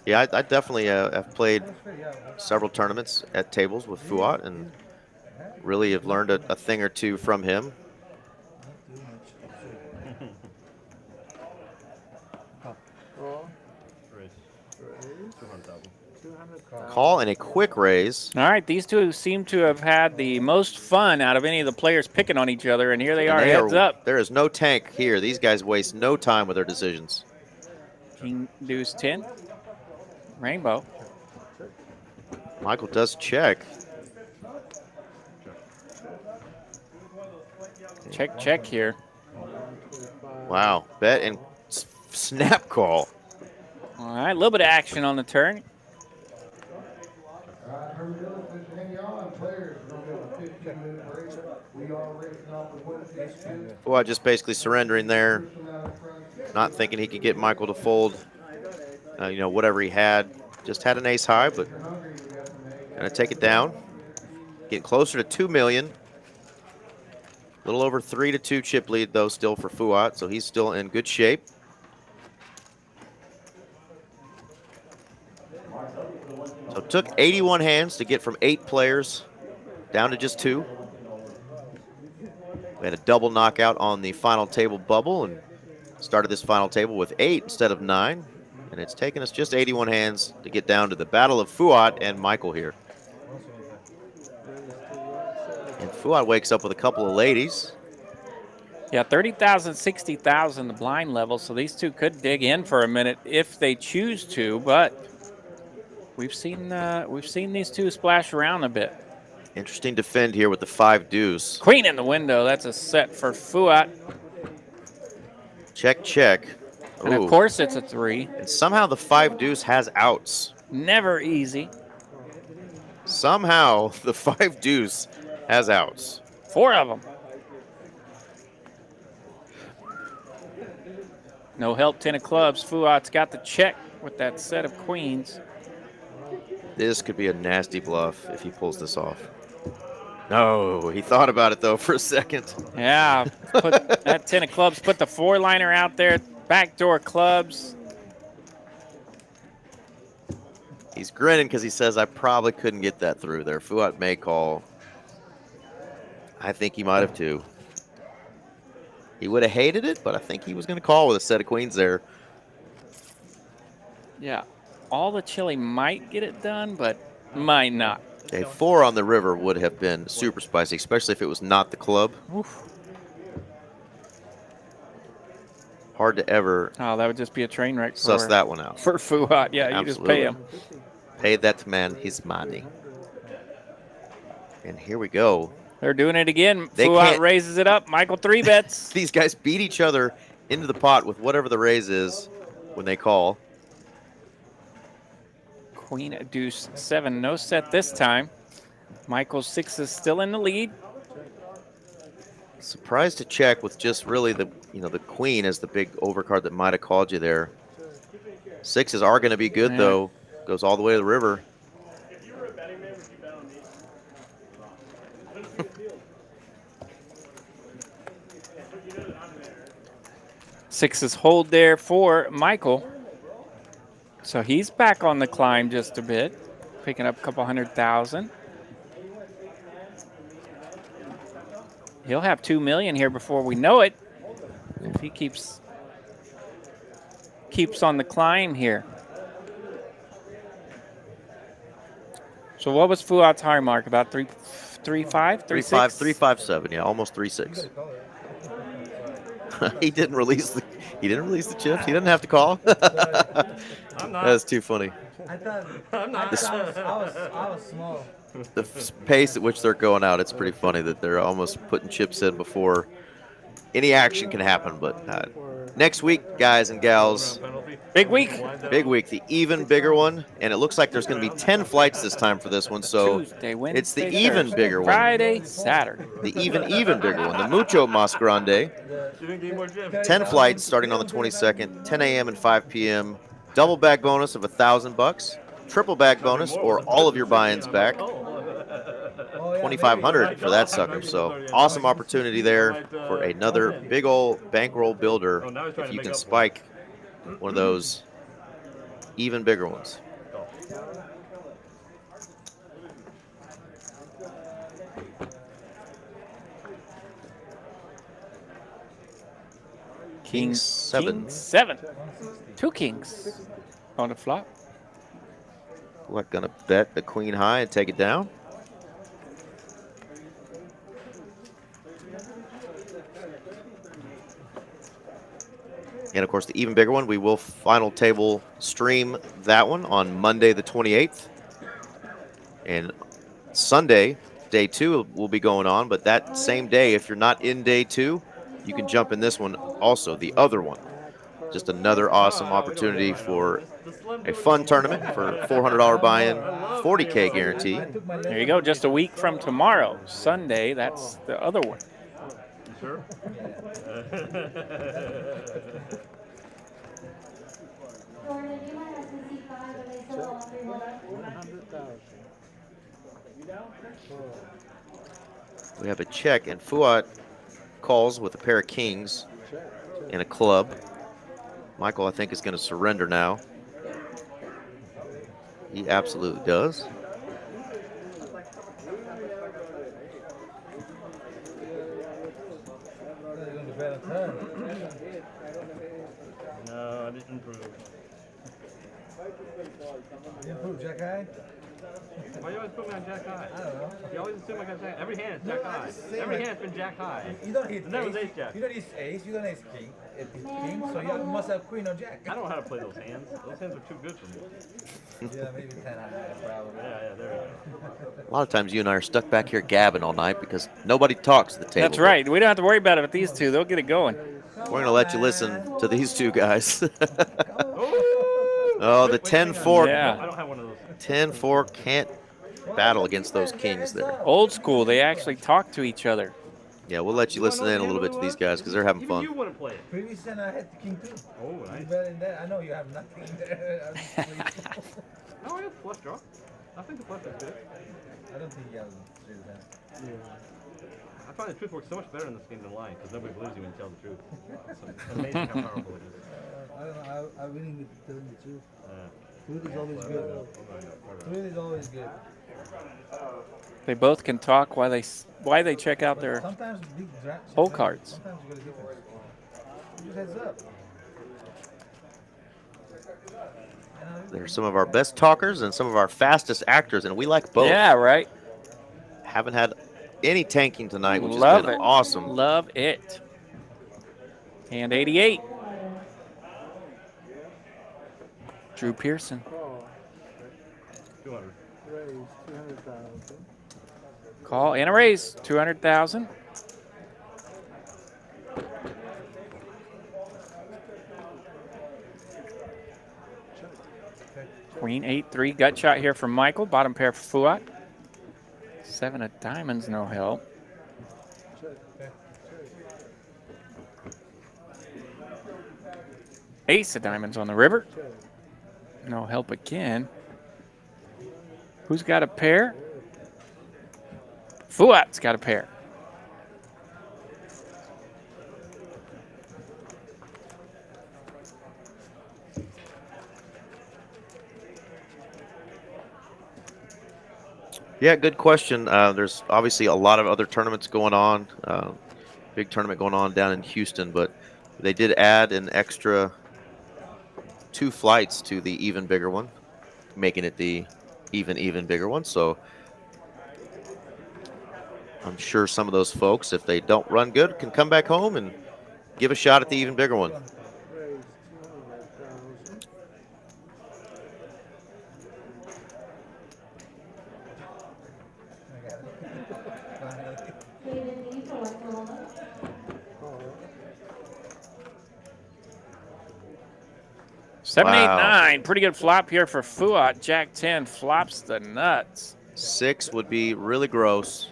S1: Yeah, I definitely have played several tournaments at tables with Fouad and really have learned a thing or two from him. Call and a quick raise.
S2: All right, these two seem to have had the most fun out of any of the players picking on each other, and here they are, heads up.
S1: There is no tank here. These guys waste no time with their decisions.
S2: King, deuce, 10. Rainbow.
S1: Michael does check.
S2: Check here.
S1: Wow, bet and snap call.
S2: All right, a little bit of action on the turn.
S1: Well, just basically surrendering there, not thinking he could get Michael to fold, you know, whatever he had. Just had an ace high, but gonna take it down. Getting closer to 2 million. A little over 3-2 chip lead though, still for Fouad, so he's still in good shape. So it took 81 hands to get from 8 players down to just 2. We had a double knockout on the final table bubble and started this final table with 8 instead of 9. And it's taken us just 81 hands to get down to the battle of Fouad and Michael here. And Fouad wakes up with a couple of ladies.
S2: Yeah, 30,000, 60,000 the blind level, so these two could dig in for a minute if they choose to, but we've seen these two splash around a bit.
S1: Interesting defend here with the 5 deuce.
S2: Queen in the window. That's a set for Fouad.
S1: Check, check.
S2: And of course it's a 3.
S1: And somehow the 5 deuce has outs.
S2: Never easy.
S1: Somehow the 5 deuce has outs.
S2: 4 of them. No help, 10 of clubs. Fouad's got the check with that set of queens.
S1: This could be a nasty bluff if he pulls this off. No, he thought about it though for a second.
S2: Yeah, put that 10 of clubs, put the 4-liner out there, backdoor clubs.
S1: He's grinning because he says, I probably couldn't get that through there. Fouad may call. I think he might have too. He would have hated it, but I think he was going to call with a set of queens there.
S2: Yeah, all the chili might get it done, but might not.
S1: A 4 on the river would have been super spicy, especially if it was not the club.
S2: Oof.
S1: Hard to ever
S2: that would just be a train wreck.
S1: Suss that one out.
S2: For Fouad, yeah,
S1: Absolutely.
S2: You just pay him.
S1: Pay that man his money. And here we go.
S2: They're doing it again. Fouad raises it up. Michael 3 bets.
S1: These guys beat each other into the pot with whatever the raise is when they call.
S2: Queen, deuce, 7. No set this time. Michael 6 is still in the lead.
S1: Surprised to check with just really the queen as the big overcard that might have called you there. 6s are going to be good though. Goes all the way to the river.
S2: Sixes hold there for Michael. So he's back on the climb just a bit, picking up a couple 100,000. He'll have 2 million here before we know it, if he keeps on the climb here. So what was Fouad's high mark? About 3.5, 3.6?
S1: 3.57, yeah, almost 3.6. He didn't release the chips. He didn't have to call.
S4: I'm not.
S1: That's too funny.
S5: I thought
S4: I'm not.
S5: I was small.
S1: The pace at which they're going out, it's pretty funny that they're almost putting chips in before any action can happen. But next week, guys and gals,
S2: Big week.
S1: the even bigger one. And it looks like there's going to be 10 flights this time for this one. So
S2: Tuesday, Wednesday,
S1: it's the even
S2: Thursday,
S1: bigger one.
S2: Friday, Saturday.
S1: The even bigger one. The Mucho Mas Grande. 10 flights starting on the 22nd, 10 a.m. and 5 p.m. Double bag bonus of $1,000. Triple bag bonus or all of your buy-ins back. 2,500 for that sucker. So awesome opportunity there for another big old bankroll builder if you can spike one of those even bigger ones. King 7.
S2: King 7. 2 kings on the flop.
S1: What, gonna bet the queen high and take it down? And of course, the even bigger one, we will final table stream that one on Monday the 28th. And Sunday, day 2 will be going on, but that same day, if you're not in day 2, you can jump in this one also, the other one. Just another awesome opportunity for a fun tournament for $400 buy-in, 40K guarantee.
S2: There you go, just a week from tomorrow, Sunday, that's the other one.
S4: Sure.
S1: We have a check, and Fouad calls with a pair of kings and a club. Michael, I think, is going to surrender now. He absolutely does.
S4: No, I didn't improve.
S5: You improve, Jack High?
S4: Why do you always put me on Jack High?
S5: I don't know.
S4: You always assume I got Jack. Every hand is Jack High. Every hand's been Jack High.
S5: You don't hit
S4: And that was
S5: ace.
S4: ace Jack.
S5: You don't hit ace. You don't ace king. It's king, so you must have queen or jack.
S4: I don't know how to play those hands. Those hands are too good for me.
S5: Yeah, maybe 10 high, probably.
S4: Yeah, there we go.
S1: A lot of times you and I are stuck back here gabbing all night because nobody talks at the table.
S2: That's right, we don't have to worry about it with these two, they'll get it going.
S1: We're going to let you listen to these two guys. Oh, the 10-4.
S2: Yeah.
S4: I don't have one of those.
S1: 10-4 can't battle against those kings there.
S2: Old school, they actually talk to each other.
S1: Yeah, we'll let you listen in a little bit to these guys because they're having
S4: Even you
S1: fun.
S4: wouldn't play it.
S5: Previous time I had the king too.
S4: Oh,
S5: You
S4: nice.
S5: bet in that. I know you have nothing there.
S4: No, I have flush draw. I think the flush is good.
S5: I don't think you have straight that.
S4: I find the truth works so much better in this game than lying because nobody believes you when you tell the truth. It's amazing how powerful it is.
S5: I don't know. I'm winning with telling the truth. Truth is always good. Truth is always good.
S2: They both can talk while they check out their
S5: Sometimes big
S2: hole cards.
S5: Sometimes you got a difference. Just heads up.
S1: They're some of our best talkers and some of our fastest actors, and we like both.
S2: Yeah, right.
S1: Haven't had any tanking tonight, which
S2: Love
S1: has been
S2: it.
S1: awesome.
S2: Love it. And 88. Drew Pearson.
S4: 200.
S3: Raise 200,000.
S2: Call and a raise, 200,000. Queen 8-3, gut shot here from Michael. Bottom pair for Fouad. 7 of diamonds, no help. Ace of diamonds on the river. No help again. Who's got a pair? Fouad's got a pair.
S1: Yeah, good question. There's obviously a lot of other tournaments going on. Big tournament going on down in Houston, but they did add an extra 2 flights to the even bigger one, making it the even bigger one. So I'm sure some of those folks, if they don't run good, can come back home and give a shot at the even bigger one.
S2: Seven, eight,
S1: Wow.
S2: 9. Pretty good flop here for Fouad. Jack 10 flops the nuts.
S1: 6 would be really gross.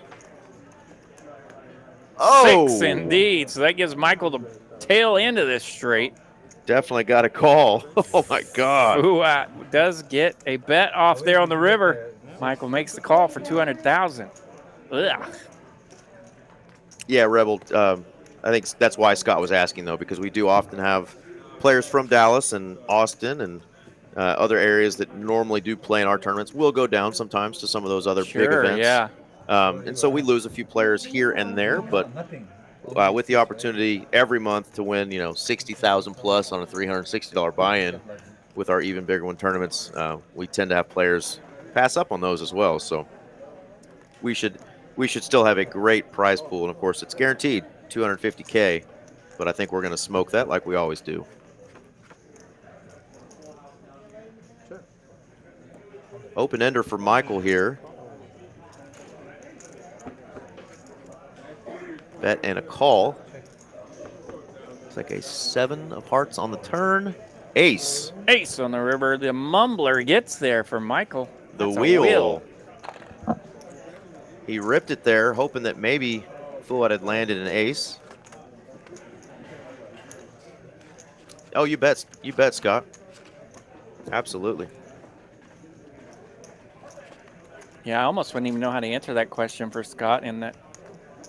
S1: Oh,
S2: 6 indeed. So that gives Michael the tail end of this straight.
S1: definitely got a call. Oh my God.
S2: Fouad does get a bet off there on the river. Michael makes the call for 200,000. Ugh.
S1: Yeah, Rebel. I think that's why Scott was asking though, because we do often have players from Dallas and Austin and other areas that normally do play in our tournaments will go down sometimes to some of those other big events.
S2: Yeah.
S1: And so we lose a few players here and there, but with the opportunity every month to win, 60,000 plus on a $360 buy-in with our even bigger one tournaments, we tend to have players pass up on those as well. So we should still have a great prize pool, and of course it's guaranteed $250K, but I think we're going to smoke that like we always do. Open ender for Michael here. Bet and a call. It's like a 7 of hearts on the turn. Ace.
S2: Ace on the river. The mumbler gets there for Michael.
S1: The
S2: That's a
S1: wheel. He ripped it there, hoping that maybe Fouad had landed an ace. Oh, you bet, Scott. Absolutely.
S2: Yeah, I almost wouldn't even know how to answer that question for Scott. In that,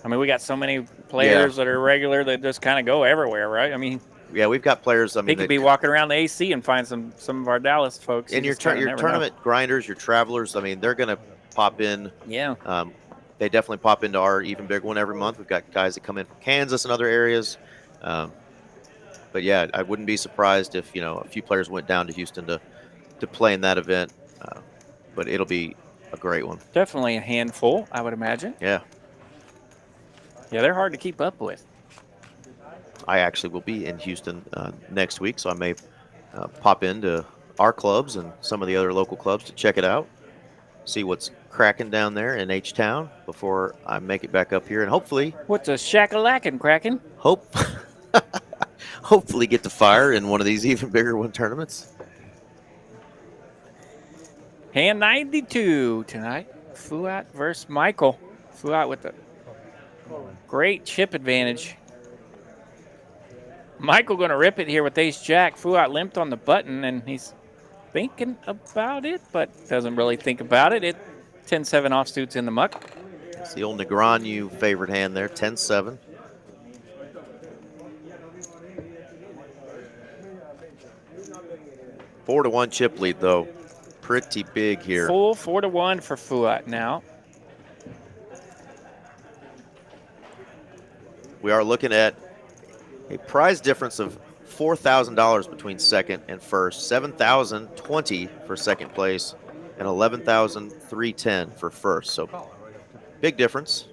S2: I mean, we got so many players that are regular that just kind of go everywhere, right? I mean,
S1: yeah, we've got players. I mean,
S2: he could be walking around the AC and find some of our Dallas folks.
S1: And your tournament grinders, your travelers. I mean, they're going to pop in.
S2: Yeah.
S1: They definitely pop into our even big one every month. We've got guys that come in from Kansas and other areas. But yeah, I wouldn't be surprised if a few players went down to Houston to play in that event. But it'll be a great one.
S2: Definitely a handful, I would imagine.
S1: Yeah.
S2: Yeah, they're hard to keep up with.
S1: I actually will be in Houston next week, so I may pop into our clubs and some of the other local clubs to check it out, see what's cracking down there in H-Town before I make it back up here, and hopefully...
S2: What's a shack-a-lackin' cracking?
S1: Hopefully get to fire in one of these even bigger one tournaments.
S2: Hand 92 tonight. Fouad versus Michael. Fouad with the great chip advantage. Michael going to rip it here with ace-jack. Fouad limped on the button, and he's thinking about it, but doesn't really think about it. 10-7 offsuits in the muck.
S1: It's the old Negreanu favorite hand there, 10-7. Four to 1 chip lead, though. Pretty big here.
S2: Full 4-1 for Fouad now.
S1: We are looking at a prize difference of $4,000 between second and first, $7,020 for second place, and $11,310 for first. So big difference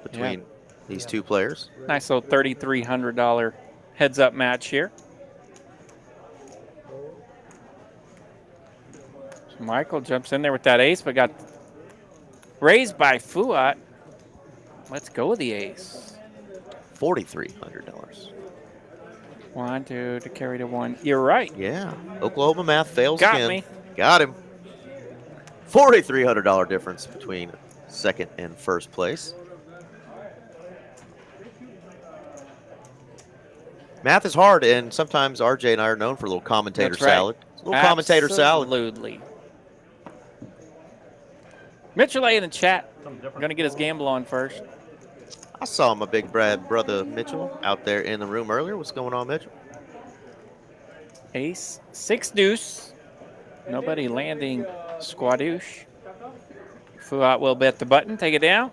S1: between these two players.
S2: Nice little $3,300 heads-up match here. So Michael jumps in there with that ace, but got raised by Fouad. Let's go with the ace.
S1: $4,300.
S2: 1, 2 to carry to 1. You're right.
S1: Yeah. Oklahoma math fails
S2: Got
S1: again.
S2: me.
S1: Got him. $4,300 difference between second and first place. Math is hard, and sometimes RJ and I are known for a little commentator
S2: That's right.
S1: salad. A little commentator salad.
S2: Absolutely. Mitchell A in the chat. Going to get his gamble on first.
S1: I saw my big brother Mitchell out there in the room earlier. What's going on, Mitchell?
S2: Ace, 6 deuce. Nobody landing squadouche. Fouad will bet the button. Take it down.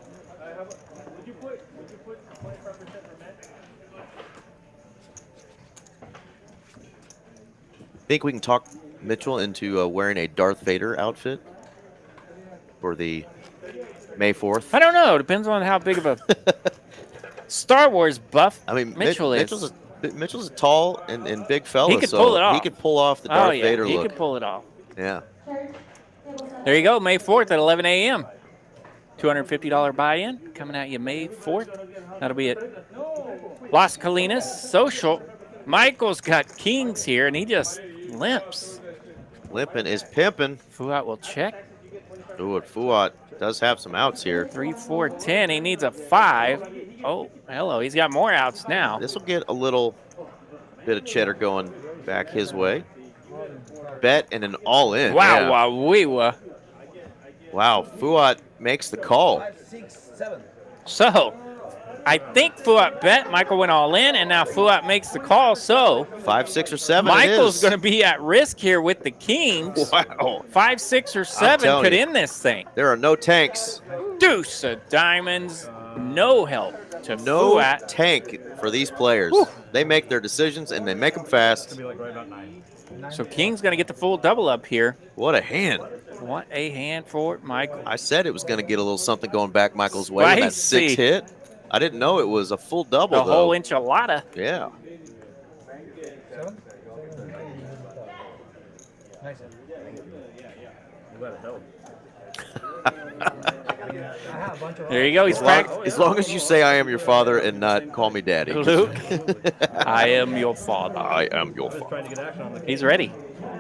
S1: Think we can talk Mitchell into wearing a Darth Vader outfit for the May 4th?
S2: I don't know. Depends on how big of a Star Wars buff
S1: I mean,
S2: Mitchell is.
S1: Mitchell's a tall and big fella,
S2: He could
S1: so
S2: pull it off.
S1: he could pull off the Darth Vader
S2: he
S1: look.
S2: could pull it off.
S1: Yeah.
S2: There you go, May 4th at 11 a.m. $250 buy-in coming at you May 4th. That'll be at Las Colinas Social. Michael's got kings here, and he just limps.
S1: Limping is pimping.
S2: Fouad will check.
S1: Ooh, and Fouad does have some outs here.
S2: 3, 4, 10. He needs a 5. Oh, hello. He's got more outs now.
S1: This will get a little bit of cheddar going back his way. Bet and an all-in.
S2: Wow,
S1: yeah.
S2: wow, wee wah.
S1: Wow, Fouad makes the call.
S5: 5, 6, 7.
S2: So, I think Fouad bet. Michael went all in, and now Fouad makes the call. So,
S1: 5, 6, or 7.
S2: Michael's going to be at risk here with the kings.
S1: Wow.
S2: 5, 6, or 7 could
S1: you.
S2: end this thing.
S1: There are no tanks.
S2: Deuce of diamonds. No help to
S1: No
S2: Fouad.
S1: tank for these players.
S2: Whew.
S1: They make their decisions, and they make them fast.
S4: Be like right about 9.
S2: So King's going to get the full double up here.
S1: What a hand.
S2: What a hand for Michael.
S1: I said it was going to get a little something going back Michael's way with that
S2: Spicy.
S1: 6 hit. I didn't know it was a full double,
S2: The
S1: though.
S2: whole enchilada.
S1: Yeah.
S5: 7? Nice.
S4: You got it double.
S5: I have a bunch of
S2: There you go. He's practicing.
S1: As long as you say I am your father and not call me daddy.
S2: Luke, I am your father.
S1: I am your
S4: Just
S1: father.
S4: trying to get action on the
S2: He's ready.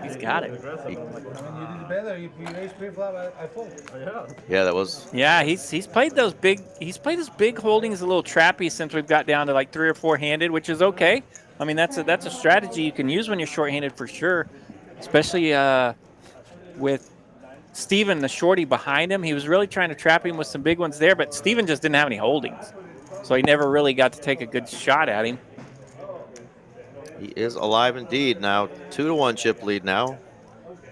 S2: He's got it.
S4: aggressive. I'm like,
S5: When you did better, if you raise pre-flop, I fold.
S4: yeah.
S1: Yeah, that was.
S2: Yeah, he's played those big. He's played his big holdings a little trappy since we've got down to like 3 or 4 handed, which is okay. I mean, that's a strategy you can use when you're short-handed for sure, especially with Steven, the shorty behind him. He was really trying to trap him with some big ones there, but Steven just didn't have any holdings, so he never really got to take a good shot at him.
S1: He is alive indeed now. 2-1 chip lead now,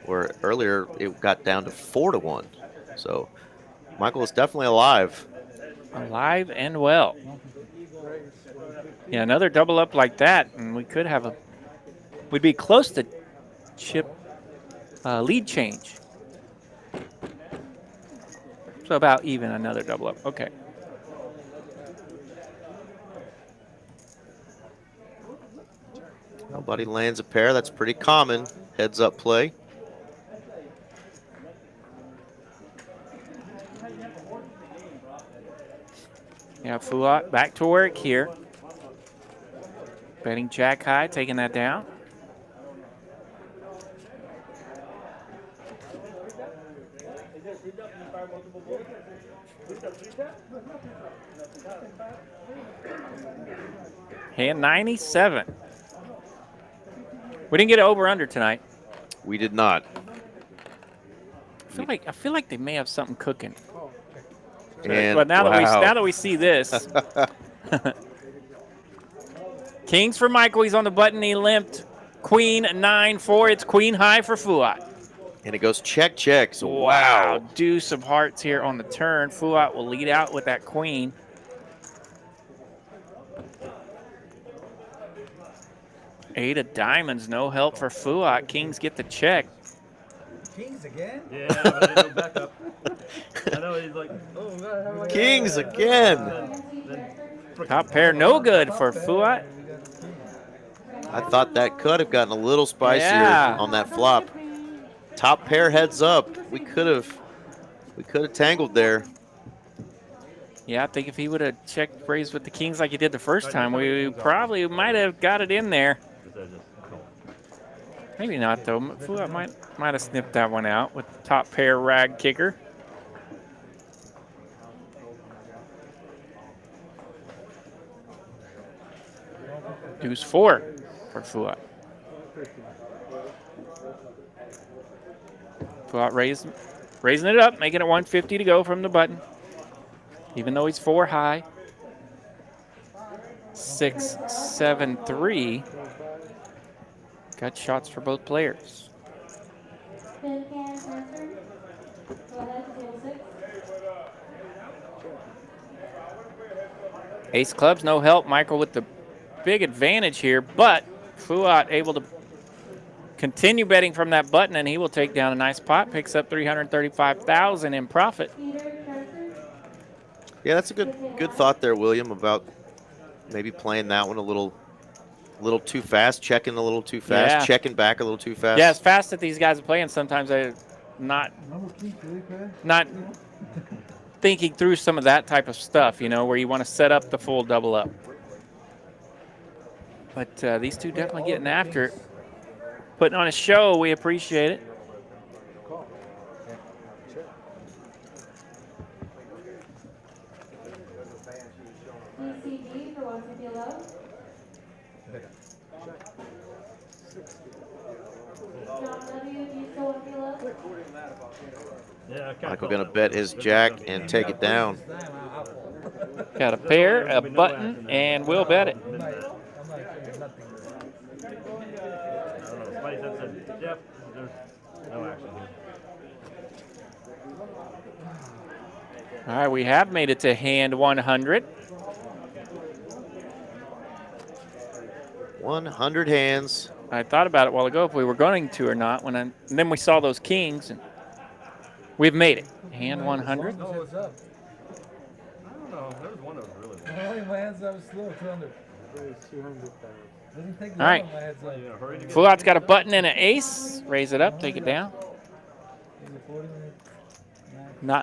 S1: where earlier it got down to 4-1. So Michael is definitely alive.
S2: Alive and well. Yeah, another double up like that, and we could have we'd be close to chip lead change. So about even, another double up. Okay.
S1: Nobody lands a pair. That's pretty common. Heads up play.
S2: Yeah, Fouad back to work here. Betting jack high, taking that down. Hand 97. We didn't get an over-under tonight.
S1: We did not.
S2: I feel like they may have something cooking.
S1: And
S2: But now
S1: wow.
S2: that we see this, Kings for Michael. He's on the button. He limped. Queen 9-4. It's queen high for Fouad.
S1: And it goes check, check. So wow.
S2: Deuce of hearts here on the turn. Fouad will lead out with that queen. Eight of diamonds. No help for Fouad. Kings get the check.
S5: Kings again?
S4: Yeah, but I didn't know backup. I know he's like, oh, God, how am I
S1: Kings again.
S2: Top pair no good for Fouad.
S1: I thought that could have gotten a little spicier
S2: Yeah.
S1: on that flop. Top pair heads up. We could have tangled there.
S2: Yeah, I think if he would have checked raised with the Kings like he did the first time, we probably might have got it in there. Maybe not, though. Fouad might have snipped that one out with the top pair rag kicker. Deuce 4 for Fouad. Raising it up, making it 150 to go from the button. Even though he's 4 high. 6, 7, 3. Got shots for both players. Ace clubs, no help. Michael with the big advantage here, but Fouad able to continue betting from that button, and he will take down a nice pot. Picks up $335,000 in profit.
S1: Yeah, that's a good thought there, William, about maybe playing that one a little too fast, checking a little too fast, checking back a little too fast.
S2: Yeah, as fast as these guys are playing, sometimes they're not thinking through some of that type of stuff, you know, where you want to set up the full double up. But these two definitely getting after it. Putting on a show, we appreciate it.
S1: Michael going to bet his jack and take it down.
S2: Got a pair, a button, and we'll bet it. All right, we have made it to hand 100.
S1: 100 hands.
S2: I thought about it a while ago if we were going to or not. And then we saw those kings, and we've made it. Hand 100.
S5: Oh, what's up?
S4: I don't know. There was one that was really
S5: My hands are slow, 200.
S2: All right. Fouad's got a button and an ace. Raise it up, take it down.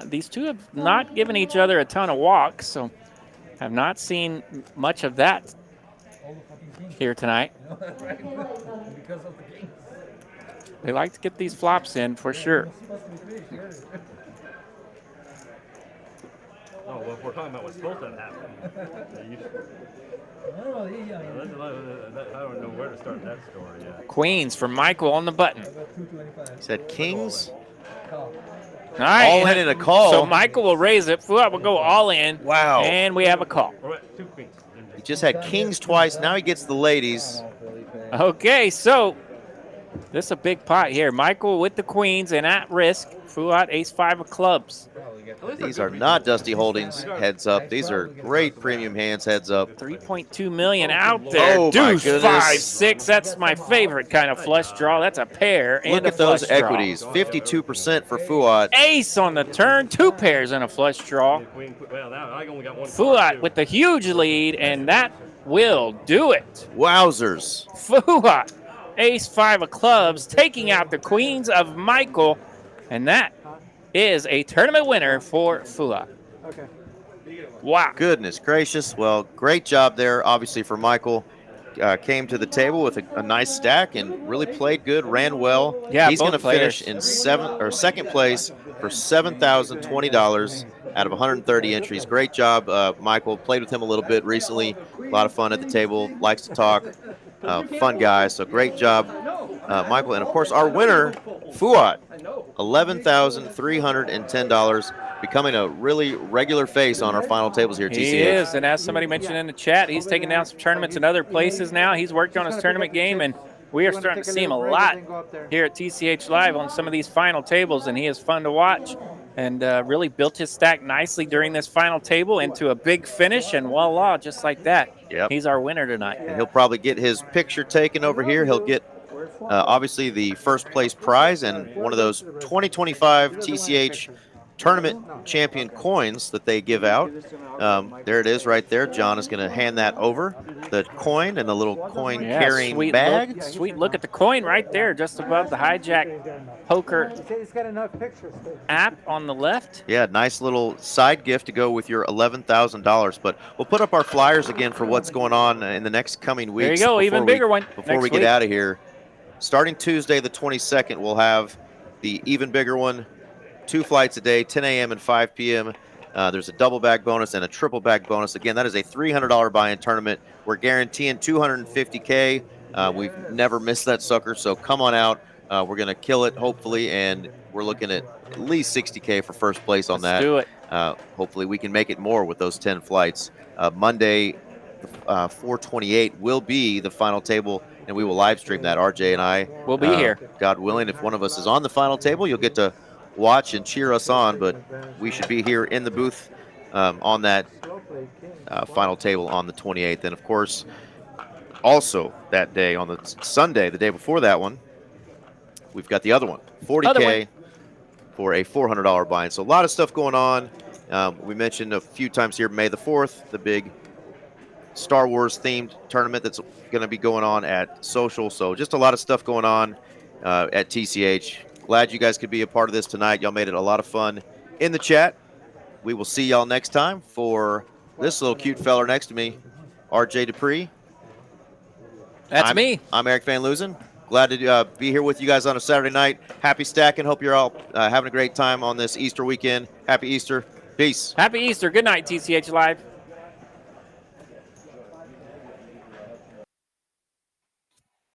S2: These two have not given each other a ton of walks, so have not seen much of that here tonight. They like to get these flops in for sure.
S4: Oh, well, if we're talking about what's supposed to happen. I don't know where to start that story yet.
S2: Queens for Michael on the button.
S1: He said kings.
S2: All right.
S1: All in and a call.
S2: So Michael will raise it. Fouad will go all in.
S1: Wow.
S2: And we have a call.
S4: Two queens.
S1: He just had kings twice. Now he gets the ladies.
S2: Okay, so this is a big pot here. Michael with the queens and at risk. Fouad, ace-5 of clubs.
S1: These are not Dusty Holdings heads up. These are great premium hands heads up.
S2: 3.2 million out there.
S1: Oh, my
S2: Deuce,
S1: goodness.
S2: 5, 6. That's my favorite kind of flush draw. That's a pair and
S1: Look
S2: a
S1: at those
S2: flush draw.
S1: equities. 52% for Fouad.
S2: Ace on the turn, 2 pairs and a flush draw. Fouad with the huge lead, and that will do it.
S1: Wowzers.
S2: Fouad, ace-5 of clubs, taking out the queens of Michael, and that is a tournament winner for Fouad.
S3: Okay.
S2: Wow.
S1: Goodness gracious. Well, great job there, obviously, for Michael. Came to the table with a nice stack and really played good, ran well.
S2: Yeah,
S1: he's going to
S2: both players.
S1: finish in second place for $7,020 out of 130 entries. Great job, Michael. Played with him a little bit recently. A lot of fun at the table. Likes to talk. Fun guy. So great job, Michael. And of course, our winner, Fouad, $11,310, becoming a really regular face on our final tables here at TCH.
S2: He is, and as somebody mentioned in the chat, he's taking down some tournaments in other places now. He's worked on his tournament game, and we are starting to see him a lot here at TCH Live on some of these final tables, and he is fun to watch and really built his stack nicely during this final table into a big finish, and voila, just like that.
S1: Yep.
S2: He's our winner tonight.
S1: And he'll probably get his picture taken over here. He'll get obviously the first place prize and one of those 2025 TCH tournament champion coins that they give out. There it is right there. John is going to hand that over, the coin and the little coin carrying bag.
S2: Sweet look at the coin right there, just above the hijack poker app on the left.
S1: Yeah, nice little side gift to go with your $11,000. But we'll put up our flyers again for what's going on in the next coming weeks.
S2: There you go, even bigger one.
S1: Before we get out of here. Starting Tuesday the 22nd, we'll have the even bigger one. 2 flights a day, 10 a.m. and 5 p.m. There's a double bag bonus and a triple bag bonus. Again, that is a $300 buy-in tournament. We're guaranteeing $250K. We've never missed that sucker, so come on out. We're going to kill it, hopefully, and we're looking at at least 60K for first place on
S2: Let's
S1: that.
S2: do it.
S1: Hopefully we can make it more with those 10 flights. Monday, 428 will be the final table, and we will live stream that. RJ and I
S2: We'll be here.
S1: God willing, if one of us is on the final table, you'll get to watch and cheer us on, but we should be here in the booth on that final table on the 28th. And of course, also that day on the Sunday, the day before that one, we've got the other one, 40K for a $400 buy-in. So a lot of stuff going on. We mentioned a few times here, May the 4th, the big Star Wars themed tournament that's going to be going on at Social. So just a lot of stuff going on at TCH. Glad you guys could be a part of this tonight. Y'all made it a lot of fun in the chat. We will see y'all next time. For this little cute feller next to me, RJ Dupree.
S2: That's me.
S1: I'm Eric Van Loosen. Glad to be here with you guys on a Saturday night. Happy stacking. Hope you're all having a great time on this Easter weekend. Happy Easter. Peace.
S2: Happy Easter. Good night, TCH Live.